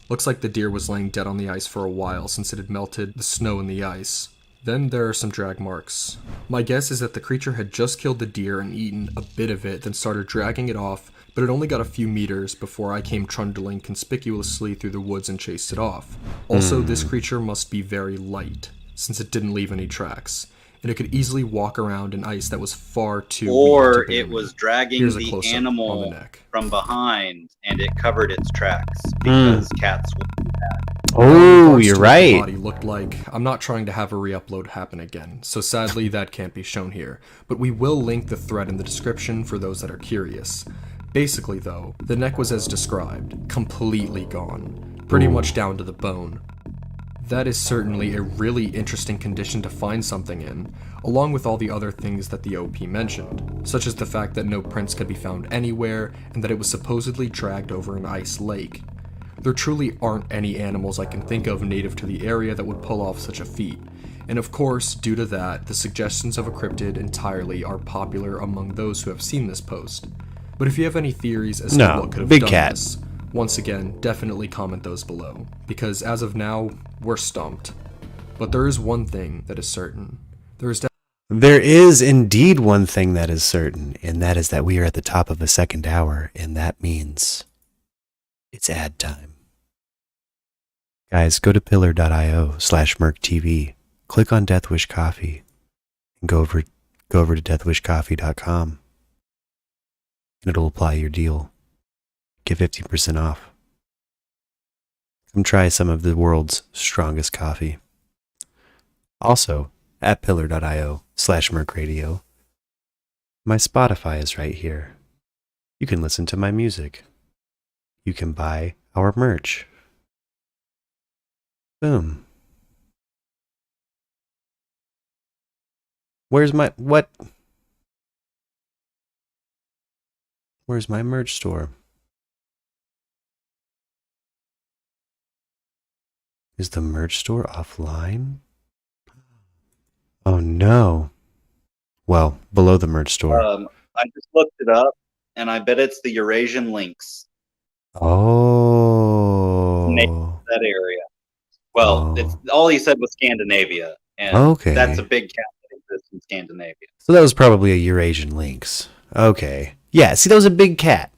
S4: Looks like the deer was laying dead on the ice for a while since it had melted the snow in the ice. Then there are some drag marks. My guess is that the creature had just killed the deer and eaten a bit of it, then started dragging it off, but it only got a few meters before I came trundling conspicuously through the woods and chased it off. Also, this creature must be very light, since it didn't leave any tracks, and it could easily walk around in ice that was far too
S2: Or
S4: weak to
S2: it
S4: burn.
S2: was dragging
S4: Here's a
S2: the
S4: close-up on
S2: animal
S4: the neck.
S2: from behind and it covered its tracks because cats will do that.
S1: Oh,
S4: Parts
S1: you're
S4: to what the
S1: right.
S4: body looked like. I'm not trying to have a re-upload happen again, so sadly that can't be shown here, but we will link the thread in the description for those that are curious. Basically though, the neck was as described, completely gone, pretty much down to the bone. That is certainly a really interesting condition to find something in, along with all the other things that the OP mentioned, such as the fact that no prints could be found anywhere, and that it was supposedly dragged over an ice lake. There truly aren't any animals I can think of native to the area that would pull off such a feat, and of course, due to that, the suggestions of a cryptid entirely are popular among those who have seen this post. But if you have any theories as to
S1: No,
S4: what could have
S1: big
S4: done
S1: cat.
S4: this, once again, definitely comment those below, because as of now, we're stumped. But there is one thing that is certain.
S1: There is indeed one thing that is certain, and that is that we are at the top of the second hour, and that means it's ad time. Guys, go to pillar.io/MURKtv, click on Deathwish Coffee, and go over to deathwishcoffee.com, and it'll apply your deal. Get 50% off. Come try some of the world's strongest coffee. Also, at pillar.io/MURKradio, my Spotify is right here. You can listen to my music. You can buy our merch. Boom. Where's my merch store? Is the merch store offline? Oh no. Well, below the merch store.
S2: I just looked it up and I bet it's the Eurasian lynx.
S1: Oh.
S2: That area. Well, it's all he said was Scandinavia, and
S1: Okay.
S2: that's a big cat that exists in Scandinavia.
S1: So that was probably a Eurasian lynx. Okay. Yeah, see, that was a big cat.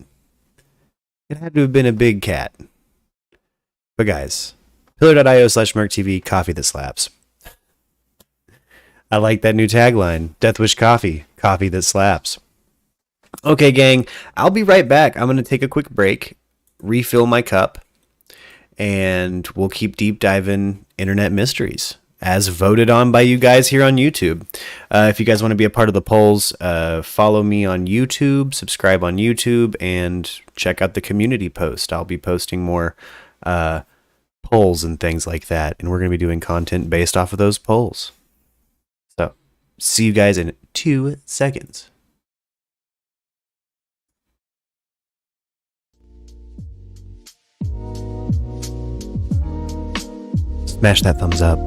S1: It had to have been a big cat. But guys, Pillar.io/MURKtv, coffee that slaps. I like that new tagline. Death Wish Coffee, coffee that slaps. Okay, gang, I'll be right back. I'm going to take a quick break, refill my cup, and we'll keep deep diving internet mysteries as voted on by you guys here on YouTube. If you guys want to be a part of the polls, follow me on YouTube, subscribe on YouTube, and check out the community post. I'll be posting more polls and things like that, and we're going to be doing content based off of those polls. So, see you guys in 2 seconds. Smash that thumbs up.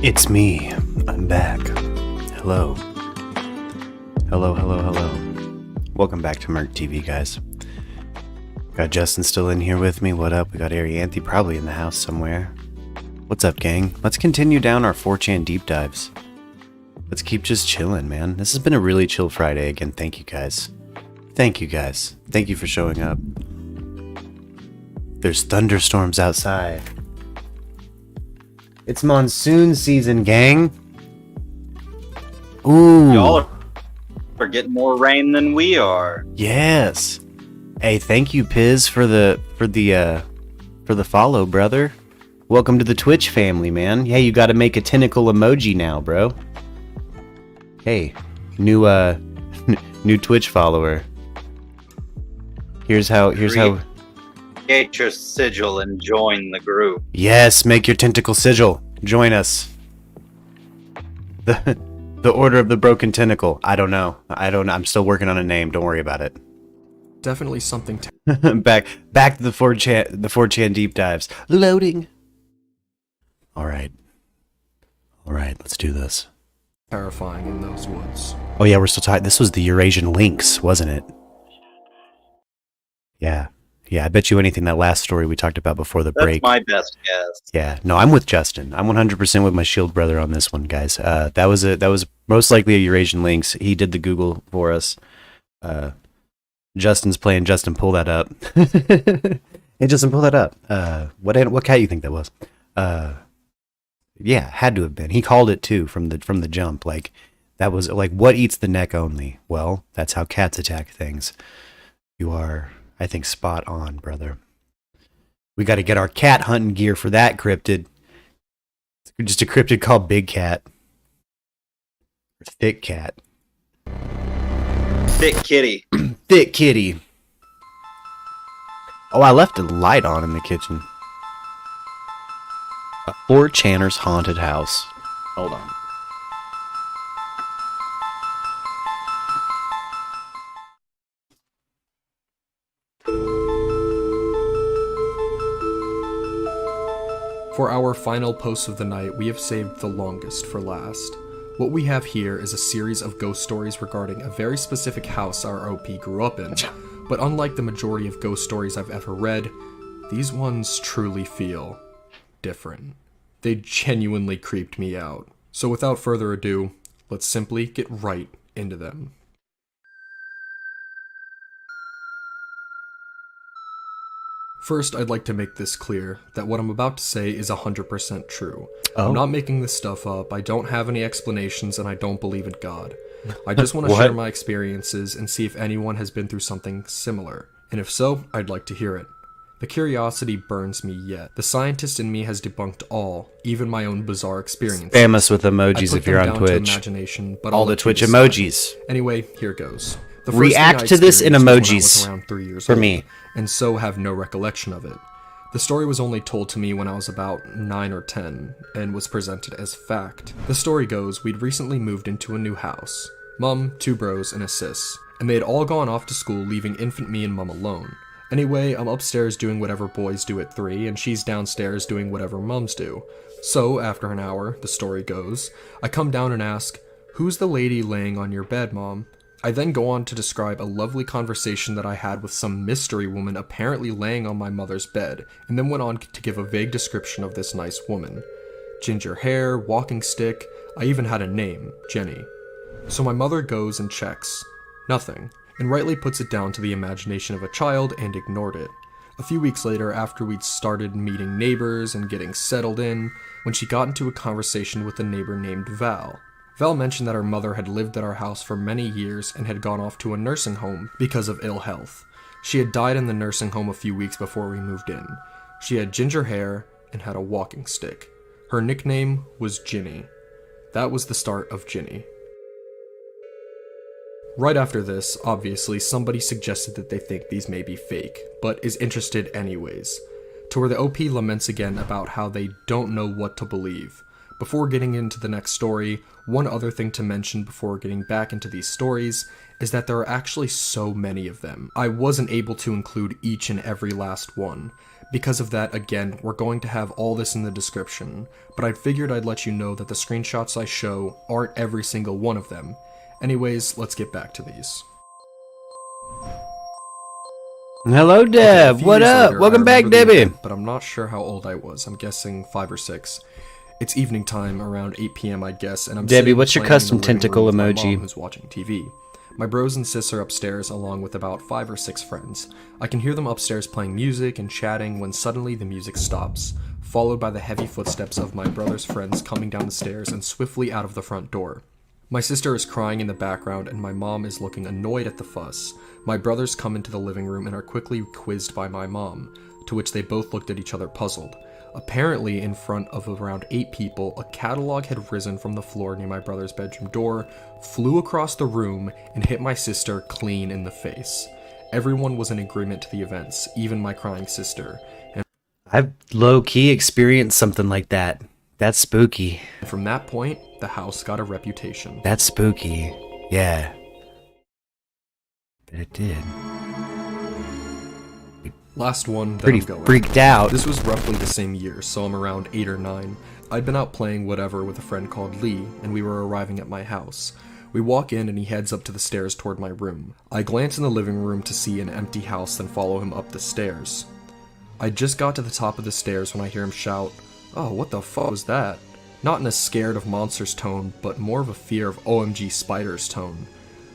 S1: It's me. I'm back. Hello. Hello. Welcome back to MURKtv, guys. Got Justin still in here with me. What up? We got Arianthe probably in the house somewhere. What's up, gang? Let's continue down our 4chan deep dives. Let's keep just chilling, man. This has been a really chill Friday. Again, thank you guys. Thank you guys. Thank you for showing up. There's thunderstorms outside. It's monsoon season, gang. Ooh.
S2: Y'all are getting more rain than we are.
S1: Yes. Hey, thank you, Piz, for the follow, brother. Welcome to the Twitch family, man. Yeah, you got to make a tentacle emoji now, bro. Hey, new Twitch follower. Here's how.
S2: Get your sigil and join the group.
S1: Yes, make your tentacle sigil. Join us. The Order of the Broken Tentacle. I don't know. I'm still working on a name. Don't worry about it.
S4: Definitely something.
S1: back to the 4chan deep dives. Loading. All right. Let's do this.
S4: Terrifying in those woods.
S1: Oh yeah, we're still talking. This was the Eurasian lynx, wasn't it? Yeah. I bet you anything that last story we talked about before the break.
S2: That's my best guess.
S1: Yeah. No, I'm with Justin. I'm 100% with my shield brother on this one, guys. That was most likely a Eurasian lynx. He did the Google for us. Justin's playing. Justin, pull that up. Hey, Justin, pull that up. What cat you think that was? Yeah, had to have been. He called it too from the jump. Like that was like what eats the neck only. Well, that's how cats attack things. You are, I think, spot on, brother. We got to get our cat hunting gear for that cryptid. It's just a cryptid called Big Cat or Thick Cat.
S2: Thick kitty.
S1: Thick kitty. Oh, I left a light on in the kitchen. A 4channer's haunted house. Hold on.
S4: For our final post of the night, we have saved the longest for last. What we have here is a series of ghost stories regarding a very specific house our OP grew up in. But unlike the majority of ghost stories I've ever read, these ones truly feel different. They genuinely creeped me out. So without further ado, let's simply get right into them. First, I'd like to make this clear, that what I'm about to say is 100% true.
S1: Oh.
S4: I'm not making this stuff up, I don't have any explanations, and I don't believe in God. I just want to share my experiences and see if anyone has been through something similar. And if so, I'd like to hear it. The curiosity burns me yet. The scientist in me has debunked all, even my own bizarre experiences.
S1: Spam us with emojis if you're on Twitch.
S4: But
S1: all the Twitch emojis.
S4: Anyway, here goes. The first
S1: React to this in emojis
S4: around 3 years
S1: for
S4: old,
S1: me.
S4: And so have no recollection of it. The story was only told to me when I was about 9 or 10, and was presented as fact. The story goes, we'd recently moved into a new house. Mum, 2 bros, and a sis. And they had all gone off to school, leaving infant me and Mum alone. Anyway, I'm upstairs doing whatever boys do at 3, and she's downstairs doing whatever mums do. So, after an hour, the story goes, I come down and ask, "Who's the lady laying on your bed, Mom?" I then go on to describe a lovely conversation that I had with some mystery woman apparently laying on my mother's bed, and then went on to give a vague description of this nice woman. Ginger hair, walking stick, I even had a name, Jenny. So my mother goes and checks. Nothing, and rightly puts it down to the imagination of a child and ignored it. A few weeks later, after we'd started meeting neighbors and getting settled in, when she got into a conversation with a neighbor named Val. Val mentioned that her mother had lived at our house for many years and had gone off to a nursing home because of ill health. She had died in the nursing home a few weeks before we moved in. She had ginger hair and had a walking stick. Her nickname was Ginny. That was the start of Ginny. Right after this, obviously, somebody suggested that they think these may be fake, but is interested anyways. To where the OP laments again about how they don't know what to believe. Before getting into the next story, one other thing to mention before getting back into these stories is that there are actually so many of them. I wasn't able to include each and every last one. Because of that, again, we're going to have all this in the description, but I figured I'd let you know that the screenshots I show aren't every single one of them. Anyways, let's get back to these.
S1: Hello, Deb.
S4: Okay,
S1: What up?
S4: Later,
S1: Welcome back,
S4: the
S1: Debbie.
S4: event, but I'm not sure how old I was. I'm guessing 5 or 6. It's evening time, around 8 p.m. I guess, and I'm
S1: Debbie,
S4: sitting
S1: what's your
S4: playing in
S1: custom
S4: the living
S1: tentacle
S4: room with my
S1: emoji?
S4: mom who's watching TV. My bros and sis are upstairs along with about 5 or 6 friends. I can hear them upstairs playing music and chatting when suddenly the music stops, followed by the heavy footsteps of my brother's friends coming down the stairs and swiftly out of the front door. My sister is crying in the background and my mom is looking annoyed at the fuss. My brothers come into the living room and are quickly quizzed by my mom, to which they both looked at each other puzzled. Apparently, in front of around 8 people, a catalog had risen from the floor near my brother's bedroom door, flew across the room, and hit my sister clean in the face. Everyone was in agreement to the events, even my crying sister. And
S1: I've low-key experienced something like that. That's spooky.
S4: from that point, the house got a reputation.
S1: That's spooky. Yeah. But it did.
S4: Last one that
S1: Pretty
S4: I'm going.
S1: freaked out.
S4: This was roughly the same year, so I'm around 8 or 9. I'd been out playing whatever with a friend called Lee, and we were arriving at my house. We walk in and he heads up to the stairs toward my room. I glance in the living room to see an empty house, then follow him up the stairs. I just got to the top of the stairs when I hear him shout, "Oh, what the fuck was that?" Not in a scared of monsters tone, but more of a fear of OMG spiders tone.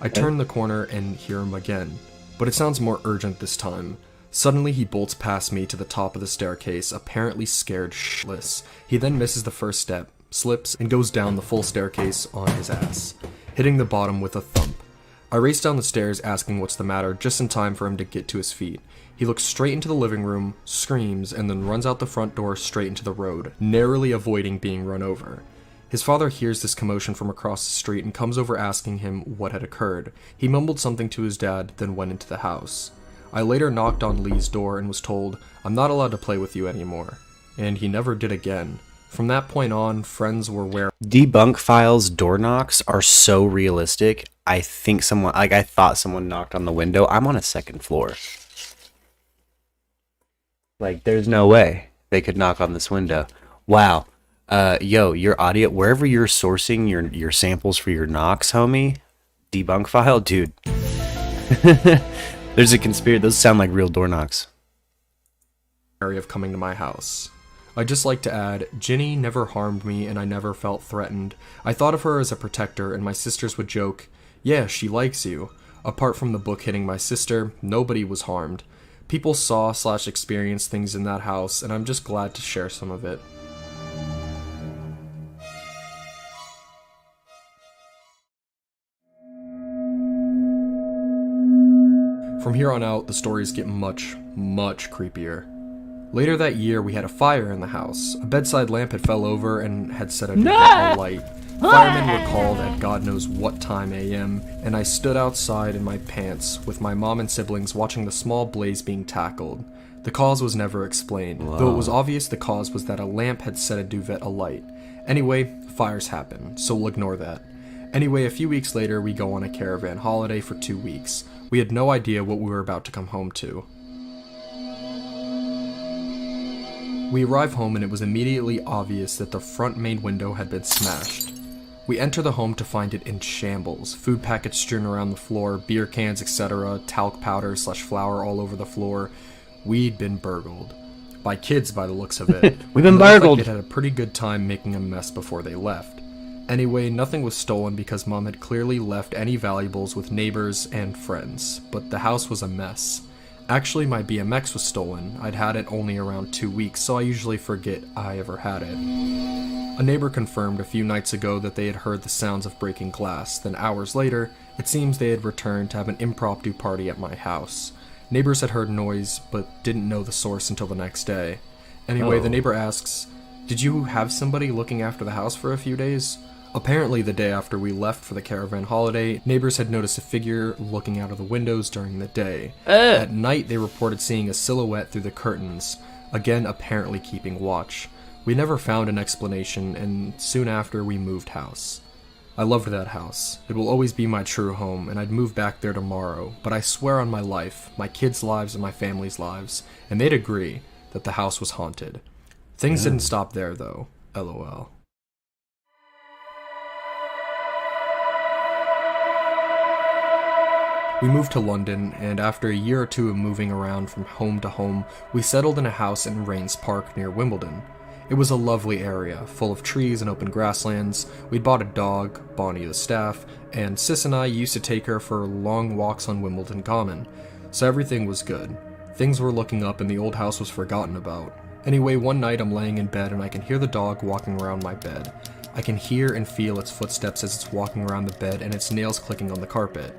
S4: I turn the corner and hear him again, but it sounds more urgent this time. Suddenly he bolts past me to the top of the staircase, apparently scared shitless. He then misses the first step, slips, and goes down the full staircase on his ass, hitting the bottom with a thump. I race down the stairs asking what's the matter, just in time for him to get to his feet. He looks straight into the living room, screams, and then runs out the front door straight into the road, narrowly avoiding being run over. His father hears this commotion from across the street and comes over asking him what had occurred. He mumbled something to his dad, then went into the house. I later knocked on Lee's door and was told, "I'm not allowed to play with you anymore." And he never did again. From that point on, friends were where
S1: Debunk Files door knocks are so realistic. I thought someone knocked on the window. I'm on a 2nd floor. Like, there's no way they could knock on this window. Wow. Yo, your audio, wherever you're sourcing your samples for your knocks, homie, Debunk File, dude. There's a conspiracy. Those sound like real door knocks.
S4: area of coming to my house. I'd just like to add, Ginny never harmed me and I never felt threatened. I thought of her as a protector and my sisters would joke, "Yeah, she likes you." Apart from the book hitting my sister, nobody was harmed. People saw/experienced things in that house and I'm just glad to share some of it. From here on out, the stories get much, much creepier. Later that year, we had a fire in the house. A bedside lamp had fell over and had set a duvet alight. Firemen were called at God knows what time a.m., and I stood outside in my pants with my mom and siblings watching the small blaze being tackled. The cause was never explained, though it was obvious the cause was that a lamp had set a duvet alight. Anyway, fires happen, so we'll ignore that. Anyway, a few weeks later, we go on a caravan holiday for 2 weeks. We had no idea what we were about to come home to. We arrive home and it was immediately obvious that the front main window had been smashed. We enter the home to find it in shambles, food packets strewn around the floor, beer cans, etc., talc powder/flour all over the floor. We'd been burgled. By kids by the looks of it.
S1: We've been
S4: It looked
S1: burgled.
S4: like they had a pretty good time making a mess before they left. Anyway, nothing was stolen because Mom had clearly left any valuables with neighbors and friends, but the house was a mess. Actually, my BMX was stolen. I'd had it only around 2 weeks, so I usually forget I ever had it. A neighbor confirmed a few nights ago that they had heard the sounds of breaking glass, then hours later, it seems they had returned to have an impromptu party at my house. Neighbors had heard noise, but didn't know the source until the next day. Anyway, the neighbor asks, "Did you have somebody looking after the house for a few days?" Apparently, the day after we left for the caravan holiday, neighbors had noticed a figure looking out of the windows during the day. At night, they reported seeing a silhouette through the curtains, again apparently keeping watch. We never found an explanation, and soon after we moved house. I loved that house. It will always be my true home, and I'd move back there tomorrow, but I swear on my life, my kids' lives and my family's lives, and they'd agree that the house was haunted. Things didn't stop there, though. LOL. We moved to London, and after a year or two of moving around from home to home, we settled in a house in Rains Park near Wimbledon. It was a lovely area, full of trees and open grasslands. We'd bought a dog, Bonnie the staff, and Sis and I used to take her for long walks on Wimbledon Common, so everything was good. Things were looking up and the old house was forgotten about. Anyway, one night I'm laying in bed and I can hear the dog walking around my bed. I can hear and feel its footsteps as it's walking around the bed and its nails clicking on the carpet.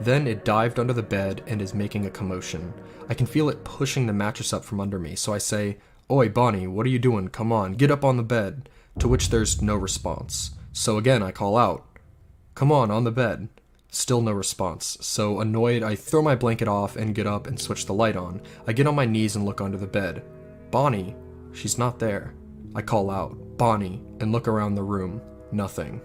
S4: Then it dived under the bed and is making a commotion. I can feel it pushing the mattress up from under me, so I say, "Oi, Bonnie, what are you doing? Come on, get up on the bed." To which there's no response. So again I call out, "Come on the bed." Still no response. So annoyed, I throw my blanket off and get up and switch the light on. I get on my knees and look under the bed. Bonnie, she's not there. I call out, "Bonnie," and look around the room. Nothing.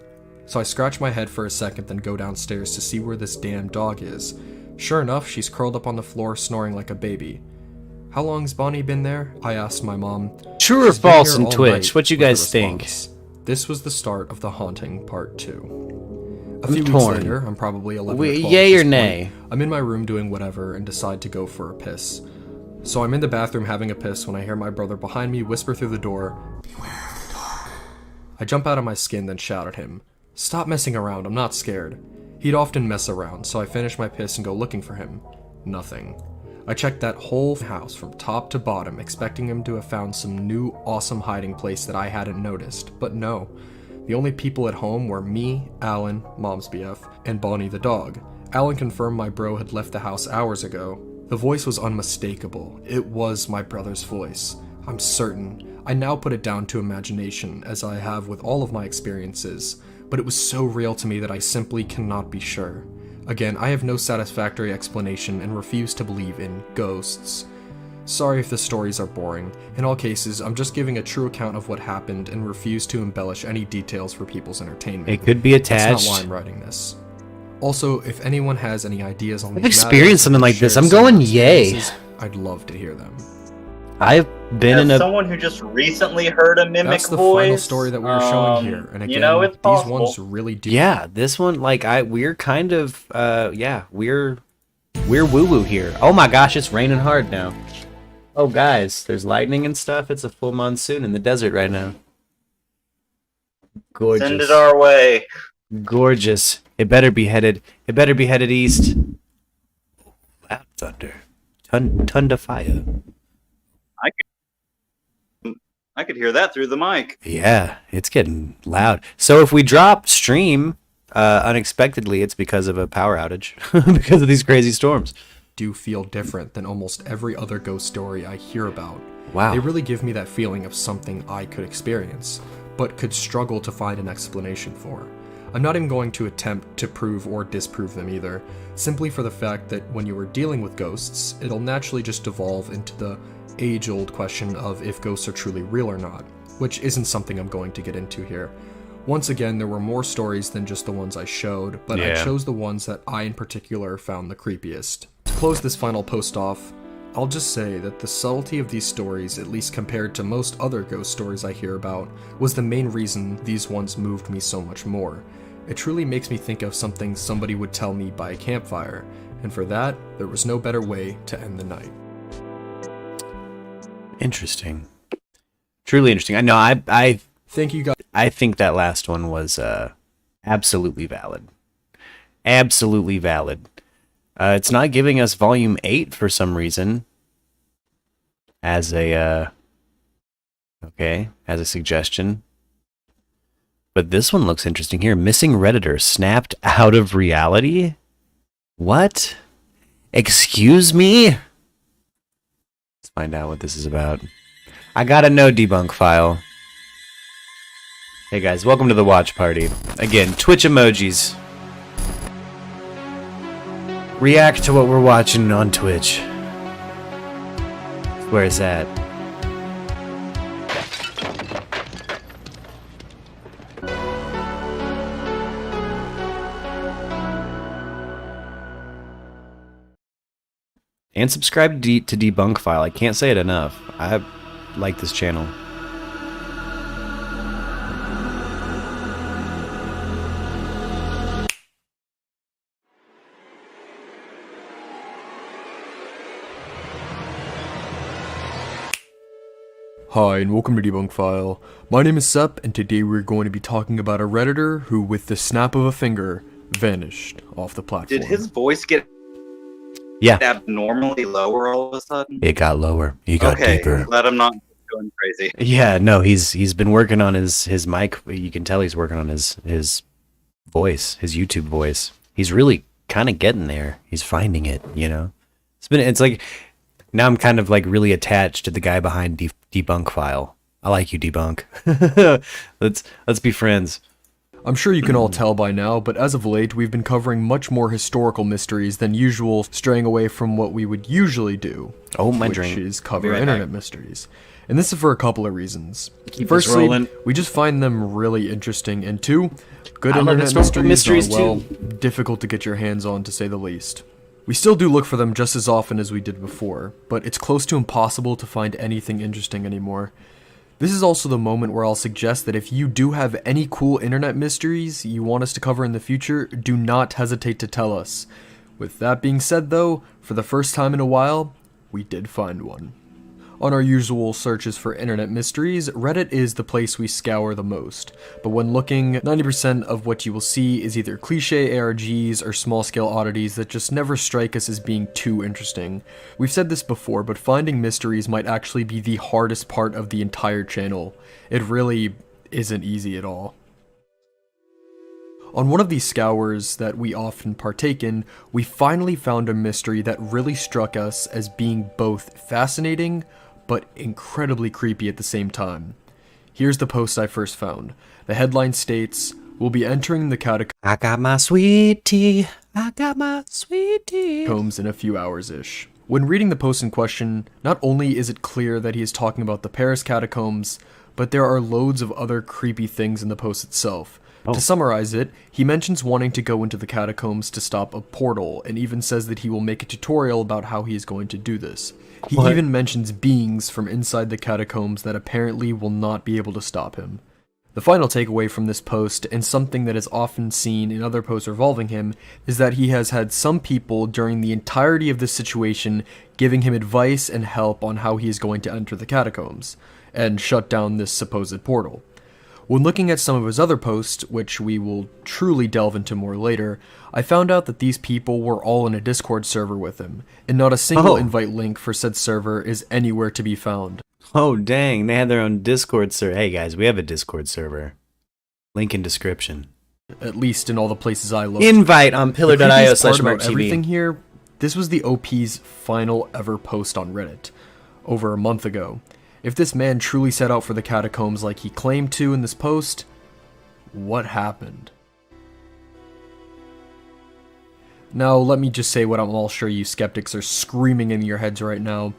S4: So I scratch my head for a second, then go downstairs to see where this damn dog is. Sure enough, she's curled up on the floor snoring like a baby. "How long's Bonnie been there?" I asked my mom.
S1: True or false in Twitch? What you guys think?
S4: This was the start of the haunting part 2. A few weeks later, I'm probably 11 or 12
S1: Yay or nay?
S4: I'm in my room doing whatever and decide to go for a piss. So I'm in the bathroom having a piss when I hear my brother behind me whisper through the door, "Beware of the dog." I jump out of my skin, then shout at him, "Stop messing around, I'm not scared." He'd often mess around, so I finish my piss and go looking for him. Nothing. I checked that whole house from top to bottom, expecting him to have found some new awesome hiding place that I hadn't noticed, but no. The only people at home were me, Alan, Mom's BF, and Bonnie the dog. Alan confirmed my bro had left the house hours ago. The voice was unmistakable. It was my brother's voice. I'm certain. I now put it down to imagination, as I have with all of my experiences, but it was so real to me that I simply cannot be sure. Again, I have no satisfactory explanation and refuse to believe in ghosts. Sorry if the stories are boring. In all cases, I'm just giving a true account of what happened and refuse to embellish any details for people's entertainment.
S1: It could be attached.
S4: That's not why I'm writing this. Also, if anyone has any ideas on
S1: I've experienced something like this. I'm going yay.
S4: I'd love to hear them.
S1: I've been in a...
S2: someone who just recently heard a mimic voice.
S4: That's the final story that we were showing here. And again,
S2: you know, it's
S4: these
S2: possible.
S4: ones really do.
S1: Yeah, this one, like, we're kind of, we're woo-woo here. Oh my gosh, it's raining hard now. Oh, guys, there's lightning and stuff. It's a full monsoon in the desert right now. Gorgeous.
S2: Send it our way.
S1: Gorgeous. It better be headed east. Loud thunder. Ton to fire.
S2: I could hear that through the mic.
S1: Yeah, it's getting loud. So if we drop stream unexpectedly, it's because of a power outage. Because of these crazy storms.
S4: Do feel different than almost every other ghost story I hear about.
S1: Wow.
S4: They really give me that feeling of something I could experience, but could struggle to find an explanation for. I'm not even going to attempt to prove or disprove them either, simply for the fact that when you are dealing with ghosts, it'll naturally just devolve into the age-old question of if ghosts are truly real or not, which isn't something I'm going to get into here. Once again, there were more stories than just the ones I showed, but I chose the ones that I in particular found the creepiest. To close this final post off, I'll just say that the subtlety of these stories, at least compared to most other ghost stories I hear about, was the main reason these ones moved me so much more. It truly makes me think of something somebody would tell me by a campfire, and for that, there was no better way to end the night.
S1: Interesting. Truly interesting. I know. I
S4: thank you guys.
S1: I think that last one was absolutely valid. Absolutely valid. It's not giving us volume 8 for some reason. As a as a suggestion. But this one looks interesting here. Missing Redditor snapped out of reality? What? Excuse me? Let's find out what this is about. I got a no debunk file. Hey guys, welcome to the watch party. Again, Twitch emojis. React to what we're watching on Twitch. Where is that? And subscribe to Debunk File. I can't say it enough. I like this channel.
S8: Hi, and welcome to Debunk File. My name is Sep, and today we're going to be talking about a Redditor who, with the snap of a finger, vanished off the platform.
S5: Did his voice get abnormally lower all of a sudden?
S1: It got lower. He got deeper.
S5: Let him not going crazy.
S1: Yeah, no, he's been working on his mic. You can tell he's working on his voice, his YouTube voice. He's really kind of getting there. He's finding it, you know. It's like now I'm kind of like really attached to the guy behind Debunk File. I like you, Debunk. Let's be friends.
S8: I'm sure you can all tell by now, but as of late, we've been covering much more historical mysteries than usual, straying away from what we would usually do.
S1: Oh, my
S8: which
S1: drink.
S8: Is cover internet mysteries. And this is for a couple of reasons. Firstly, we just find them really interesting, and two, good internet mysteries are, well, difficult to get your hands on, to say the least. We still do look for them just as often as we did before, but it's close to impossible to find anything interesting anymore. This is also the moment where I'll suggest that if you do have any cool internet mysteries you want us to cover in the future, do not hesitate to tell us. With that being said though, for the first time in a while, we did find one. On our usual searches for internet mysteries, Reddit is the place we scour the most, but when looking, 90% of what you will see is either cliché ARGs or small-scale oddities that just never strike us as being too interesting. We've said this before, but finding mysteries might actually be the hardest part of the entire channel. It really isn't easy at all. On one of these scours that we often partake in, we finally found a mystery that really struck us as being both fascinating, but incredibly creepy at the same time. Here's the post I first found. The headline states, "We'll be entering the catacombs
S1: I got my sweet tea. I got my sweet tea.
S8: In a few hours-ish." When reading the post in question, not only is it clear that he is talking about the Paris catacombs, but there are loads of other creepy things in the post itself. To summarize it, he mentions wanting to go into the catacombs to stop a portal, and even says that he will make a tutorial about how he is going to do this. He even mentions beings from inside the catacombs that apparently will not be able to stop him. The final takeaway from this post, and something that is often seen in other posts revolving him, is that he has had some people during the entirety of this situation giving him advice and help on how he is going to enter the catacombs, and shut down this supposed portal. When looking at some of his other posts, which we will truly delve into more later, I found out that these people were all in a Discord server with him, and not a single invite link for said server is anywhere to be found.
S1: Oh dang, they had their own Discord server. Hey guys, we have a Discord server. Link in description.
S8: At least in all the places I looked.
S1: Invite on pillar.io/MURKtv.
S8: Everything here, this was the OP's final ever post on Reddit, over a month ago. If this man truly set out for the catacombs like he claimed to in this post, what happened? Now, let me just say what I'm all sure you skeptics are screaming in your heads right now.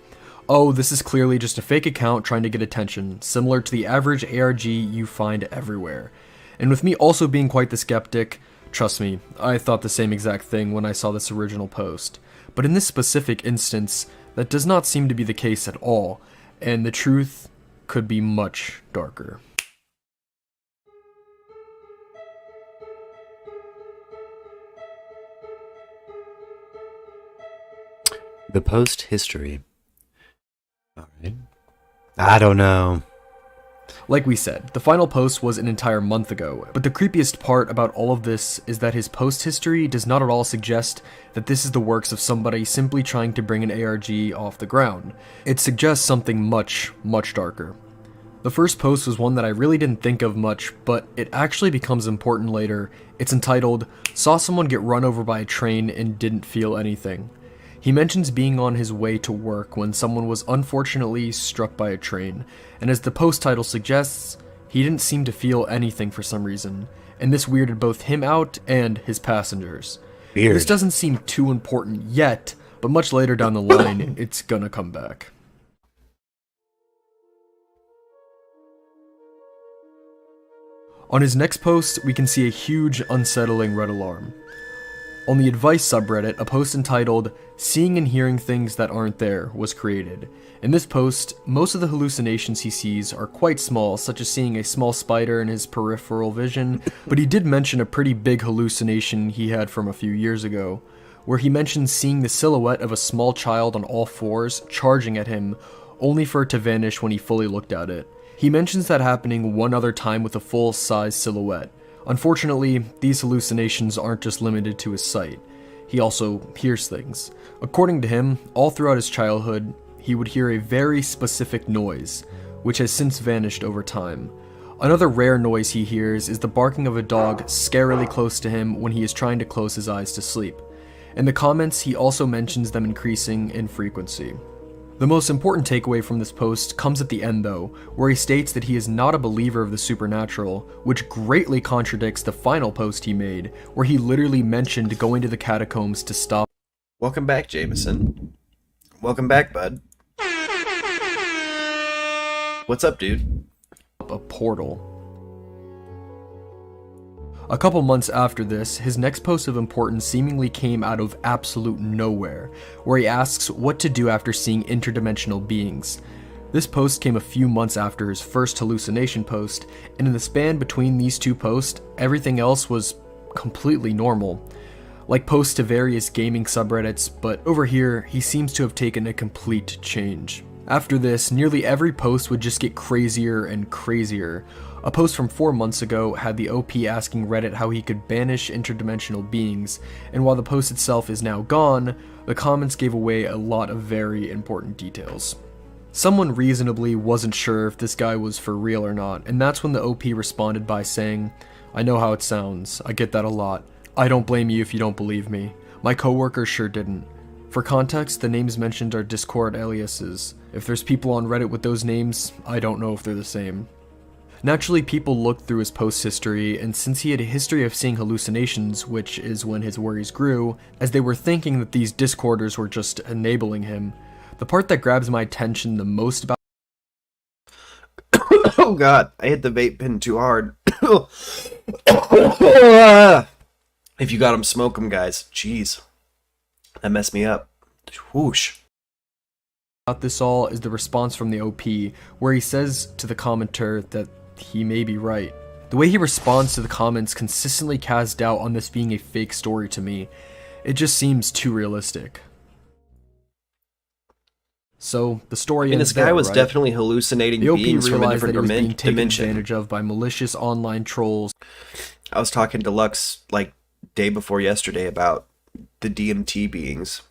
S8: Oh, this is clearly just a fake account trying to get attention, similar to the average ARG you find everywhere. And with me also being quite the skeptic, trust me, I thought the same exact thing when I saw this original post. But in this specific instance, that does not seem to be the case at all. And the truth could be much darker.
S1: The post history. Alright. I don't know.
S8: Like we said, the final post was an entire month ago, but the creepiest part about all of this is that his post history does not at all suggest that this is the works of somebody simply trying to bring an ARG off the ground. It suggests something much, much darker. The first post was one that I really didn't think of much, but it actually becomes important later. It's entitled, "Saw someone get run over by a train and didn't feel anything." He mentions being on his way to work when someone was unfortunately struck by a train, and as the post title suggests, he didn't seem to feel anything for some reason, and this weirded both him out and his passengers.
S1: Weird.
S8: This doesn't seem too important yet, but much later down the line, it's gonna come back. On his next post, we can see a huge, unsettling red alarm.
S4: On the advice subreddit, a post entitled, "Seeing and Hearing Things That Aren't There" was created. In this post, most of the hallucinations he sees are quite small, such as seeing a small spider in his peripheral vision, but he did mention a pretty big hallucination he had from a few years ago, where he mentions seeing the silhouette of a small child on all fours charging at him, only for it to vanish when he fully looked at it. He mentions that happening one other time with a full-size silhouette. Unfortunately, these hallucinations aren't just limited to his sight. He also hears things. According to him, all throughout his childhood, he would hear a very specific noise, which has since vanished over time. Another rare noise he hears is the barking of a dog scarily close to him when he is trying to close his eyes to sleep. In the comments, he also mentions them increasing in frequency. The most important takeaway from this post comes at the end though, where he states that he is not a believer of the supernatural, which greatly contradicts the final post he made, where he literally mentioned going to the catacombs to stop.
S1: Welcome back, Jameson. Welcome back, bud. What's up, dude?
S4: A portal. A couple months after this, his next post of importance seemingly came out of absolute nowhere, where he asks what to do after seeing interdimensional beings. This post came a few months after his first hallucination post, and in the span between these two posts, everything else was completely normal. Like posts to various gaming subreddits, but over here, he seems to have taken a complete change. After this, nearly every post would just get crazier and crazier. A post from 4 months ago had the OP asking Reddit how he could banish interdimensional beings, and while the post itself is now gone, the comments gave away a lot of very important details. Someone reasonably wasn't sure if this guy was for real or not, and that's when the OP responded by saying, "I know how it sounds, I get that a lot. I don't blame you if you don't believe me. My coworker sure didn't." For context, the names mentioned are Discord aliases. If there's people on Reddit with those names, I don't know if they're the same. Naturally, people looked through his post history, and since he had a history of seeing hallucinations, which is when his worries grew, as they were thinking that these Discorders were just enabling him. The part that grabs my attention the most about
S1: Oh god, I hit the vape pen too hard. If you got them, smoke them, guys. Jeez. That messed me up. Whoosh.
S4: About this all is the response from the OP, where he says to the commenter that he may be right. The way he responds to the comments consistently casts doubt on this being a fake story to me. It just seems too realistic. So, the story ends
S1: this guy
S4: there,
S1: was
S4: right?
S1: definitely hallucinating
S4: the OP
S1: beings from a
S4: realized
S1: different
S4: that he was being taken
S1: dimension.
S4: advantage of by malicious online trolls.
S1: I was talking to Lux like day before yesterday about the DMT beings.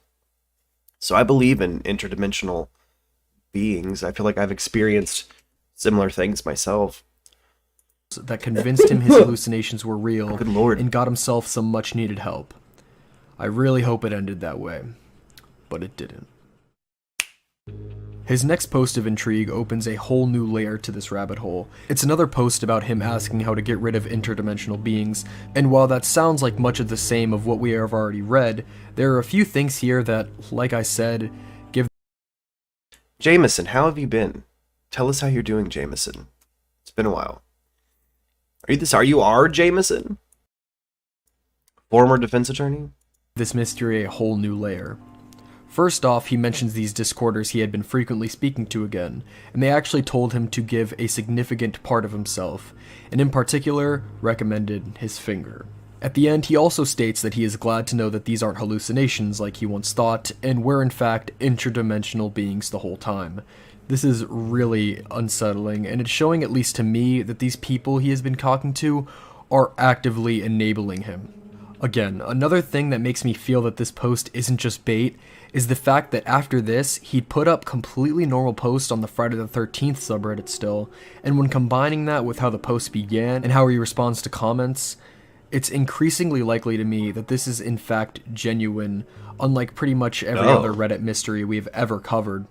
S1: So I believe in interdimensional beings. I feel like I've experienced similar things myself.
S4: That convinced him his hallucinations were real.
S1: Good lord.
S4: And got himself some much needed help. I really hope it ended that way, but it didn't. His next post of intrigue opens a whole new layer to this rabbit hole. It's another post about him asking how to get rid of interdimensional beings, and while that sounds like much of the same of what we have already read, there are a few things here that, like I said, give...
S1: Jameson, how have you been? Tell us how you're doing, Jameson. It's been a while. Are you our Jameson? Former defense attorney?
S4: This mystery a whole new layer. First off, he mentions these Discorders he had been frequently speaking to again, and they actually told him to give a significant part of himself, and in particular, recommended his finger. At the end, he also states that he is glad to know that these aren't hallucinations like he once thought, and were in fact interdimensional beings the whole time. This is really unsettling, and it's showing, at least to me, that these people he has been talking to are actively enabling him. Again, another thing that makes me feel that this post isn't just bait is the fact that after this, he'd put up completely normal posts on the Friday the 13th subreddit still, and when combining that with how the post began and how he responds to comments, it's increasingly likely to me that this is in fact genuine, unlike pretty much every other Reddit mystery we've ever covered.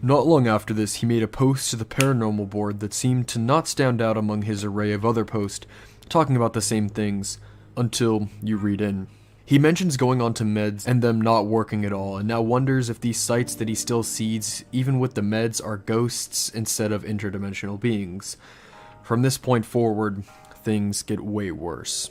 S4: Not long after this, he made a post to the paranormal board that seemed to not stand out among his array of other posts, talking about the same things, until you read in. He mentions going on to meds and them not working at all, and now wonders if these sights that he still sees, even with the meds, are ghosts instead of interdimensional beings. From this point forward, things get way worse.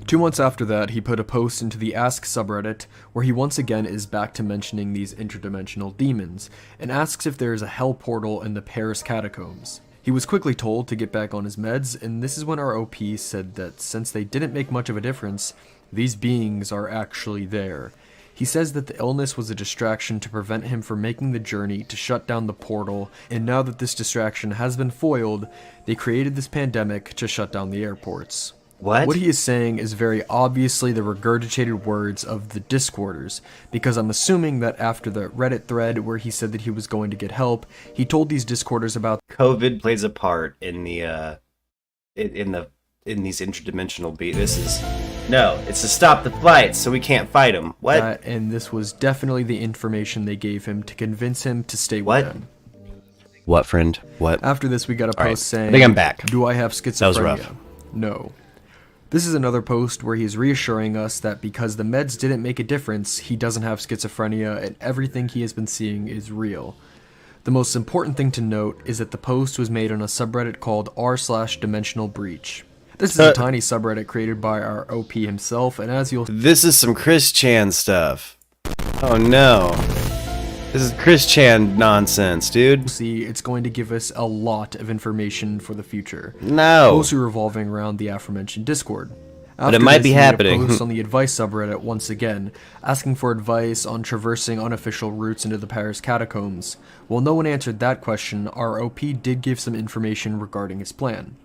S8: 2 months after that, he put a post into the Ask subreddit where he once again is back to mentioning these interdimensional demons, and asks if there is a hell portal in the Paris catacombs. He was quickly told to get back on his meds, and this is when our OP said that since they didn't make much of a difference, these beings are actually there. He says that the illness was a distraction to prevent him from making the journey to shut down the portal, and now that this distraction has been foiled, they created this pandemic to shut down the airports. What he is saying is very obviously the regurgitated words of the Discorders, because I'm assuming that after the Reddit thread where he said that he was going to get help, he told these Discorders about
S1: COVID plays a part in the in these interdimensional it's to stop the flights so we can't fight them. What?
S8: That, and this was definitely the information they gave him to convince him to stay with them.
S1: What, friend? What?
S8: After this, we got a post saying,
S1: I think I'm back.
S8: Do I have schizophrenia?
S1: That was rough.
S8: No. This is another post where he's reassuring us that because the meds didn't make a difference, he doesn't have schizophrenia and everything he has been seeing is real. The most important thing to note is that the post was made on a subreddit called r/dimensional breach. This is a tiny subreddit created by our OP himself, and as you'll...
S1: This is some Chris Chan stuff. Oh no. This is Chris Chan nonsense, dude.
S8: See, it's going to give us a lot of information for the future.
S1: No.
S8: Mostly revolving around the aforementioned Discord.
S1: But it might be happening.
S8: He made a post on the advice subreddit once again, asking for advice on traversing unofficial routes into the Paris catacombs. While no one answered that question, our OP did give some information regarding his plan.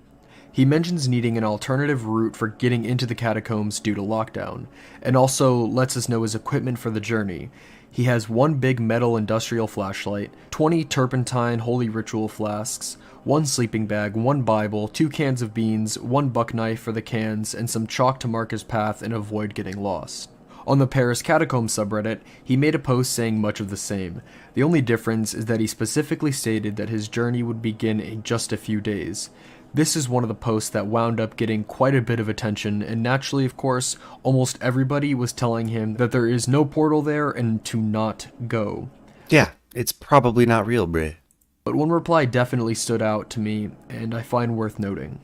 S8: He mentions needing an alternative route for getting into the catacombs due to lockdown, and also lets us know his equipment for the journey. He has one big metal industrial flashlight, 20 turpentine holy ritual flasks, one sleeping bag, one Bible, 2 cans of beans, one buck knife for the cans, and some chalk to mark his path and avoid getting lost. On the Paris Catacomb subreddit, he made a post saying much of the same. The only difference is that he specifically stated that his journey would begin in just a few days. This is one of the posts that wound up getting quite a bit of attention, and naturally, of course, almost everybody was telling him that there is no portal there and to not go.
S1: Yeah, it's probably not real, bruh.
S8: But one reply definitely stood out to me, and I find worth noting.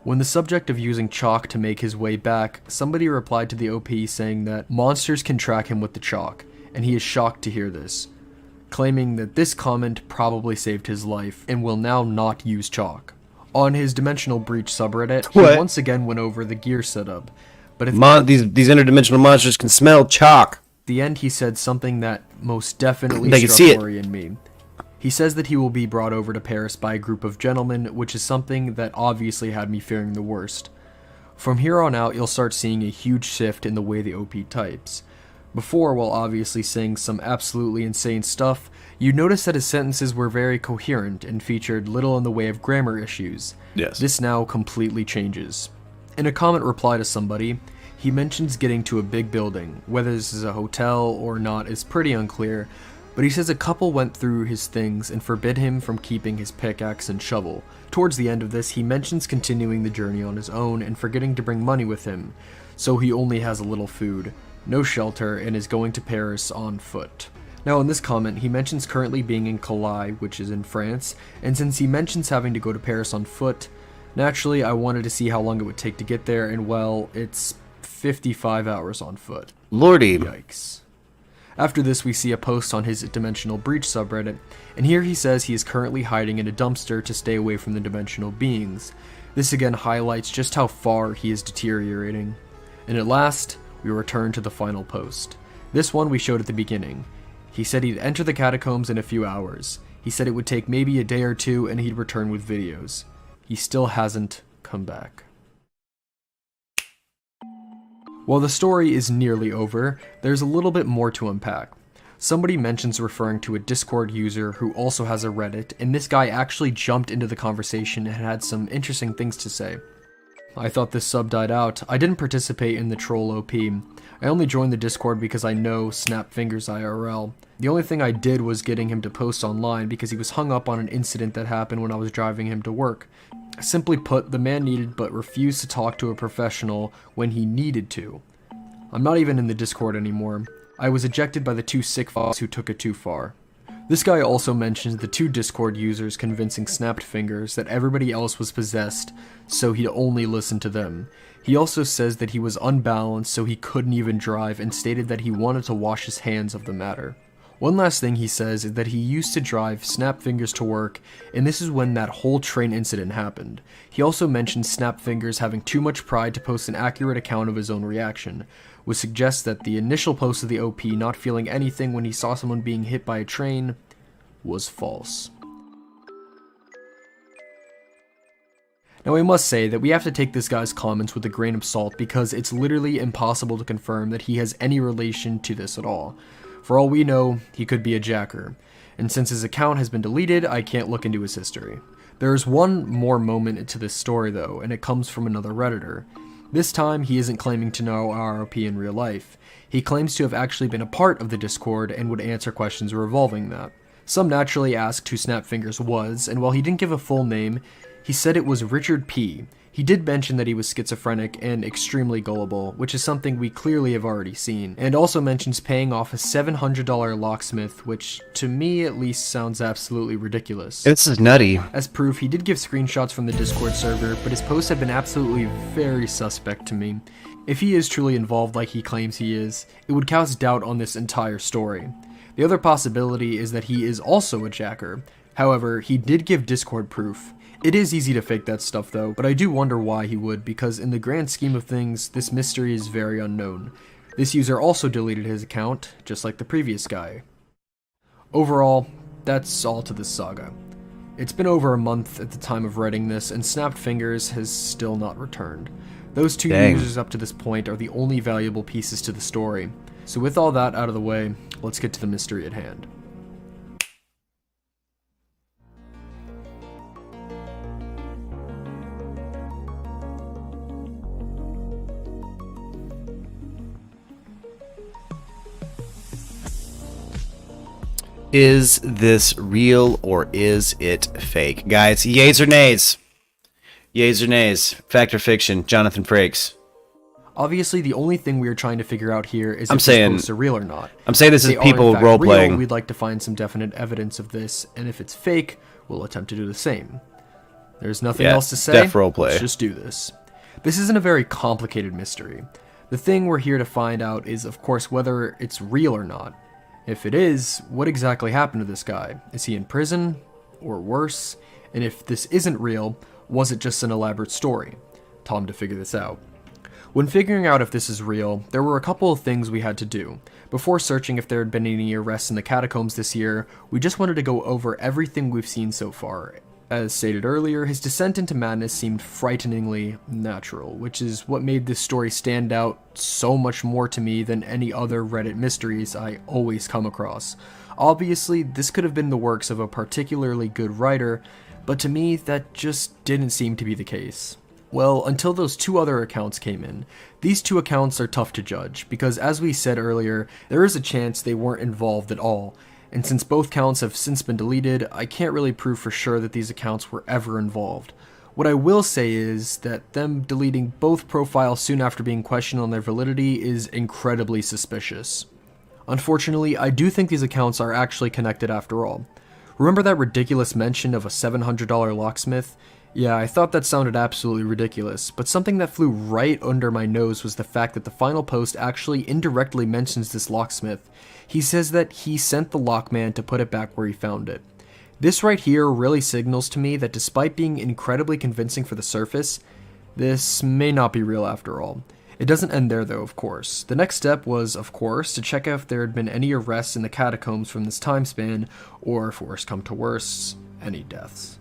S8: When the subject of using chalk to make his way back, somebody replied to the OP saying that monsters can track him with the chalk, and he is shocked to hear this, claiming that this comment probably saved his life and will now not use chalk. On his Dimensional Breach subreddit, he once again went over the gear setup, but if
S1: these interdimensional monsters can smell chalk.
S8: At the end, he said something that most definitely
S1: They can
S8: struck
S1: see it.
S8: worry in me. He says that he will be brought over to Paris by a group of gentlemen, which is something that obviously had me fearing the worst. From here on out, you'll start seeing a huge shift in the way the OP types. Before, while obviously saying some absolutely insane stuff, you'd notice that his sentences were very coherent and featured little in the way of grammar issues.
S1: Yes.
S8: This now completely changes. In a comment reply to somebody, he mentions getting to a big building. Whether this is a hotel or not is pretty unclear, but he says a couple went through his things and forbid him from keeping his pickaxe and shovel. Towards the end of this, he mentions continuing the journey on his own and forgetting to bring money with him, so he only has a little food, no shelter, and is going to Paris on foot. Now in this comment, he mentions currently being in Calais, which is in France, and since he mentions having to go to Paris on foot, naturally I wanted to see how long it would take to get there, and well, it's 55 hours on foot.
S1: Lordy.
S8: Yikes. After this, we see a post on his Dimensional Breach subreddit, and here he says he is currently hiding in a dumpster to stay away from the dimensional beings. This again highlights just how far he is deteriorating. And at last, we return to the final post. This one we showed at the beginning. He said he'd enter the catacombs in a few hours. He said it would take maybe a day or two and he'd return with videos. He still hasn't come back. While the story is nearly over, there's a little bit more to unpack. Somebody mentions referring to a Discord user who also has a Reddit, and this guy actually jumped into the conversation and had some interesting things to say. I thought this sub died out. I didn't participate in the troll OP. I only joined the Discord because I know Snap Fingers IRL. The only thing I did was getting him to post online because he was hung up on an incident that happened when I was driving him to work. Simply put, the man needed but refused to talk to a professional when he needed to. I'm not even in the Discord anymore. I was ejected by the two sick fucks who took it too far.
S4: This guy also mentions the 2 Discord users convincing Snapped Fingers that everybody else was possessed, so he'd only listen to them. He also says that he was unbalanced, so he couldn't even drive, and stated that he wanted to wash his hands of the matter. One last thing he says is that he used to drive Snap Fingers to work, and this is when that whole train incident happened. He also mentioned Snap Fingers having too much pride to post an accurate account of his own reaction, which suggests that the initial post of the OP not feeling anything when he saw someone being hit by a train was false. Now I must say that we have to take this guy's comments with a grain of salt because it's literally impossible to confirm that he has any relation to this at all. For all we know, he could be a jacker, and since his account has been deleted, I can't look into his history. There is one more moment to this story though, and it comes from another Redditor. This time, he isn't claiming to know our OP in real life. He claims to have actually been a part of the Discord and would answer questions revolving that. Some naturally asked who Snapfingers was, and while he didn't give a full name, he said it was Richard P. He did mention that he was schizophrenic and extremely gullible, which is something we clearly have already seen, and also mentions paying off a $700 locksmith, which to me at least sounds absolutely ridiculous.
S1: This is nutty.
S4: As proof, he did give screenshots from the Discord server, but his posts have been absolutely very suspect to me. If he is truly involved like he claims he is, it would cast doubt on this entire story. The other possibility is that he is also a jacker. However, he did give Discord proof. It is easy to fake that stuff though, but I do wonder why he would, because in the grand scheme of things, this mystery is very unknown. This user also deleted his account, just like the previous guy. Overall, that's all to this saga. It's been over a month at the time of writing this, and Snapped Fingers has still not returned. Those 2 users up to this point are the only valuable pieces to the story. So with all that out of the way, let's get to the mystery at hand.
S1: Is this real or is it fake? Guys, yays or nays? Yays or nays? Fact or fiction? Jonathan Frakes.
S4: Obviously, the only thing we are trying to figure out here is if these posts are real or not.
S1: I'm saying this is people role-playing.
S4: We'd like to find some definite evidence of this, and if it's fake, we'll attempt to do the same. There's nothing else to say.
S1: Def roleplay.
S4: Let's just do this. This isn't a very complicated mystery. The thing we're here to find out is, of course, whether it's real or not. If it is, what exactly happened to this guy? Is he in prison? Or worse? And if this isn't real, was it just an elaborate story? Time to figure this out. When figuring out if this is real, there were a couple of things we had to do. Before searching if there had been any arrests in the catacombs this year, we just wanted to go over everything we've seen so far. As stated earlier, his descent into madness seemed frighteningly natural, which is what made this story stand out so much more to me than any other Reddit mysteries I always come across. Obviously, this could have been the works of a particularly good writer, but to me, that just didn't seem to be the case. Well, until those 2 other accounts came in. These 2 accounts are tough to judge, because as we said earlier, there is a chance they weren't involved at all. And since both accounts have since been deleted, I can't really prove for sure that these accounts were ever involved. What I will say is that them deleting both profiles soon after being questioned on their validity is incredibly suspicious. Unfortunately, I do think these accounts are actually connected after all. Remember that ridiculous mention of a $700 locksmith? Yeah, I thought that sounded absolutely ridiculous, but something that flew right under my nose was the fact that the final post actually indirectly mentions this locksmith. He says that he sent the lockman to put it back where he found it. This right here really signals to me that despite being incredibly convincing for the surface, this may not be real after all. It doesn't end there though, of course. The next step was, of course, to check out if there had been any arrests in the catacombs from this time span, or if worse come to worse, any deaths.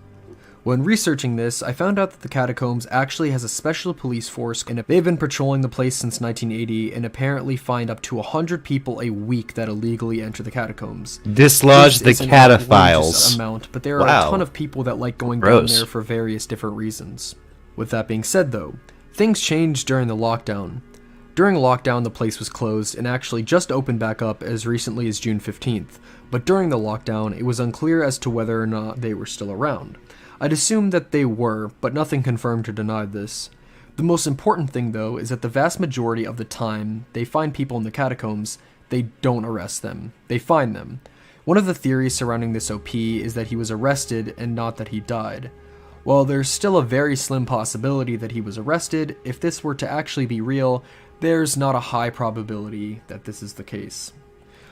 S4: When researching this, I found out that the catacombs actually has a special police force, and they've been patrolling the place since 1980 and apparently find up to 100 people a week that illegally enter the catacombs.
S1: Dislodge the cataphiles.
S4: Amount, but there are a ton of people that like going down there for various different reasons. With that being said though, things changed during the lockdown. During lockdown, the place was closed and actually just opened back up as recently as June 15th, but during the lockdown, it was unclear as to whether or not they were still around. I'd assumed that they were, but nothing confirmed or denied this. The most important thing though is that the vast majority of the time they find people in the catacombs, they don't arrest them. They find them. One of the theories surrounding this OP is that he was arrested and not that he died. While there's still a very slim possibility that he was arrested, if this were to actually be real, there's not a high probability that this is the case.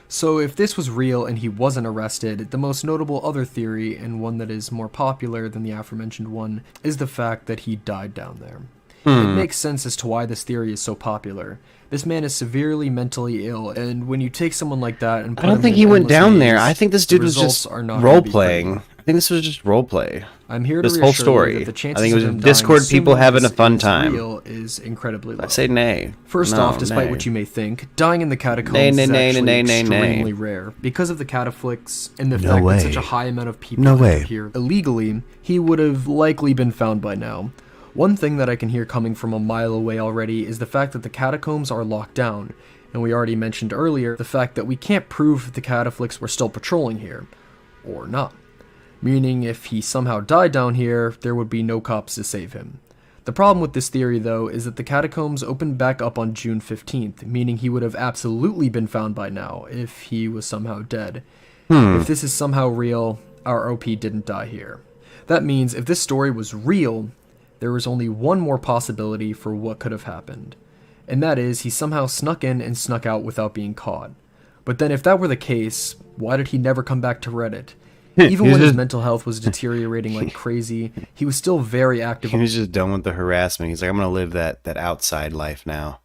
S4: So if this was real and he wasn't arrested, the most notable other theory, and one that is more popular than the aforementioned one, is the fact that he died down there. It makes sense as to why this theory is so popular. This man is severely mentally ill, and when you take someone like that and put
S1: I don't
S4: him
S1: think
S4: in
S1: he went
S4: endless
S1: down
S4: maze,
S1: there. I think this
S4: the
S1: dude was
S4: results
S1: just
S4: are not
S1: role
S4: gonna be
S1: playing.
S4: pretty.
S1: I think this was just role play.
S4: I'm here to
S1: This
S4: reassure
S1: whole
S4: you
S1: story.
S4: that the chances
S1: I think it was
S4: of him
S1: Discord
S4: dying
S1: people
S4: assuming
S1: having a
S4: this
S1: fun
S4: is
S1: time.
S4: real is incredibly low.
S1: I say nay.
S4: First
S1: No,
S4: off, despite
S1: nay.
S4: what you may think, dying in the catacombs
S1: Nay,
S4: is
S1: nay,
S4: actually
S1: nay, nay, nay, nay.
S4: extremely rare. Because of the cataflix and the
S1: No
S4: fact
S1: way.
S4: that such a high amount of people
S1: No
S4: enter
S1: way.
S4: here illegally, he would have likely been found by now. One thing that I can hear coming from a mile away already is the fact that the catacombs are locked down, and we already mentioned earlier the fact that we can't prove that the cataflix were still patrolling here, or not. Meaning if he somehow died down here, there would be no cops to save him. The problem with this theory, though, is that the catacombs opened back up on June 15th, meaning he would have absolutely been found by now if he was somehow dead. If this is somehow real, our OP didn't die here. That means if this story was real, there was only one more possibility for what could have happened. And that is, he somehow snuck in and snuck out without being caught. But then if that were the case, why did he never come back to Reddit? Even when his mental health was deteriorating like crazy, he was still very active.
S1: He was just done with the harassment. He's like, I'm gonna live that outside life now.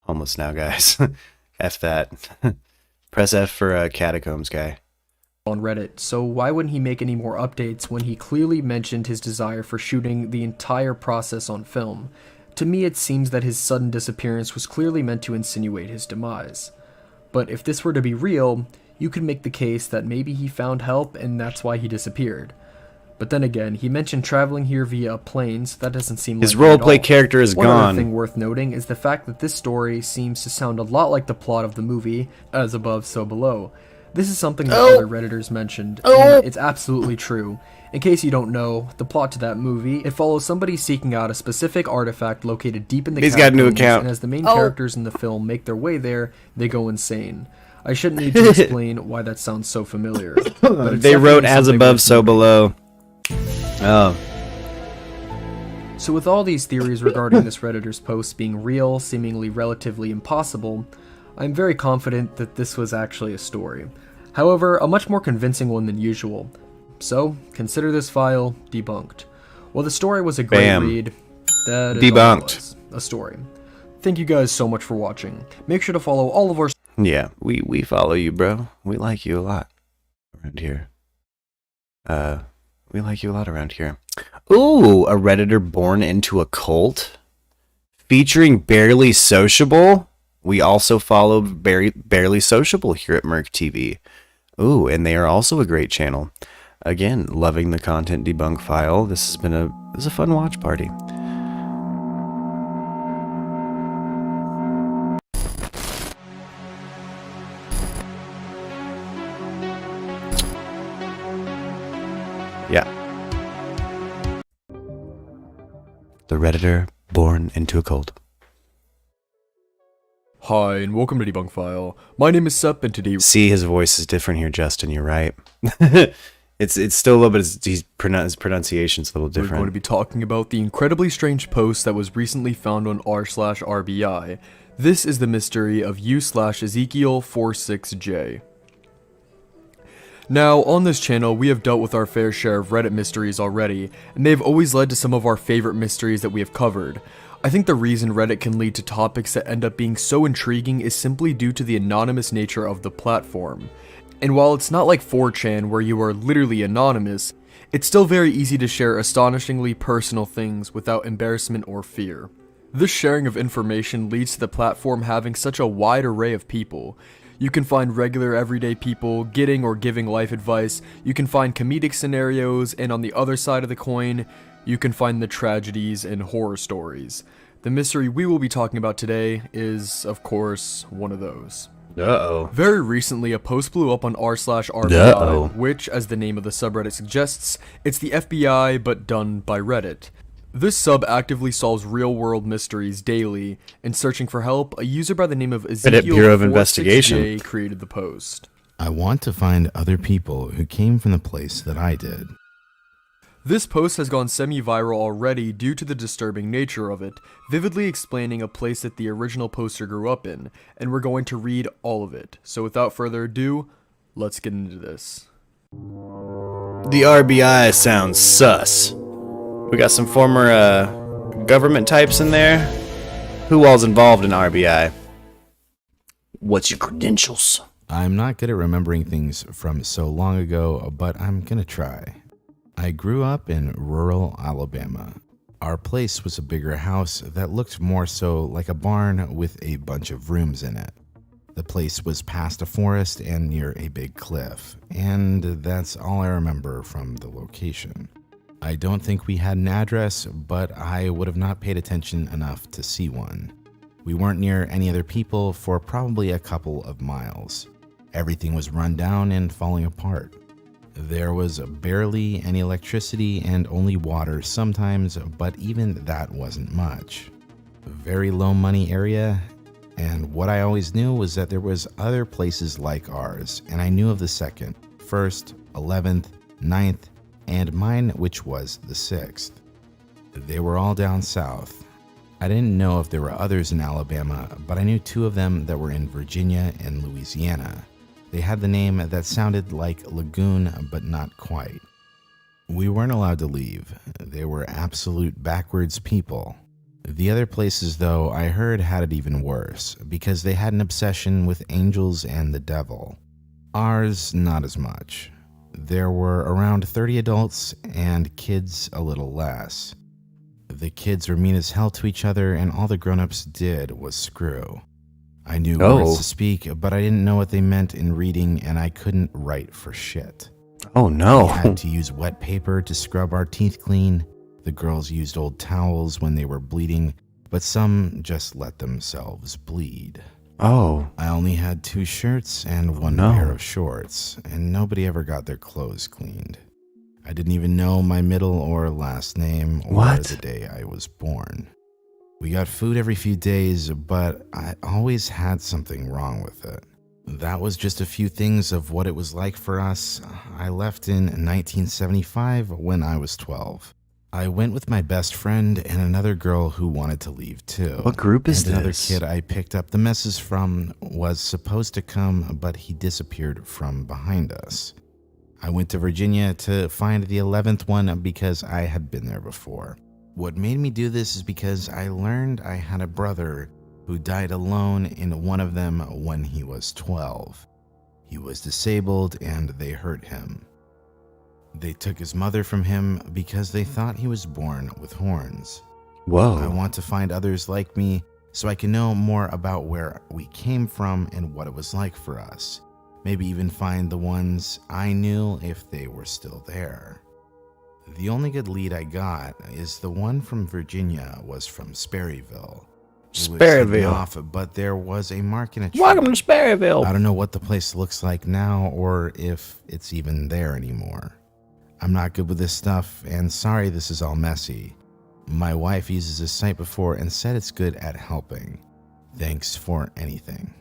S1: Homeless now, guys. F that. Press F for catacombs guy.
S4: On Reddit, so why wouldn't he make any more updates when he clearly mentioned his desire for shooting the entire process on film? To me, it seems that his sudden disappearance was clearly meant to insinuate his demise. But if this were to be real, you could make the case that maybe he found help and that's why he disappeared. But then again, he mentioned traveling here via planes. That doesn't seem
S1: His
S4: like it at
S1: roleplay
S4: all.
S1: character is
S4: One
S1: gone.
S4: other thing worth noting is the fact that this story seems to sound a lot like the plot of the movie, As Above, So Below. This is something that other Redditors mentioned, and it's absolutely true. In case you don't know, the plot to that movie, it follows somebody seeking out a specific artifact located deep in the
S1: He's got a new
S4: catacombs,
S1: account.
S4: and as the main characters in the film make their way there, they go insane. I shouldn't need to explain why that sounds so familiar. But it's
S1: They wrote
S4: definitely
S1: as
S4: something
S1: above,
S4: worth
S1: so
S4: noting.
S1: below. Oh.
S4: So with all these theories regarding this Redditor's post being real, seemingly relatively impossible, I'm very confident that this was actually a story. However, a much more convincing one than usual. So, consider this file debunked. While the story was a great
S1: Bam.
S4: read, that is
S1: Debunked.
S4: all it was, a story. Thank you guys so much for watching. Make sure to follow all of our
S1: Yeah, we follow you, bro. We like you a lot around here. We like you a lot around here. Ooh, a Redditor born into a cult? Featuring Barely Sociable? We also follow Barely Sociable here at MURKtv. Ooh, and they are also a great channel. Again, loving the content debunk file. This has been a fun watch party. Yeah. The Redditor born into a cult.
S4: Hi, and welcome to Debunk File. My name is Sup, and today
S1: See, his voice is different here, Justin. You're right. it's still a little bit. His pronunciation's a little
S4: we're going to
S1: different.
S4: be talking about the incredibly strange post that was recently found on r/RBI. This is the mystery of u/Ezekiel46J. Now, on this channel, we have dealt with our fair share of Reddit mysteries already, and they have always led to some of our favorite mysteries that we have covered. I think the reason Reddit can lead to topics that end up being so intriguing is simply due to the anonymous nature of the platform. And while it's not like 4chan where you are literally anonymous, it's still very easy to share astonishingly personal things without embarrassment or fear. This sharing of information leads to the platform having such a wide array of people. You can find regular everyday people getting or giving life advice, you can find comedic scenarios, and on the other side of the coin, you can find the tragedies and horror stories. The mystery we will be talking about today is, of course, one of those.
S1: Uh-oh.
S4: Very recently, a post blew up on r/RBI,
S1: Uh-oh.
S4: which, as the name of the subreddit suggests, it's the FBI but done by Reddit. This sub actively solves real-world mysteries daily, and searching for help, a user by the name of
S1: Reddit Bureau of
S4: Ezekiel46J
S1: Investigation.
S4: created the post.
S12: I want to find other people who came from the place that I did.
S8: This post has gone semi-viral already due to the disturbing nature of it, vividly explaining a place that the original poster grew up in, and we're going to read all of it. So without further ado, let's get into this.
S1: The RBI sounds sus. We got some former government types in there. Who all's involved in RBI? What's your credentials?
S12: I'm not good at remembering things from so long ago, but I'm gonna try. I grew up in rural Alabama. Our place was a bigger house that looked more so like a barn with a bunch of rooms in it. The place was past a forest and near a big cliff, and that's all I remember from the location. I don't think we had an address, but I would have not paid attention enough to see one. We weren't near any other people for probably a couple of miles. Everything was run down and falling apart. There was barely any electricity and only water sometimes, but even that wasn't much. Very low money area, and what I always knew was that there was other places like ours, and I knew of the 2nd, 1st, 11th, 9th, and mine, which was the 6th. They were all down south. I didn't know if there were others in Alabama, but I knew 2 of them that were in Virginia and Louisiana. They had the name that sounded like Lagoon, but not quite. We weren't allowed to leave. They were absolute backwards people. The other places, though, I heard had it even worse, because they had an obsession with angels and the devil. Ours, not as much. There were around 30 adults, and kids a little less. The kids were mean as hell to each other, and all the grown-ups did was screw. I knew words to speak, but I didn't know what they meant in reading, and I couldn't write for shit.
S1: Oh no.
S12: We had to use wet paper to scrub our teeth clean. The girls used old towels when they were bleeding, but some just let themselves bleed.
S1: Oh.
S12: I only had 2 shirts and 1 pair of shorts, and nobody ever got their clothes cleaned. I didn't even know my middle or last name or the day I was born. We got food every few days, but I always had something wrong with it. That was just a few things of what it was like for us. I left in 1975 when I was 12. I went with my best friend and another girl who wanted to leave too.
S1: What group is
S12: and another
S1: this?
S12: kid I picked up the messes from was supposed to come, but he disappeared from behind us. I went to Virginia to find the 11th one because I had been there before. What made me do this is because I learned I had a brother who died alone in one of them when he was 12. He was disabled and they hurt him. They took his mother from him because they thought he was born with horns.
S1: Whoa.
S12: I want to find others like me so I can know more about where we came from and what it was like for us. Maybe even find the ones I knew if they were still there. The only good lead I got is the one from Virginia was from Sperryville.
S1: Sperryville.
S12: Off, but there was a mark in a tree.
S1: Welcome to Sperryville.
S12: I don't know what the place looks like now or if it's even there anymore. I'm not good with this stuff, and sorry this is all messy. My wife uses this site before and said it's good at helping. Thanks for anything.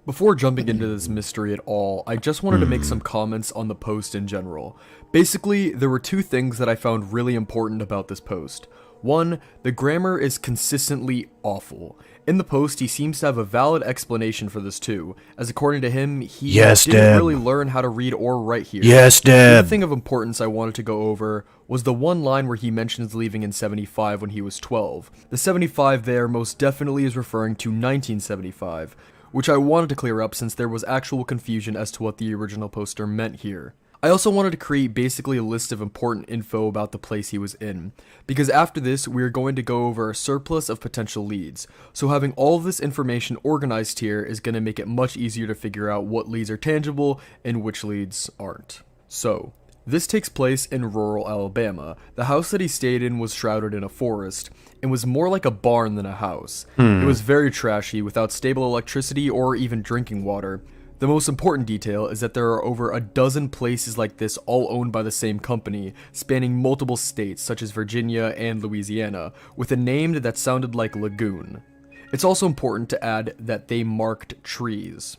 S8: Before jumping into this mystery at all, I just wanted to make some comments on the post in general. Basically, there were 2 things that I found really important about this post. 1, the grammar is consistently awful. In the post, he seems to have a valid explanation for this too, as according to him, he didn't really learn how to read or write here.
S1: Yes, Deb.
S8: The other thing of importance I wanted to go over was the one line where he mentions leaving in 75 when he was 12. The 75 there most definitely is referring to 1975, which I wanted to clear up since there was actual confusion as to what the original poster meant here. I also wanted to create basically a list of important info about the place he was in, because after this we are going to go over a surplus of potential leads, so having all of this information organized here is going to make it much easier to figure out what leads are tangible and which leads aren't. So, this takes place in rural Alabama. The house that he stayed in was shrouded in a forest, and was more like a barn than a house. It was very trashy, without stable electricity or even drinking water. The most important detail is that there are over a dozen places like this all owned by the same company, spanning multiple states such as Virginia and Louisiana, with a name that sounded like Lagoon. It's also important to add that they marked trees.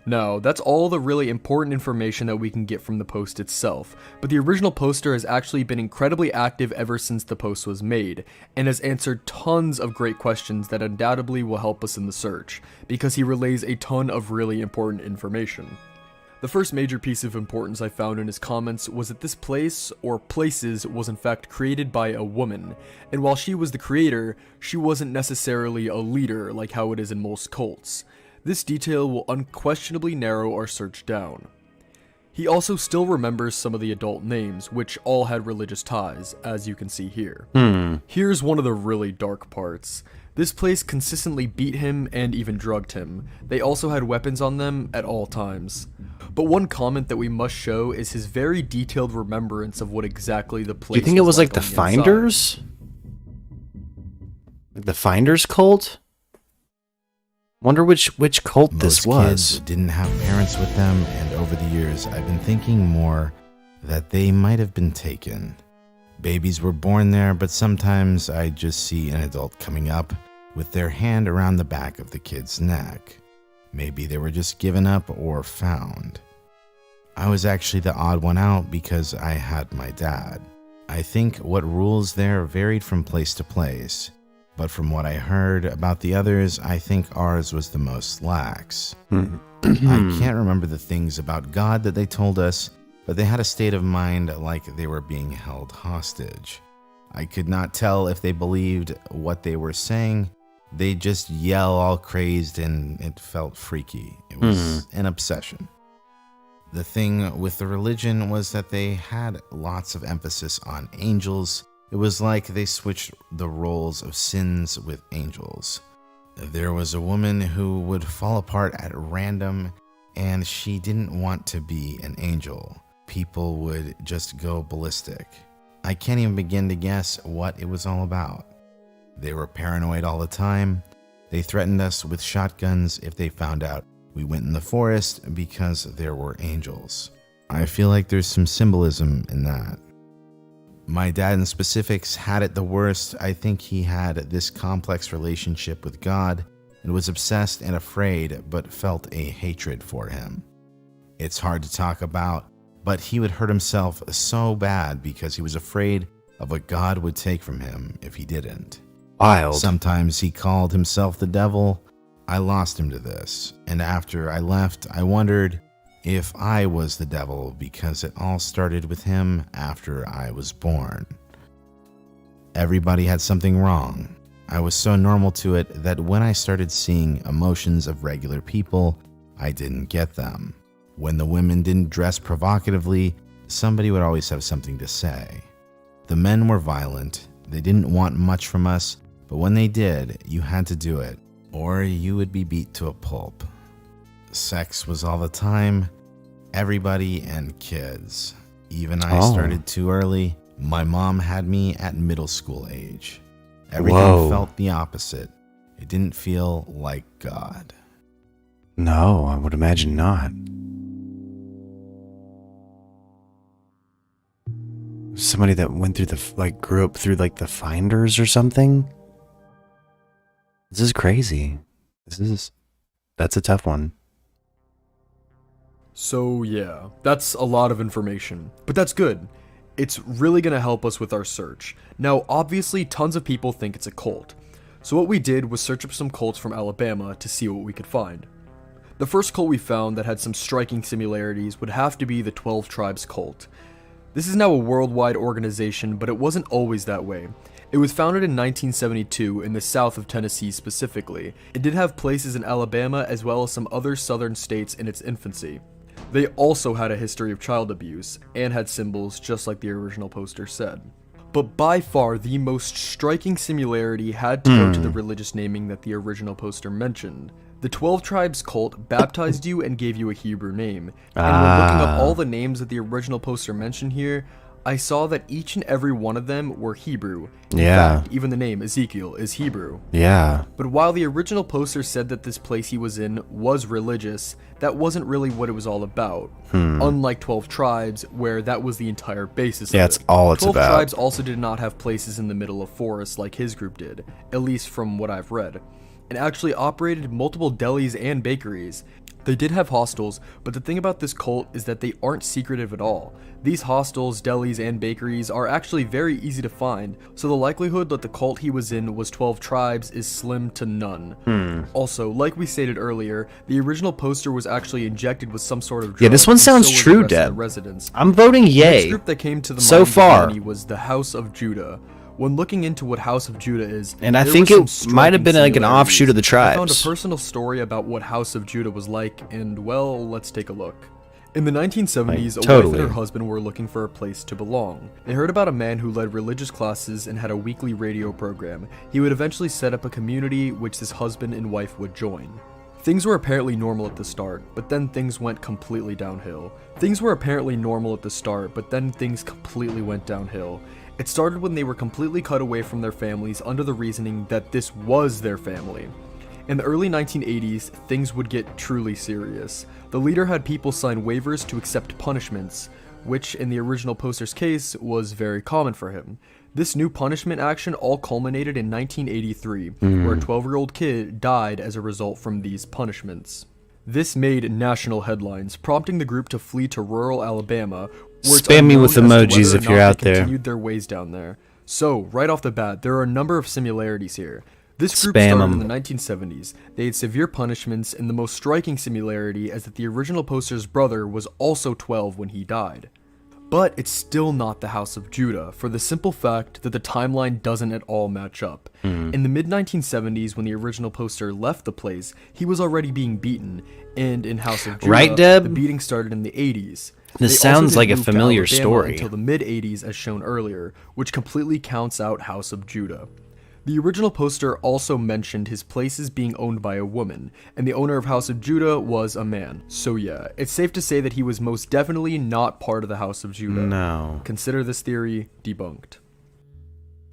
S4: Now, that's all the really important information that we can get from the post itself, but the original poster has actually been incredibly active ever since the post was made, and has answered tons of great questions that undoubtedly will help us in the search, because he relays a ton of really important information. The first major piece of importance I found in his comments was that this place, or places, was in fact created by a woman, and while she was the creator, she wasn't necessarily a leader like how it is in most cults. This detail will unquestionably narrow our search down. He also still remembers some of the adult names, which all had religious ties, as you can see here. Here's one of the really dark parts. This place consistently beat him and even drugged him. They also had weapons on them at all times. But one comment that we must show is his very detailed remembrance of what exactly the place was.
S1: Do you think it was like the
S4: on inside.
S1: Finders? Like the Finders cult? Wonder which cult this was.
S12: Kids didn't have parents with them, and over the years I've been thinking more that they might have been taken. Babies were born there, but sometimes I just see an adult coming up with their hand around the back of the kid's neck. Maybe they were just given up or found. I was actually the odd one out because I had my dad. I think what rules there varied from place to place, but from what I heard about the others, I think ours was the most lax. I can't remember the things about God that they told us, but they had a state of mind like they were being held hostage. I could not tell if they believed what they were saying. They'd just yell all crazed, and it felt freaky. It was an obsession. The thing with the religion was that they had lots of emphasis on angels. It was like they switched the roles of sins with angels. There was a woman who would fall apart at random, and she didn't want to be an angel. People would just go ballistic. I can't even begin to guess what it was all about. They were paranoid all the time. They threatened us with shotguns if they found out we went in the forest because there were angels. I feel like there's some symbolism in that. My dad in specifics had it the worst. I think he had this complex relationship with God and was obsessed and afraid, but felt a hatred for him. It's hard to talk about, but he would hurt himself so bad because he was afraid of what God would take from him if he didn't.
S1: Wild.
S12: Sometimes he called himself the devil. I lost him to this, and after I left, I wondered if I was the devil because it all started with him after I was born. Everybody had something wrong. I was so normal to it that when I started seeing emotions of regular people, I didn't get them. When the women didn't dress provocatively, somebody would always have something to say. The men were violent. They didn't want much from us, but when they did, you had to do it, or you would be beat to a pulp. Sex was all the time, everybody and kids. Even I started too early. My mom had me at middle school age. Everything felt the opposite. It didn't feel like God.
S1: No, I would imagine not. Somebody that went through grew up through the Finders or something? This is crazy. That's a tough one.
S4: So yeah, that's a lot of information, but that's good. It's really gonna help us with our search. Now, obviously, tons of people think it's a cult. So what we did was search up some cults from Alabama to see what we could find. The first cult we found that had some striking similarities would have to be the 12 Tribes cult. This is now a worldwide organization, but it wasn't always that way. It was founded in 1972 in the south of Tennessee specifically. It did have places in Alabama as well as some other southern states in its infancy. They also had a history of child abuse, and had symbols just like the original poster said. But by far, the most striking similarity had to go to the religious naming that the original poster mentioned. The 12 Tribes cult baptized you and gave you a Hebrew name. And when looking up all the names that the original poster mentioned here, I saw that each and every one of them were Hebrew. In fact, even the name Ezekiel is Hebrew.
S1: Yeah.
S4: But while the original poster said that this place he was in was religious, that wasn't really what it was all about. Unlike 12 Tribes, where that was the entire basis of it.
S1: That's all it's about.
S4: 12 Tribes also did not have places in the middle of forests like his group did, at least from what I've read, and actually operated multiple delis and bakeries.
S8: They did have hostels, but the thing about this cult is that they aren't secretive at all. These hostels, delis, and bakeries are actually very easy to find, so the likelihood that the cult he was in was 12 tribes is slim to none. Also, like we stated earlier, the original poster was actually injected with some sort of drug.
S1: Yeah, this one sounds true, Deb. I'm voting yay.
S8: The next group that came to the
S1: so
S8: mind
S1: far
S8: was the House of Judah. When looking into what House of Judah is,
S1: and I think it might have been like an offshoot of the tribes.
S8: I found a personal story about what House of Judah was like, and well, let's take a look. In the 1970s, a wife and her husband were looking for a place to belong. They heard about a man who led religious classes and had a weekly radio program. He would eventually set up a community which this husband and wife would join. Things were apparently normal at the start, but then things went completely downhill. It started when they were completely cut away from their families under the reasoning that this was their family. In the early 1980s, things would get truly serious. The leader had people sign waivers to accept punishments, which in the original poster's case was very common for him. This new punishment action all culminated in 1983, where a 12-year-old kid died as a result from these punishments. This made national headlines, prompting the group to flee to rural Alabama, where
S1: spam me with emojis if you're out there.
S8: Continued their ways down there. So, right off the bat, there are a number of similarities here. This group
S1: Spam
S8: started
S1: 'em.
S8: in the 1970s. They had severe punishments, and the most striking similarity is that the original poster's brother was also 12 when he died. But it's still not the House of Judah, for the simple fact that the timeline doesn't at all match up. In the mid-1970s, when the original poster left the place, he was already being beaten, and in House of Judah,
S1: Right, Deb?
S8: the beating started in the 80s.
S1: This
S8: They also
S1: sounds
S8: didn't
S1: like a
S8: move to
S1: familiar
S8: Alabama
S1: story.
S8: until the mid-80s as shown earlier, which completely counts out House of Judah. The original poster also mentioned his places being owned by a woman, and the owner of House of Judah was a man. So yeah, it's safe to say that he was most definitely not part of the House of Judah.
S1: No.
S8: Consider this theory debunked.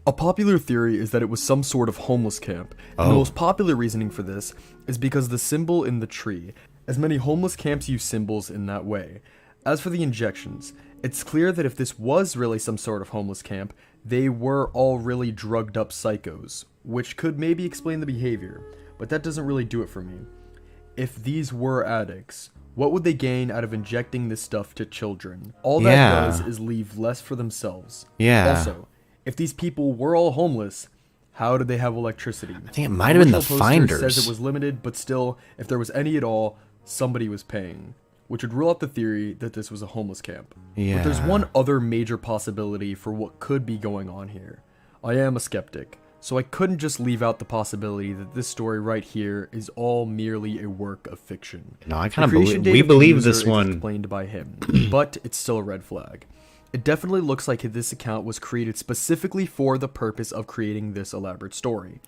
S8: A popular theory is that it was some sort of homeless camp, and the most popular reasoning for this is because the symbol in the tree, as many homeless camps use symbols in that way. As for the injections, it's clear that if this was really some sort of homeless camp, they were all really drugged up psychos, which could maybe explain the behavior, but that doesn't really do it for me. If these were addicts, what would they gain out of injecting this stuff to children? All that does is leave less for themselves. Also, if these people were all homeless, how did they have electricity?
S1: I think it might have been the
S8: Original poster
S1: finders.
S8: says it was limited, but still, if there was any at all, somebody was paying, which would rule out the theory that this was a homeless camp. But there's one other major possibility for what could be going on here. I am a skeptic, so I couldn't just leave out the possibility that this story right here is all merely a work of fiction.
S1: No, I
S8: The
S1: kind of
S8: creation
S1: believe
S8: date
S1: we
S8: of the
S1: believe
S8: user
S1: this
S8: is
S1: one.
S8: explained by him, but it's still a red flag. It definitely looks like this account was created specifically for the purpose of creating this elaborate story.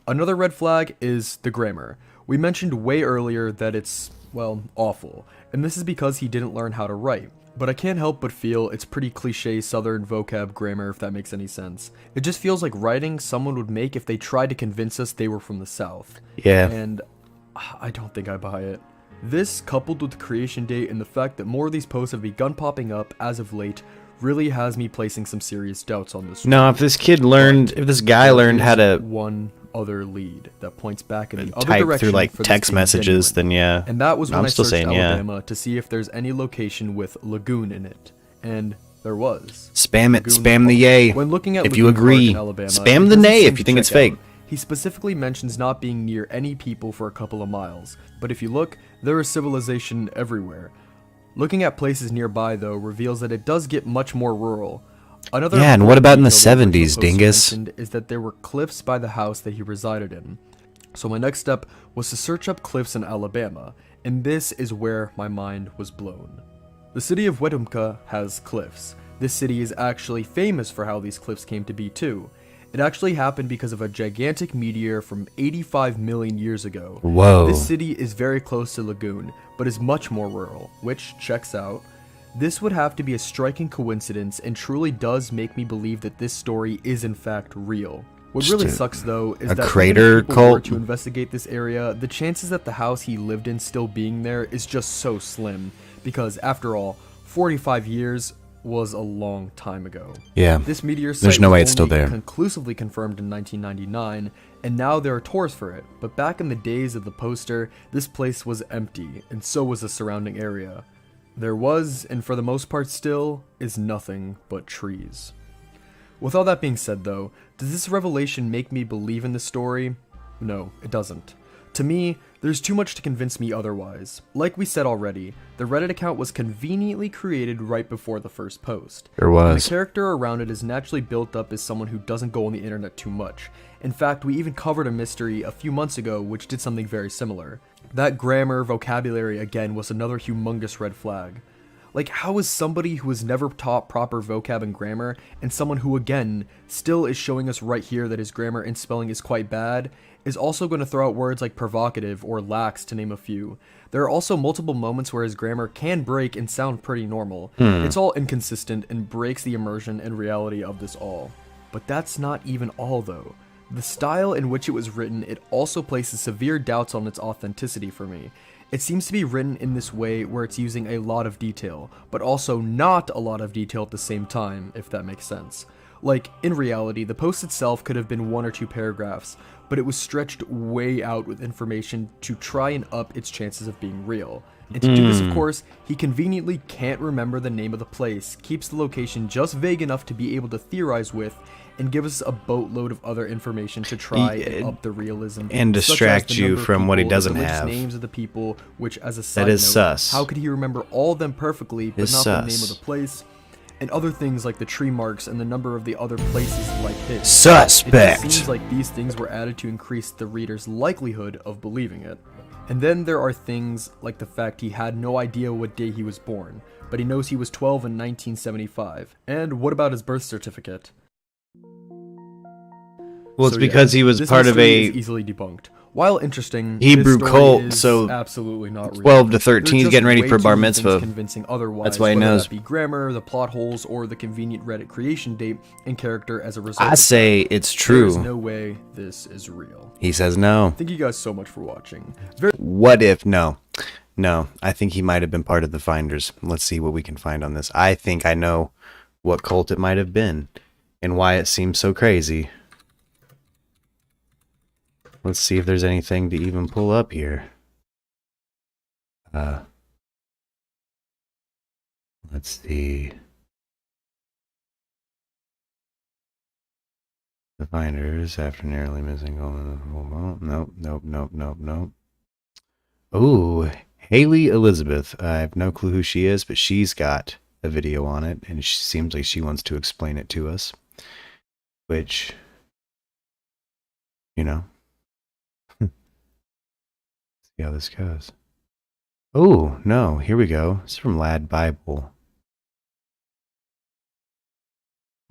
S8: Another red flag is the grammar. We mentioned way earlier that it's, well, awful, and this is because he didn't learn how to write. But I can't help but feel it's pretty cliche southern vocab grammar, if that makes any sense. It just feels like writing someone would make if they tried to convince us they were from the South. And I don't think I buy it. This, coupled with the creation date and the fact that more of these posts have begun popping up as of late, really has me placing some serious doubts on this.
S1: No, if this guy learned how to
S8: one other lead that points back in the other
S1: type
S8: direction
S1: through like
S8: for this
S1: text
S8: being
S1: messages,
S8: genuine.
S1: then yeah.
S8: And that was when
S1: I'm
S8: I
S1: still
S8: searched
S1: saying
S8: Alabama to see if there's any location with lagoon in it, and there was.
S1: Spam it,
S8: Lagoon
S1: spam the
S8: Park.
S1: yay.
S8: When looking at
S1: If you
S8: Lagoon Park
S1: agree,
S8: in Alabama,
S1: spam
S8: it
S1: the
S8: doesn't
S1: nay
S8: seem
S1: if you
S8: to
S1: think it's
S8: check out.
S1: fake.
S8: He specifically mentions not being near any people for a couple of miles, but if you look, there is civilization everywhere. Looking at places nearby, though, reveals that it does get much more rural. Another
S1: Yeah, and what about in the
S8: detail the original
S1: 70s,
S8: post
S1: dingus?
S8: mentioned is that there were cliffs by the house that he resided in. So my next step was to search up cliffs in Alabama, and this is where my mind was blown. The city of Wetumpka has cliffs. This city is actually famous for how these cliffs came to be too. It actually happened because of a gigantic meteor from 85 million years ago.
S1: Whoa.
S8: This city is very close to Lagoon, but is much more rural, which checks out. This would have to be a striking coincidence and truly does make me believe that this story is in fact real. What really sucks though is
S1: a
S8: that
S1: crater
S8: even if people were
S1: cult?
S8: to investigate this area, the chances that the house he lived in still being there is just so slim, because after all, 45 years,
S4: was a long time ago.
S1: Yeah,
S4: this meteor site
S1: there's no
S4: was
S1: way it's still
S4: only
S1: there.
S4: conclusively confirmed in 1999, and now there are tours for it. But back in the days of the poster, this place was empty, and so was the surrounding area. There was, and for the most part still, is nothing but trees. With all that being said though, does this revelation make me believe in the story? No, it doesn't. To me, there's too much to convince me otherwise. Like we said already, the Reddit account was conveniently created right before the first post.
S1: There was.
S4: And the character around it is naturally built up as someone who doesn't go on the internet too much. In fact, we even covered a mystery a few months ago which did something very similar. That grammar, vocabulary again was another humongous red flag. Like, how is somebody who was never taught proper vocab and grammar, and someone who, again, still is showing us right here that his grammar and spelling is quite bad, is also going to throw out words like provocative or lax, to name a few. There are also multiple moments where his grammar can break and sound pretty normal. It's all inconsistent and breaks the immersion and reality of this all. But that's not even all, though. The style in which it was written, it also places severe doubts on its authenticity for me. It seems to be written in this way where it's using a lot of detail, but also not a lot of detail at the same time, if that makes sense. Like, in reality, the post itself could have been 1 or 2 paragraphs, but it was stretched way out with information to try and up its chances of being real. And to do this, of course, he conveniently can't remember the name of the place, keeps the location just vague enough to be able to theorize with, and give us a boatload of other information to try and up the realism
S1: and distract you from what he doesn't have.
S4: Names of the people, which, as a side
S1: that is
S4: note,
S1: sus.
S4: how could he remember all of them perfectly, but
S1: It's
S4: not
S1: sus.
S4: the name of the place? And other things like the tree marks and the number of the other places like his.
S1: Suspect.
S4: It just seems like these things were added to increase the reader's likelihood of believing it. And then there are things like the fact he had no idea what day he was born, but he knows he was 12 in 1975. And what about his birth certificate?
S1: Well, it's because he was
S4: this
S1: part of
S4: mystery
S1: a
S4: is easily debunked. While interesting,
S1: Hebrew
S4: this story
S1: cult,
S4: is
S1: so
S4: absolutely not real.
S1: 12 to 13
S4: There's
S1: is getting
S4: just
S1: ready
S4: way
S1: for
S4: too
S1: bar
S4: many things
S1: mitzvah.
S4: convincing otherwise,
S1: That's why he
S4: whether
S1: knows.
S4: that be grammar, the plot holes, or the convenient Reddit creation date and character as a result.
S1: I say it's true.
S4: There's no way this is real.
S1: He says no.
S4: Thank you guys so much for watching.
S1: What if no? No, I think he might have been part of the finders. Let's see what we can find on this. I think I know what cult it might have been and why it seems so crazy. Let's see if there's anything to even pull up here. Let's see. The finders, after narrowly missing. Nope. Ooh, Haley Elizabeth. I have no clue who she is, but she's got a video on it, and she seems like she wants to explain it to us. Which, you know. See how this goes. Oh, no, here we go. It's from Lad Bible.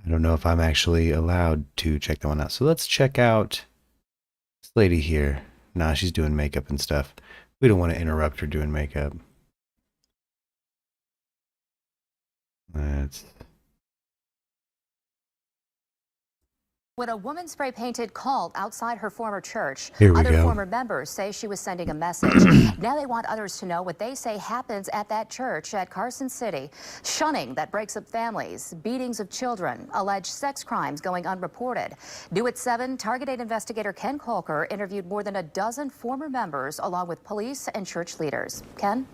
S1: I don't know if I'm actually allowed to check that one out. So let's check out this lady here. Nah, she's doing makeup and stuff. We don't want to interrupt her doing makeup. Let's...
S13: When a woman spray painted called outside her former church,
S1: Here we
S13: other
S1: go.
S13: former members say she was sending a message. Now they want others to know what they say happens at that church at Carson City. Shunning that breaks up families, beatings of children, alleged sex crimes going unreported. New at 7, Target 8 investigator Ken Colker interviewed more than a dozen former members along with police and church leaders. Ken?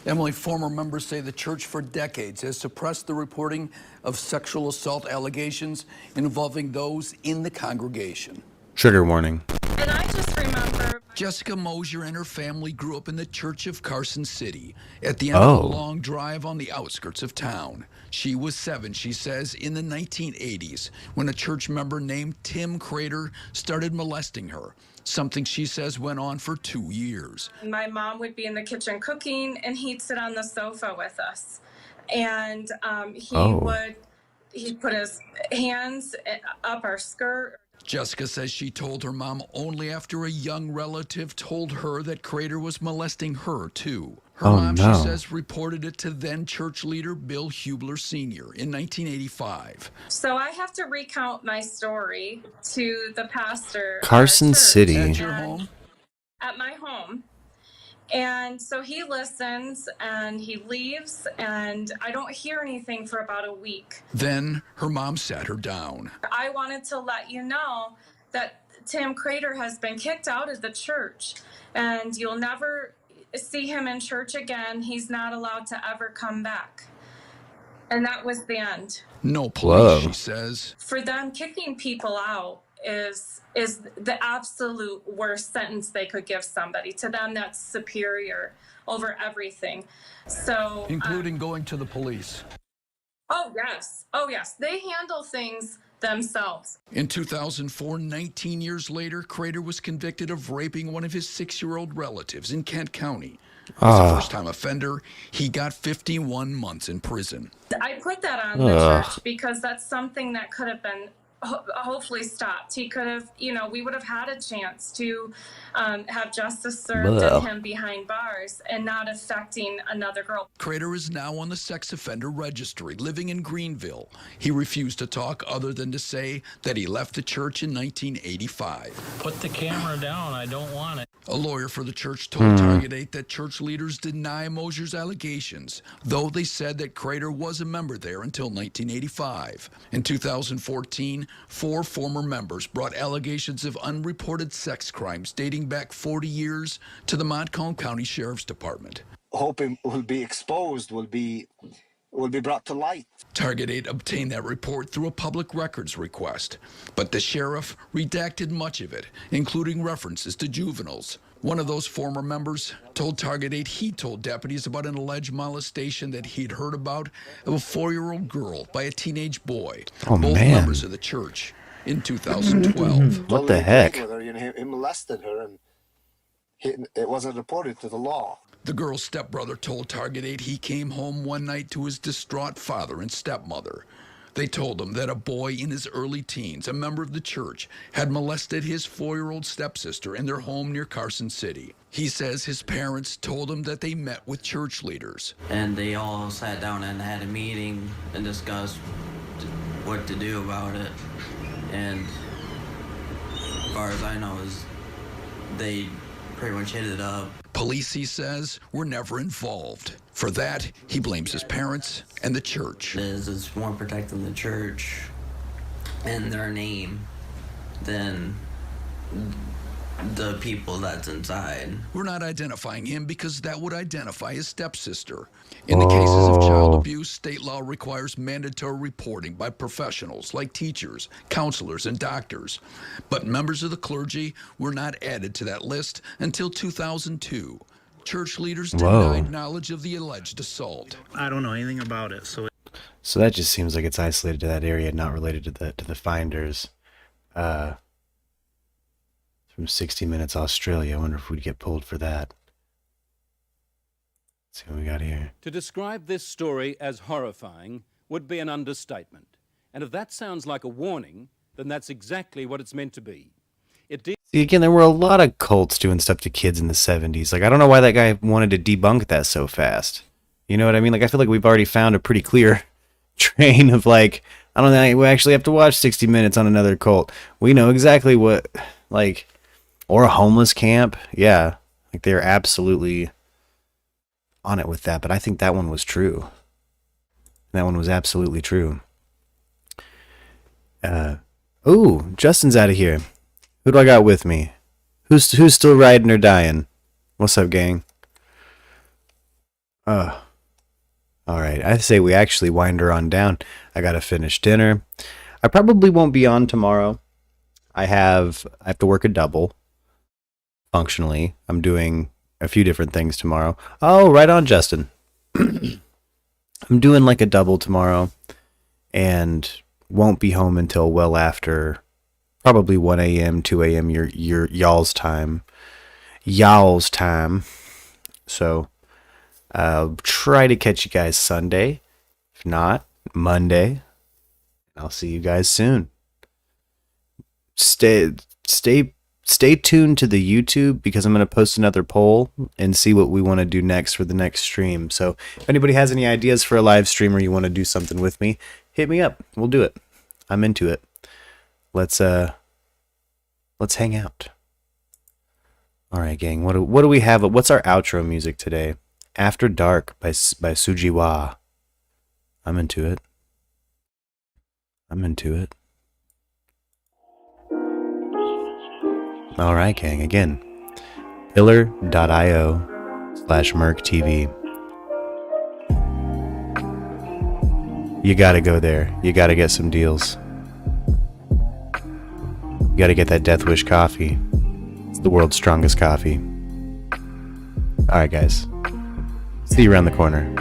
S14: Emily, former members say the church for decades has suppressed the reporting of sexual assault allegations involving those in the congregation.
S1: Trigger warning.
S14: And I just remember Jessica Mosier and her family grew up in the Church of Carson City at the end of a long drive on the outskirts of town. She was 7, she says, in the 1980s when a church member named Tim Crater started molesting her. Something she says went on for 2 years.
S15: My mom would be in the kitchen cooking, and he'd sit on the sofa with us. And he'd put his hands up our skirt.
S14: Jessica says she told her mom only after a young relative told her that Crater was molesting her, too. Her mom, she says, reported it to then church leader Bill Hubler Sr. in 1985.
S15: So I have to recount my story to the pastor.
S1: Carson City.
S14: At your home?
S15: At my home. And so he listens and he leaves, and I don't hear anything for about a week.
S14: Then her mom sat her down.
S15: I wanted to let you know that Tim Crater has been kicked out of the church, and you'll never see him in church again. He's not allowed to ever come back. And that was the end.
S14: No police, she says.
S15: For them, kicking people out is the absolute worst sentence they could give somebody. To them, that's superior over everything. So,
S14: Including going to the police.
S15: Oh yes, they handle things themselves.
S14: In 2004, 19 years later, Crater was convicted of raping one of his 6-year-old relatives in Kent County. As a first-time offender, he got 51 months in prison.
S15: I put that on the church because that's something that could have been hopefully stopped. He could have, we would have had a chance to have justice served and him behind bars and not affecting another girl.
S14: Crater is now on the sex offender registry, living in Greenville. He refused to talk other than to say that he left the church in 1985.
S16: Put the camera down, I don't want it.
S14: A lawyer for the church told Target 8 that church leaders deny Mosier's allegations, though they said that Crater was a member there until 1985. In 2014, 4 former members brought allegations of unreported sex crimes dating back 40 years to the Montcalm County Sheriff's Department.
S17: Hoping will be exposed, will be brought to light.
S14: Target 8 obtained that report through a public records request, but the sheriff redacted much of it, including references to juveniles. One of those former members told Target 8 he told deputies about an alleged molestation that he'd heard about of a 4-year-old girl by a teenage boy, both members of the church, in 2012.
S1: What the heck?
S17: He molested her, and it wasn't reported to the law.
S14: The girl's stepbrother told Target 8 he came home one night to his distraught father and stepmother. They told him that a boy in his early teens, a member of the church, had molested his 4-year-old stepsister in their home near Carson City. He says his parents told him that they met with church leaders.
S18: And they all sat down and had a meeting and discussed what to do about it. And as far as I know, is they pretty much hit it up.
S14: Police, he says, were never involved. For that, he blames his parents and the church.
S18: It's more protecting the church and their name than the people that's inside.
S14: We're not identifying him because that would identify his stepsister. In the cases of child abuse, state law requires mandatory reporting by professionals like teachers, counselors, and doctors. But members of the clergy were not added to that list until 2002. Church leaders denied knowledge of the alleged assault.
S16: I don't know anything about it, so
S1: that just seems like it's isolated to that area, not related to the finders. From 60 Minutes Australia. I wonder if we'd get pulled for that. Let's see what we got here.
S19: To describe this story as horrifying would be an understatement. And if that sounds like a warning, then that's exactly what it's meant to be.
S1: See, again, there were a lot of cults doing stuff to kids in the 70s. Like, I don't know why that guy wanted to debunk that so fast. You know what I mean? Like, I feel like we've already found a pretty clear train of, like, I don't think we actually have to watch 60 Minutes on another cult. We know exactly what, like, or a homeless camp. Yeah, like, they're absolutely on it with that. But I think that one was true. That one was absolutely true. Oh, Justin's out of here. Who do I got with me? Who's still riding or dying? What's up, gang? All right. I say we actually wind her on down. I gotta finish dinner. I probably won't be on tomorrow. I have to work a double. Functionally, I'm doing a few different things tomorrow. Oh, right on, Justin. I'm doing like a double tomorrow, and won't be home until well after. Probably 1 a.m., 2 a.m. your y'all's time. So I'll try to catch you guys Sunday. If not, Monday. I'll see you guys soon. Stay tuned to the YouTube because I'm going to post another poll and see what we want to do next for the next stream. So if anybody has any ideas for a live stream or you want to do something with me, hit me up. We'll do it. I'm into it. Let's hang out. All right, gang. What do we have? What's our outro music today? After Dark by Sujiwa. I'm into it. All right, gang. Again, pillar.io/MURKtv. You gotta go there. You gotta get some deals. You gotta get that Death Wish coffee. It's the world's strongest coffee. Alright, guys. See you around the corner.